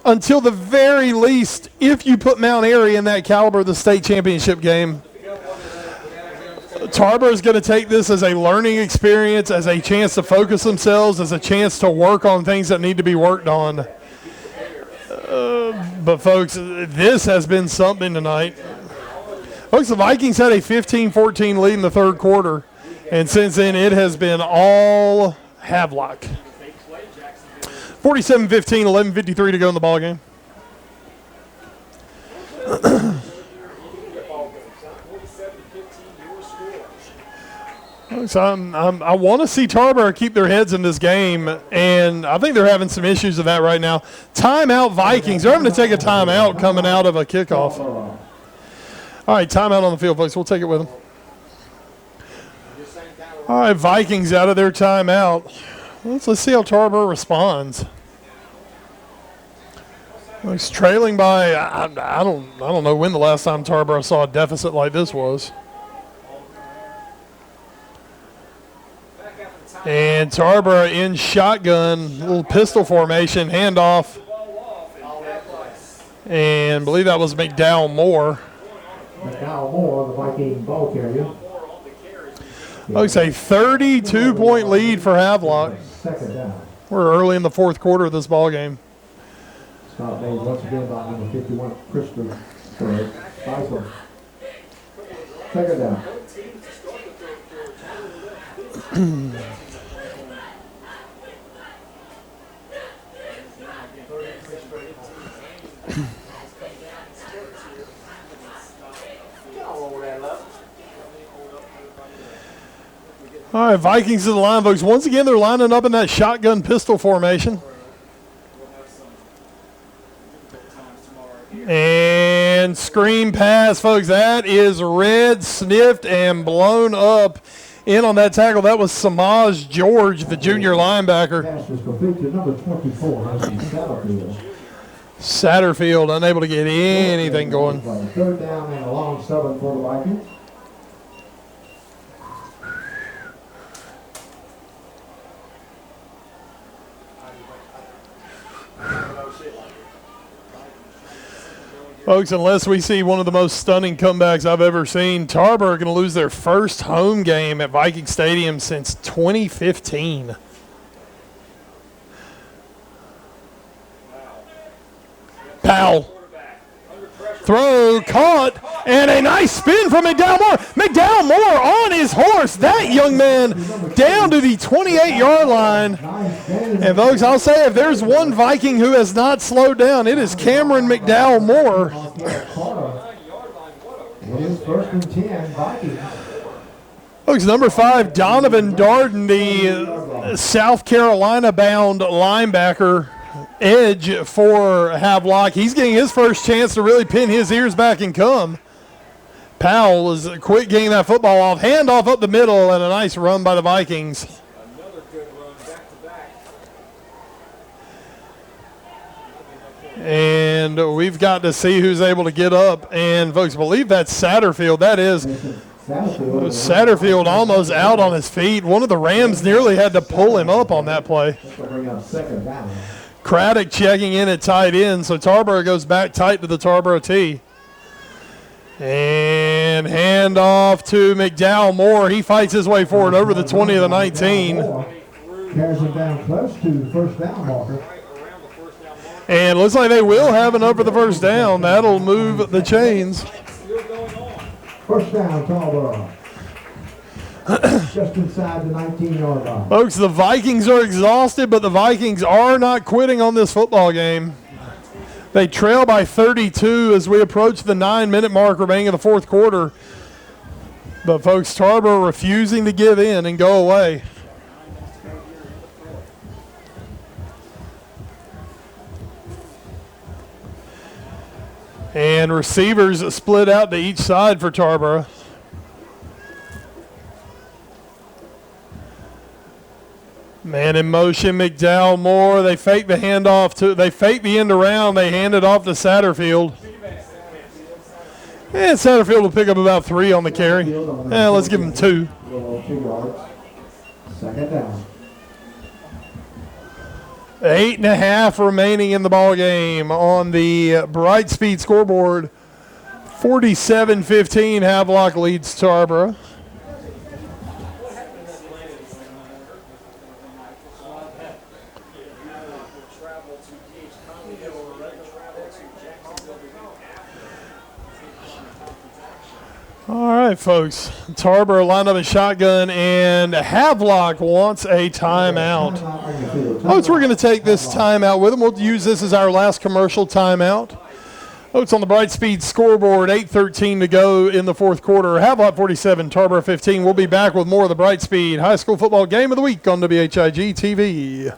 until the very least, if you put Mount Airy in that caliber of the state championship game. Tarboro is going to take this as a learning experience, as a chance to focus themselves, as a chance to work on things that need to be worked on. But, folks, this has been something tonight. Folks, the Vikings had a 15-14 lead in the third quarter, and since then it has been all Havelock. 47-15, 11:53 to go in the ballgame. So I want to see Tarboro keep their heads in this game, and I think they're having some issues with that right now. Timeout Vikings. They're having to take a timeout coming out of a kickoff. All right, timeout on the field, folks. We'll take it with them. All right, Vikings out of their timeout. Let's see how Tarboro responds. He's trailing by, I don't know when the last time Tarboro saw a deficit like this was. And Tarboro in shotgun, little pistol formation, handoff. And I believe that was McDowell Moore. McDowell Moore, the Viking ball carrier. Looks a 32-point lead for Havelock. Second down. We're early in the fourth quarter of this ball game. Stop made once again by number 51, Christopher. Bison. Second down. All right, Vikings to the line, folks. Once again, they're lining up in that shotgun pistol formation. And screen pass, folks. That is read, sniffed, and blown up in on that tackle. That was Samaj George, the junior linebacker. Pass was complete to number 24, Satterfield. Satterfield unable to get anything going. Third down and a long 7 for the Vikings. Folks, unless we see one of the most stunning comebacks I've ever seen, Tarboro are going to lose their first home game at Viking Stadium since 2015. Powell. Throw, caught, and a nice spin from McDowell Moore. McDowell Moore on his horse. That young man down to the 28-yard line. And, folks, I'll say if there's one Viking who has not slowed down, it is Cameron McDowell Moore. It is 1st and 10, Vikings. Folks, number 5, Donovan Darden, the South Carolina-bound linebacker edge for Havelock. He's getting his first chance to really pin his ears back and come. Powell is quick getting that football off. Handoff up the middle and a nice run by the Vikings. Another good run back to back. And we've got to see who's able to get up. And, folks, believe that's Satterfield. That is Satterfield almost out on his feet. One of the Rams nearly had to pull him up on that play. Craddock checking in at tight end. So Tarboro goes back tight to the Tarboro T. And handoff to McDowell Moore. He fights his way forward over the 20 of the 19. Carries him down close to the first down marker. And looks like they will have enough for the first down. That'll move the chains. First down, Tarboro. Just inside the 19-yard line. Folks, the Vikings are exhausted, but the Vikings are not quitting on this football game. They trail by 32 as we approach the 9-minute mark remaining in the fourth quarter. But, folks, Tarboro refusing to give in and go away. And receivers split out to each side for Tarboro. Man in motion, McDowell Moore. They fake the handoff they fake the end around. They hand it off to Satterfield. And Satterfield will pick up about 3 on the carry. Let's give him 2. 2 yards. Second down. 8.5 remaining in the ball game on the Bright Speed scoreboard. 47-15, Havelock leads Tarboro. All right, folks. Tarboro lined up a shotgun, and Havelock wants a timeout. Folks, we're going to take this timeout with them. We'll use this as our last commercial timeout. Folks, on the Bright Speed scoreboard, 8:13 to go in the fourth quarter. Havelock 47, Tarboro 15. We'll be back with more of the Bright Speed High School Football Game of the Week on WHIG TV.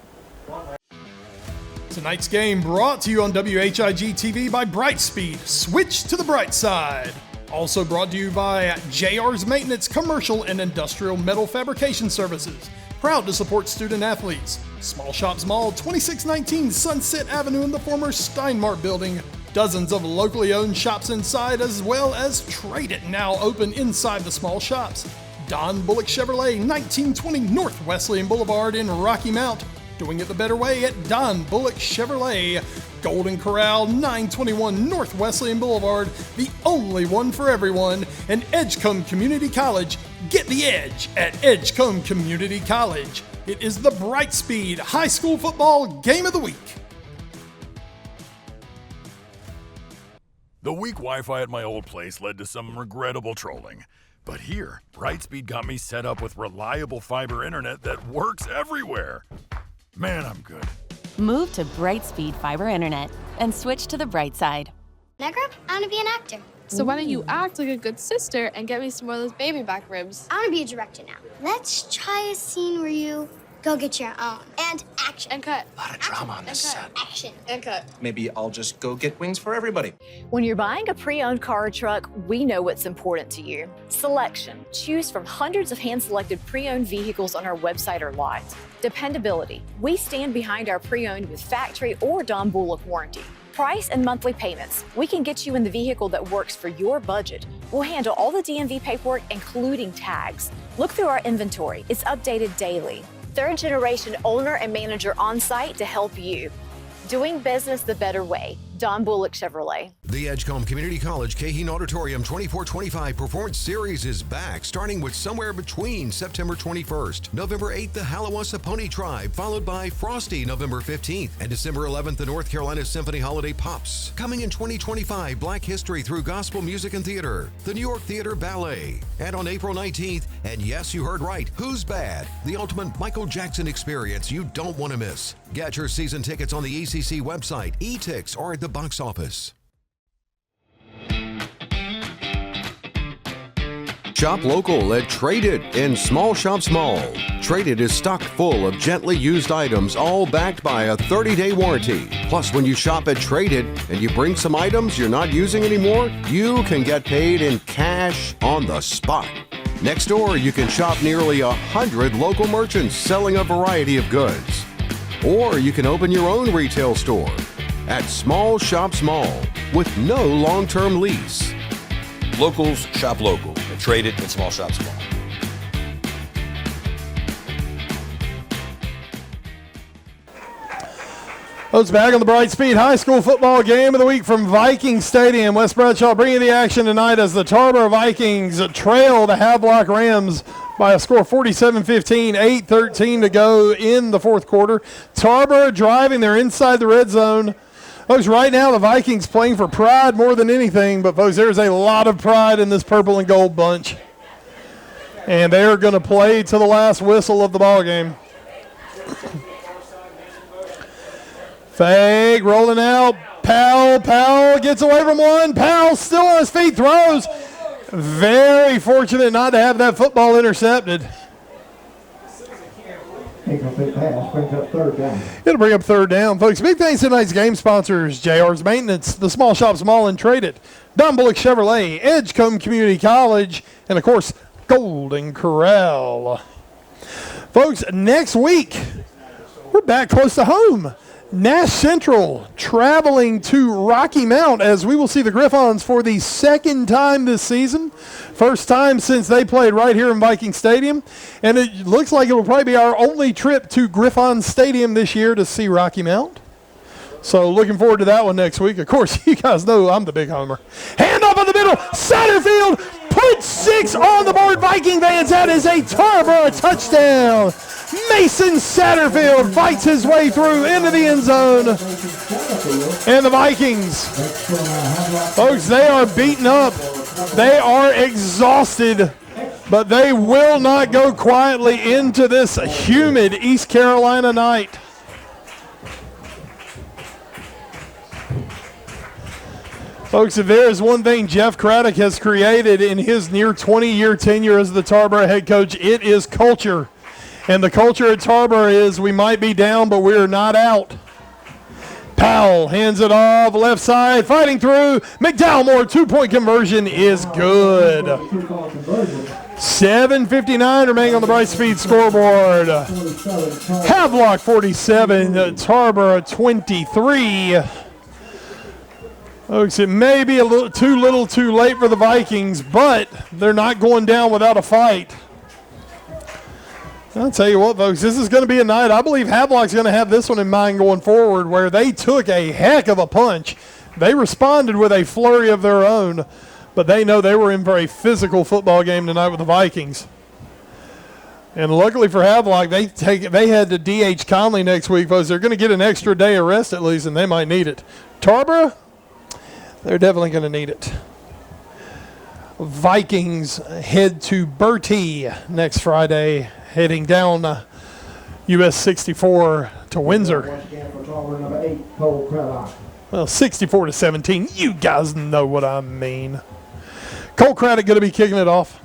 Tonight's game brought to you on WHIG TV by Bright Speed. Switch to the bright side. Also brought to you by JR's Maintenance, Commercial and Industrial Metal Fabrication Services. Proud to support student athletes. Small Shops Mall, 2619 Sunset Avenue in the former Steinmart building. Dozens of locally owned shops inside, as well as Trade It, now open inside the small shops. Don Bullock Chevrolet, 1920 North Wesleyan Boulevard in Rocky Mount. Doing it the better way at Don Bullock Chevrolet. Golden Corral, 921 North Wesleyan Boulevard, the only one for everyone. And Edgecombe Community College, get the edge at Edgecombe Community College. It is the Bright Speed High School Football Game of the Week. The weak Wi-Fi at my old place led to some regrettable trolling. But here, Brightspeed got me set up with reliable fiber internet that works everywhere. Man, I'm good. Move to Brightspeed Fiber Internet and switch to the bright side. Negra, I want to be an actor. So why don't you act like a good sister and get me some more of those baby back ribs? I want to be a director now. Let's try a scene where you go get your own. And action. And cut. A lot of drama on this set. Action. And cut. Maybe I'll just go get wings for everybody. When you're buying a pre-owned car or truck, we know what's important to you. Selection. Choose from hundreds of hand-selected pre-owned vehicles on our website or lot. Dependability. We stand behind our pre-owned with factory or Don Bullock warranty. Price and monthly payments. We can get you in the vehicle that works for your budget. We'll handle all the DMV paperwork, including tags. Look through our inventory. It's updated daily. Third-generation owner and manager on site to help you. Doing business the better way. Don Bullock Chevrolet. The Edgecombe Community College Cahin Auditorium 2425 Performance Series is back, starting with Somewhere Between September 21st. November 8th, the Halawassa Pony Tribe, followed by Frosty November 15th. And December 11th, the North Carolina Symphony Holiday Pops. Coming in 2025, Black History through Gospel Music and Theater, the New York Theater Ballet. And on April 19th, and yes, you heard right, Who's Bad? The ultimate Michael Jackson experience you don't want to miss. Get your season tickets on the ECC website, e-tix, or at the box office. Shop local at Traded in Small Shop Small. Traded is stocked full of gently used items, all backed by a 30-day warranty. Plus, when you shop at Traded and you bring some items you're not using anymore, you can get paid in cash on the spot. Next door, you can shop nearly 100 local merchants selling a variety of goods. Or you can open your own retail store at Small Shop Small with no long-term lease. Locals shop local at Traded and Small Shop Small. It's back on the Brightspeed High School football game of the week from Viking Stadium. West Bradshaw bringing the action tonight as the Tarboro Vikings trail the Havelock Rams by a score of 47-15, 8:13 to go in the fourth quarter. Tarboro driving, they're inside the red zone. Folks, right now the Vikings playing for pride more than anything, but folks, there's a lot of pride in this purple and gold bunch. And they're going to play to the last whistle of the ball game. Fake, rolling out. Powell gets away from one. Powell still on his feet, throws. Very fortunate not to have that football intercepted. Incomplete pass brings up third down. It'll bring up third down, folks. Big thanks to tonight's game sponsors: JR's Maintenance, the Small Shop Small and Traded, Don Bullock Chevrolet, Edgecombe Community College, and of course, Golden Corral. Folks, next week, we're back close to home. Nash Central traveling to Rocky Mount as we will see the Griffons for the second time this season. First time since they played right here in Viking Stadium. And it looks like it will probably be our only trip to Griffon Stadium this year to see Rocky Mount. So looking forward to that one next week. Of course, you guys know I'm the big homer. Hand off in the middle. Satterfield put 6 on the board. Viking fans, that is a Tarboro touchdown. Mason Satterfield fights his way through into the end zone. And the Vikings, folks, they are beaten up. They are exhausted, but they will not go quietly into this humid East Carolina night. Folks, if there is one thing Jeff Craddock has created in his near 20-year tenure as the Tarboro head coach, it is culture. And the culture at Tarboro is we might be down, but we're not out. Powell hands it off, left side, fighting through. McDowell-Moore, 2-point conversion is good. 7:59 remaining on the Brightspeed scoreboard. Havelock 47, Tarboro 23. Folks, it may be a little too late for the Vikings, but they're not going down without a fight. I'll tell you what, folks, this is going to be a night. I believe Havelock's going to have this one in mind going forward, where they took a heck of a punch. They responded with a flurry of their own, but they know they were in for a physical football game tonight with the Vikings. And luckily for Havelock, they had to DH Conley next week, folks. They're going to get an extra day of rest at least, and they might need it. Tarboro, they're definitely going to need it. Vikings head to Bertie next Friday, heading down US 64 to Windsor. Well, 64-17. You guys know what I mean. Cole Craddock going to be kicking it off.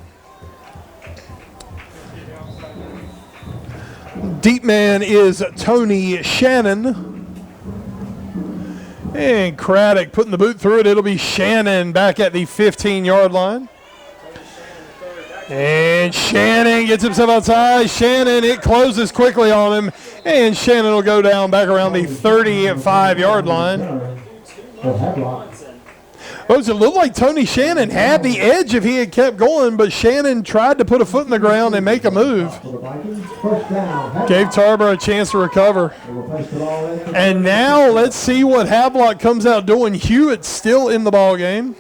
Deep man is Tony Shannon. And Craddock putting the boot through it. It'll be Shannon back at the 15-yard line. And Shannon gets himself outside. Shannon, it closes quickly on him. And Shannon will go down back around the 35-yard line. Oh, it looked like Tony Shannon had the edge if he had kept going, but Shannon tried to put a foot in the ground and make a move. Gave Tarboro a chance to recover. And now let's see what Havelock comes out doing. Hewitt's still in the ball game.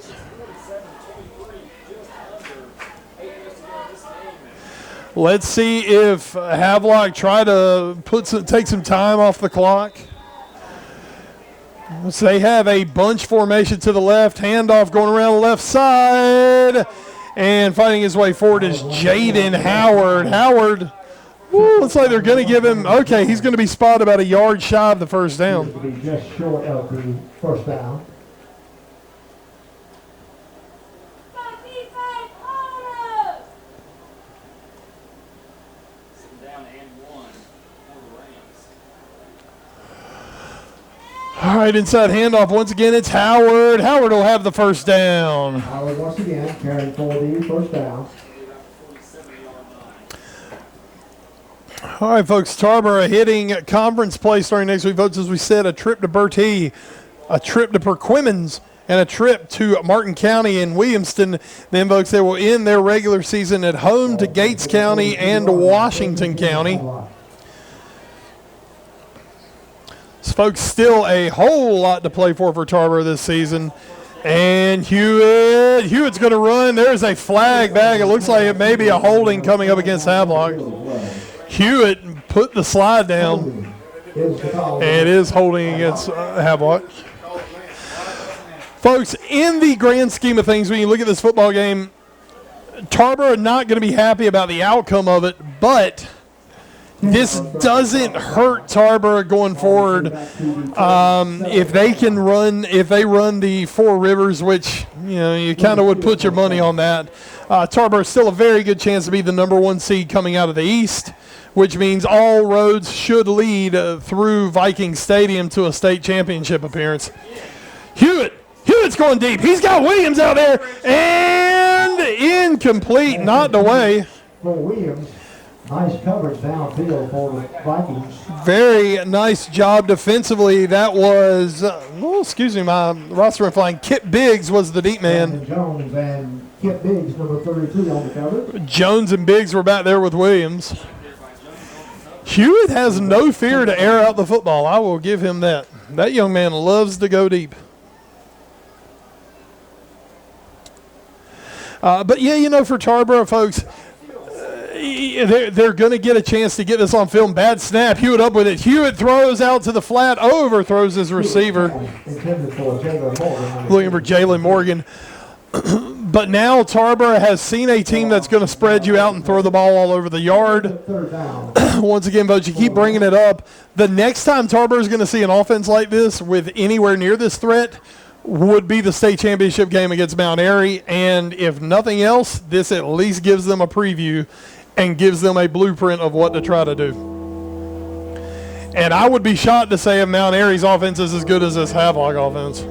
Let's see if Havelock try to take some time off the clock. So they have a bunch formation to the left, handoff going around the left side, and fighting his way forward is Jaden Howard. Howard, looks like they're going to give him, okay, he's going to be spotted about a yard shy of the first down. Just short of the first down. All right, inside handoff. Once again, it's Howard. Howard will have the first down. Howard once again carrying for the first down. All right, folks, Tarboro hitting conference play starting next week, folks. As we said, a trip to Bertie, a trip to Perquimans, and a trip to Martin County and Williamston. Then, folks, they will end their regular season at home to Gates County and Washington County. So, folks, still a whole lot to play for Tarboro this season. And Hewitt's going to run. There's a flag back. It looks like it may be a holding coming up against Havelock. Hewitt put the slide down. And it is holding against Havelock. Folks, in the grand scheme of things, when you look at this football game, Tarboro are not going to be happy about the outcome of it, but this doesn't hurt Tarboro going forward. If they run the Four Rivers, which you kind of would put your money on that. Tarboro is still a very good chance to be the number 1 seed coming out of the East, which means all roads should lead through Viking Stadium to a state championship appearance. Hewitt's going deep. He's got Williams out there, and incomplete, not the way. For Williams. Nice coverage downfield for the Vikings. Very nice job defensively. That was, my roster went flying. Kip Biggs was the deep man. Jones and Kip Biggs, number 32 on the cover. Jones and Biggs were back there with Williams. Hewitt has no fear to air out the football. I will give him that. That young man loves to go deep. But, yeah, for Tarboro, folks, they're going to get a chance to get this on film. Bad snap. Hewitt up with it. Hewitt throws out to the flat, overthrows his receiver. Looking for Jalen Morgan. But now Tarboro has seen a team that's going to spread you out and throw the ball all over the yard. Once again, folks, you keep bringing it up. The next time Tarboro is going to see an offense like this with anywhere near this threat would be the state championship game against Mount Airy. And if nothing else, this at least gives them a preview and gives them a blueprint of what to try to do. And I would be shocked to say if Mount Airy's offense is as good as this Havelock offense.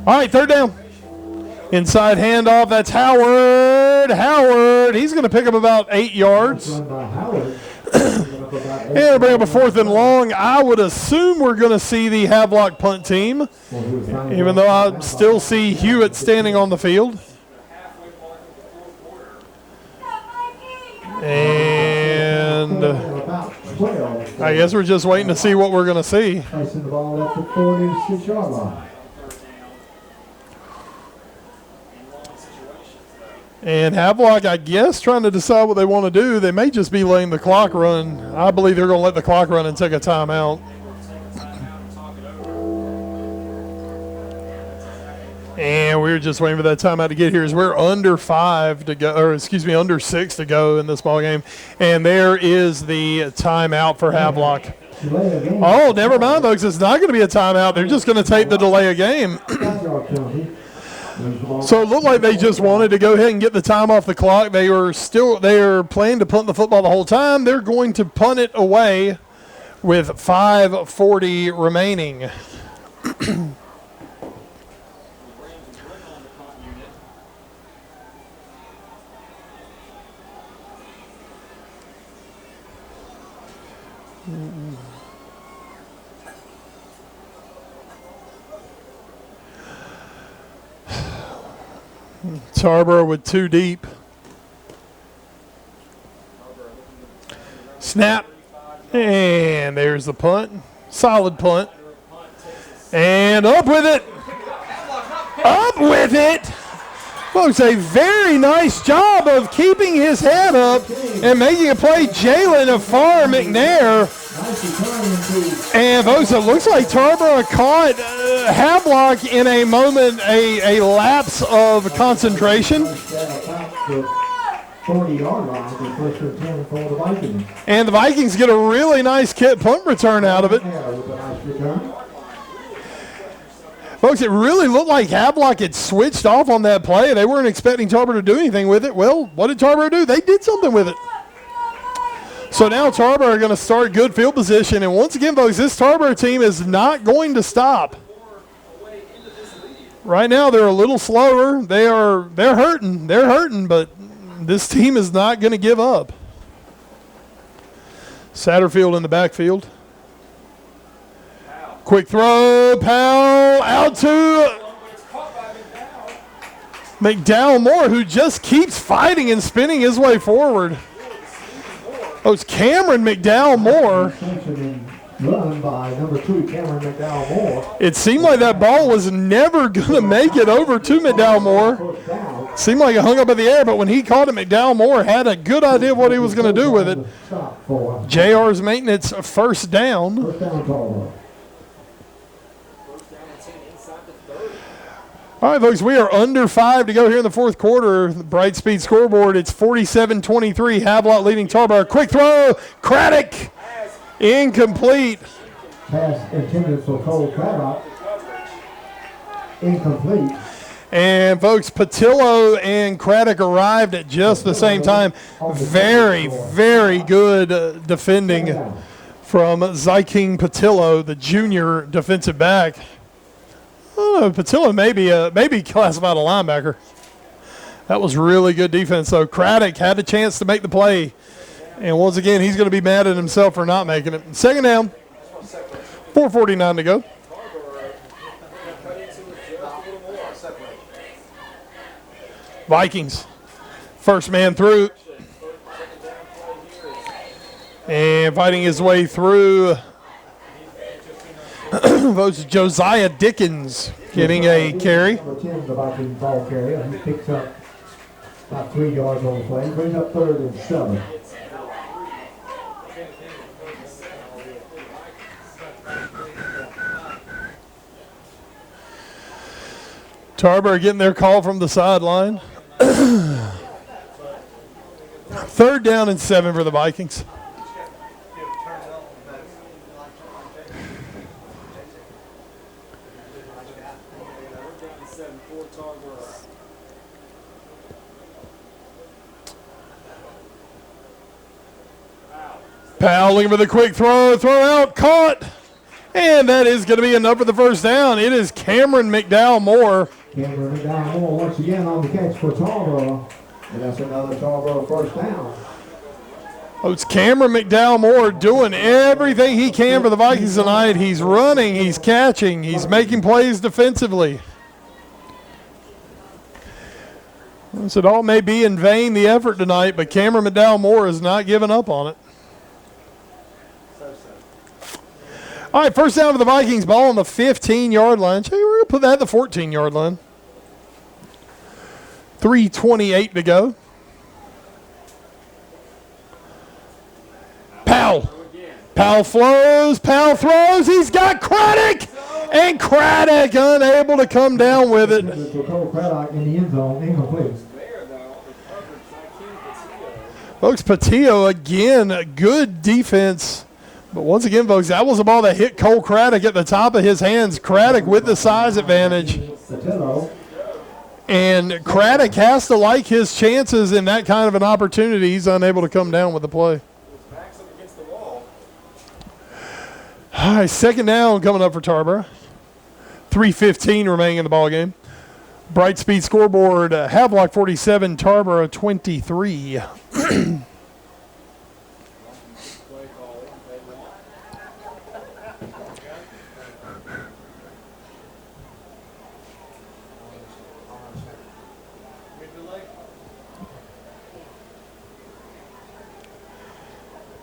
All right, third down. Inside handoff, that's Howard. He's going to pick up about 8 yards. And bring up a 4th and long. I would assume we're going to see the Havelock punt team, even though I still see Hewitt standing on the field. And I guess we're just waiting to see what we're going to see. Placing the ball at the 46-yard line. And Havelock, I guess, trying to decide what they want to do. They may just be letting the clock run. I believe they're going to let the clock run and take a timeout. And we're just waiting for that timeout to get here as we're under 5 to go, or under 6 to go in this ball game. And there is the timeout for Havelock. Oh, never mind, folks. It's not going to be a timeout. They're just going to take the delay of game. So it looked like they just wanted to go ahead and get the time off the clock. They are planning to punt the football the whole time. They're going to punt it away with 5:40 remaining. Tarboro with 2 deep. Snap. And there's the punt. Solid punt. And up with it. Up with it. Folks, a very nice job of keeping his head up and making a play. Jalen Afar McNair. And folks, it looks like Tarboro caught Havelock in a moment, a lapse of concentration. And the Vikings get a really nice punt return out of it. Folks, it really looked like Havelock had switched off on that play. They weren't expecting Tarboro to do anything with it. Well, what did Tarboro do? They did something with it. So now Tarboro are going to start good field position. And once again, folks, this Tarboro team is not going to stop. Right now, they're a little slower. They're hurting, but this team is not going to give up. Satterfield in the backfield. Quick throw, Powell out to McDowell Moore, who just keeps fighting and spinning his way forward. Oh, it's Cameron McDowell Moore. Run by number 2, Cameron McDowell Moore. It seemed like that ball was never going to make it over to McDowell Moore. Seemed like it hung up in the air, but when he caught it, McDowell Moore had a good idea of what he was going to do with it. JR's maintenance first down. All right, folks, we are under 5 to go here in the fourth quarter. The Bright Speed scoreboard, it's 47-23. Havelock leading Tarboro. Quick throw, Craddock. Incomplete. Pass intended for Cole Craddock. Incomplete. And, folks, Patillo and Craddock arrived at just the same time. Very, very good defending from Zyking Patillo, the junior defensive back. Oh, Patillo maybe classified a linebacker. That was really good defense, though. Craddock had a chance to make the play. And once again, he's going to be mad at himself for not making it. Second down, 4:49 to go. Vikings, first man through. And fighting his way through, votes Josiah Dickens getting a carry. Number 10, the Viking ball carrier. He picks up about 3 yards on the play. Brings up 3rd and 7. Tarboro getting their call from the sideline. 3rd down and 7 for the Vikings. Powell looking for the quick throw out, caught. And that is going to be enough for the first down. It is Cameron McDowell Moore. Cameron McDowell Moore once again on the catch for Tarboro. And that's another Tarboro first down. Oh, it's Cameron McDowell Moore doing everything he can for the Vikings tonight. He's running, he's catching, he's making plays defensively. So it all may be in vain, the effort tonight, but Cameron McDowell Moore is not giving up on it. All right, first down for the Vikings, ball on the 15-yard line. We're going to put that at the 14-yard line. 3:28 to go. Powell flows, Powell throws. He's got Craddock, and Craddock unable to come down with it. Craddock in the end zone, incomplete. Folks, Patillo again, good defense. But once again, folks, that was a ball that hit Cole Craddock at the top of his hands. Craddock with the size advantage. And Craddock has to like his chances in that kind of an opportunity. He's unable to come down with the play. All right, second down coming up for Tarboro. 3:15 remaining in the ballgame. Bright Speed scoreboard, Havelock 47, Tarboro 23.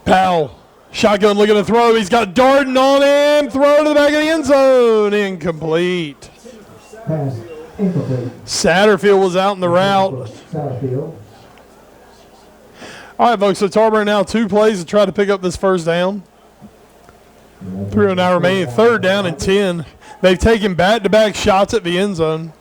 Powell, shotgun looking to throw. He's got Darden on him. Throw to the back of the end zone. Incomplete. Pass incomplete. Satterfield was out in the route. Satterfield. All right, folks, so Tarboro now 2 plays to try to pick up this first down. 3:09 remaining. 3rd down and 10. They've taken back-to-back shots at the end zone.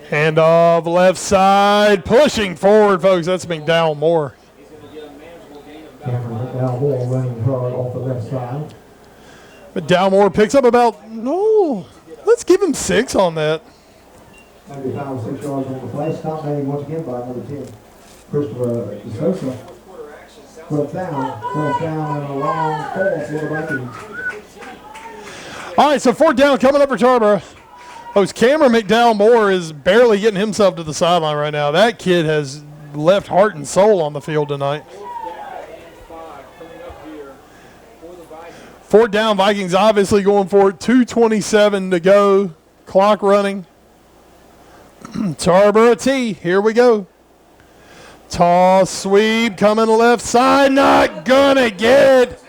Hand off left side, pushing forward, folks. That's McDowell Moore. side. But Dalmore picks up about, let's give him 6 on that. Maybe 5 or 6 yards on the play. Stop made once again by number 10, Christopher DeSosa. First down and a long 4 for the Vikings. All right, so 4th down coming up for Tarboro. Cameron McDowell-Moore is barely getting himself to the sideline right now. That kid has left heart and soul on the field tonight. 4th down, Vikings obviously going for it. 2:27 to go. Clock running. Tarboro T, here we go. Toss sweep coming left side, not gonna get.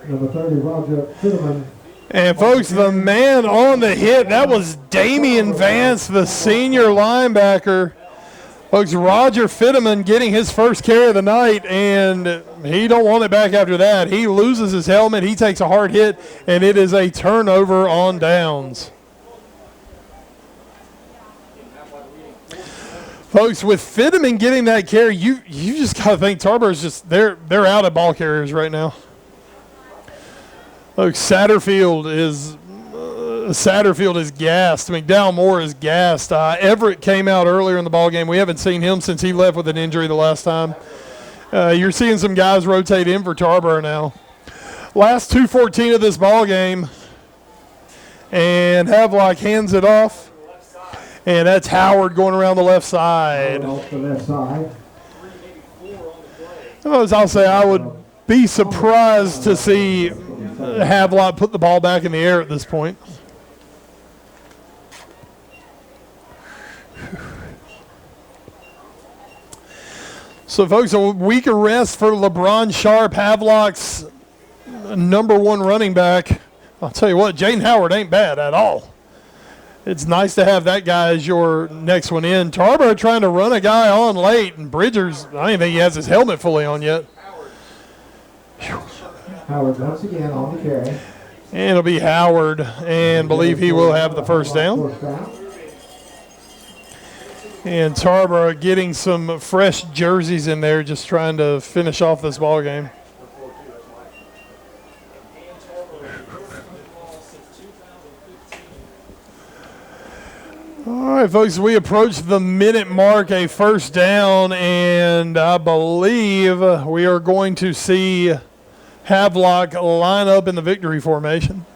Number 30, Roger Fitterman. And folks, the man on the hit, that was Damian Vance, the senior linebacker. Folks, Roger Fitterman getting his first carry of the night, and he don't want it back after that. He loses his helmet, he takes a hard hit, and it is a turnover on downs. Folks, with Fitterman getting that carry, you just got to think Tarboro's just, they're out of ball carriers right now. Look, Satterfield is gassed. McDowell-Moore is gassed. Everett came out earlier in the ball game. We haven't seen him since he left with an injury the last time. You're seeing some guys rotate in for Tarboro now. Last 2:14 of this ball game, and Havelock hands it off, and that's Howard going around the left side. Off the left side. As I'll say, I would be surprised to see Havelock put the ball back in the air at this point. So, folks, a week of rest for LeBron Sharp, Havelock's #1 running back. I'll tell you what, Jaden Howard ain't bad at all. It's nice to have that guy as your next one in. Tarboro trying to run a guy on late, and Bridgers, I don't even think he has his helmet fully on yet. Howard once again on the carry. And it'll be Howard, and believe he will have the first down. And Tarboro getting some fresh jerseys in there, just trying to finish off this ball game. All right, folks, we approach the minute mark, a first down, and I believe we are going to see Havelock line up in the victory formation.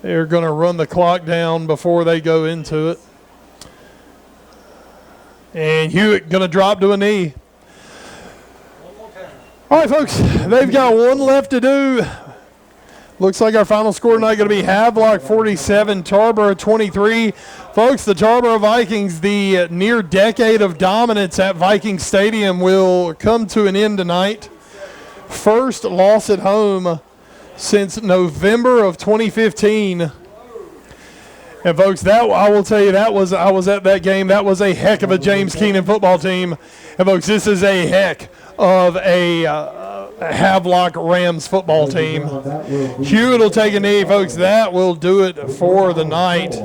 They're going to run the clock down before they go into it. And Hewitt going to drop to a knee. All right, folks, they've got one left to do. Looks like our final score tonight going to be Havelock 47, Tarboro 23. Folks, the Tarboro Vikings, the near decade of dominance at Viking Stadium will come to an end tonight. First loss at home since November of 2015. And folks, that I will tell you, I was at that game. That was a heck of a James Keenan football team. And folks, this is a heck of a Havelock Rams football team. Hewitt will take a knee, folks. That will do it for the night.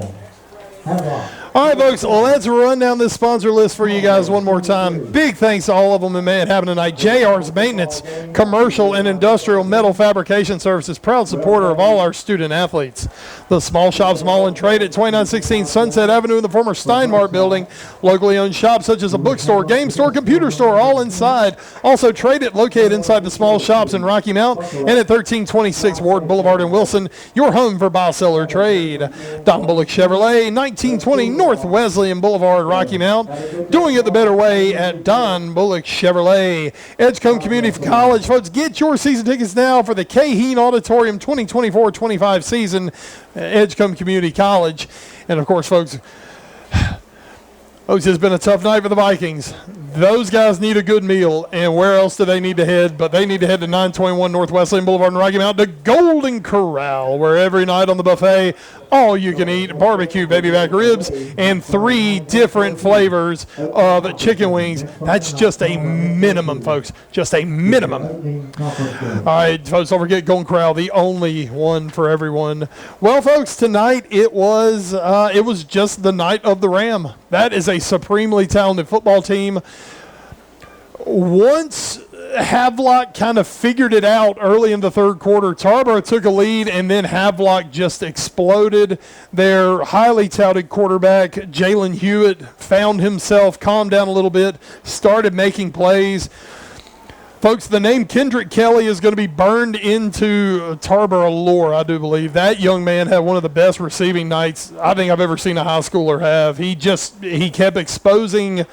All right, folks, let's run down this sponsor list for you guys one more time. Big thanks to all of them, and man, having tonight. JR's Maintenance, Commercial and Industrial Metal Fabrication Services, proud supporter of all our student athletes. The Small Shops Mall and Trade at 2916 Sunset Avenue in the former Steinmart building. Locally owned shops such as a bookstore, game store, computer store, all inside. Also, Trade It, located inside the Small Shops in Rocky Mount and at 1326 Ward Boulevard in Wilson, your home for buy-seller trade. Don Bullock Chevrolet, 1920 North Wesleyan Boulevard, Rocky Mount. Doing it the better way at Don Bullock Chevrolet. Edgecombe Community College. Folks, get your season tickets now for the Caheen Auditorium 2024-25 season at Edgecombe Community College. And, of course, folks, it's been a tough night for the Vikings. Those guys need a good meal, and where else do they need to head? But they need to head to 921 North Wesleyan Boulevard in Rocky Mount to Golden Corral, where every night on the buffet, all you can eat barbecue baby back ribs and 3 different flavors of chicken wings. That's just a minimum, folks. Just a minimum. All right, folks, don't forget Golden Corral, the only one for everyone. Well, folks, tonight it was just the night of the Ram. That is a supremely talented football team. Once Havelock kind of figured it out early in the third quarter, Tarboro took a lead, and then Havelock just exploded. Their highly touted quarterback, Jalen Hewitt, found himself, calmed down a little bit, started making plays. Folks, the name Kendrick Kelly is going to be burned into Tarboro lore, I do believe. That young man had one of the best receiving nights I think I've ever seen a high schooler have. He kept exposing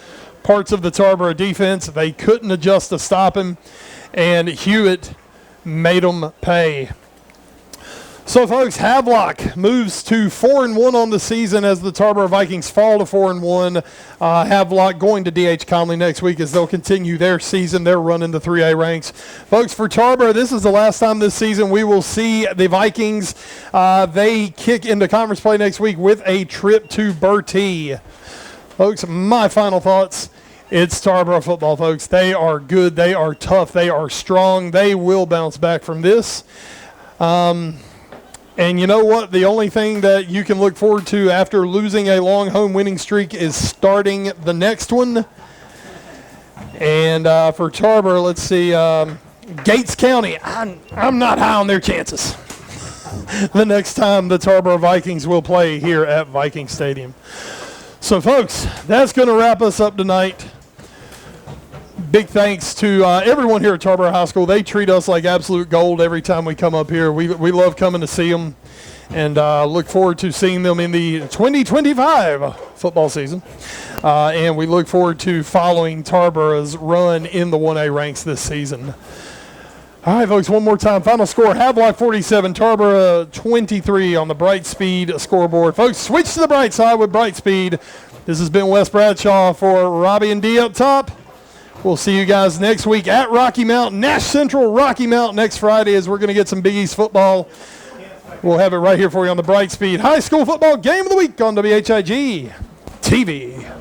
parts of the Tarboro defense. They couldn't adjust to stop him, and Hewitt made them pay. So, folks, Havelock moves to 4-1 on the season as the Tarboro Vikings fall to 4-1. Havelock going to D.H. Conley next week as they'll continue their season. They're running the 3A ranks. Folks, for Tarboro, this is the last time this season we will see the Vikings. They kick into conference play next week with a trip to Bertie. Folks, my final thoughts. It's Tarboro football, folks. They are good. They are tough. They are strong. They will bounce back from this. And you know what? The only thing that you can look forward to after losing a long home winning streak is starting the next one. And for Tarboro, let's see. Gates County, I'm not high on their chances. The next time the Tarboro Vikings will play here at Viking Stadium. So, folks, that's going to wrap us up tonight. Big thanks to everyone here at Tarboro High School. They treat us like absolute gold every time we come up here. We love coming to see them, and look forward to seeing them in the 2025 football season. And we look forward to following Tarboro's run in the 1A ranks this season. All right, folks, one more time. Final score, Havelock 47, Tarboro 23 on the Brightspeed scoreboard. Folks, switch to the bright side with Brightspeed. This has been Wes Bradshaw for Robbie and D up top. We'll see you guys next week at Rocky Mount, Nash Central Rocky Mount next Friday as we're going to get some Big East football. We'll have it right here for you on the Brightspeed High School Football Game of the Week on WHIG TV.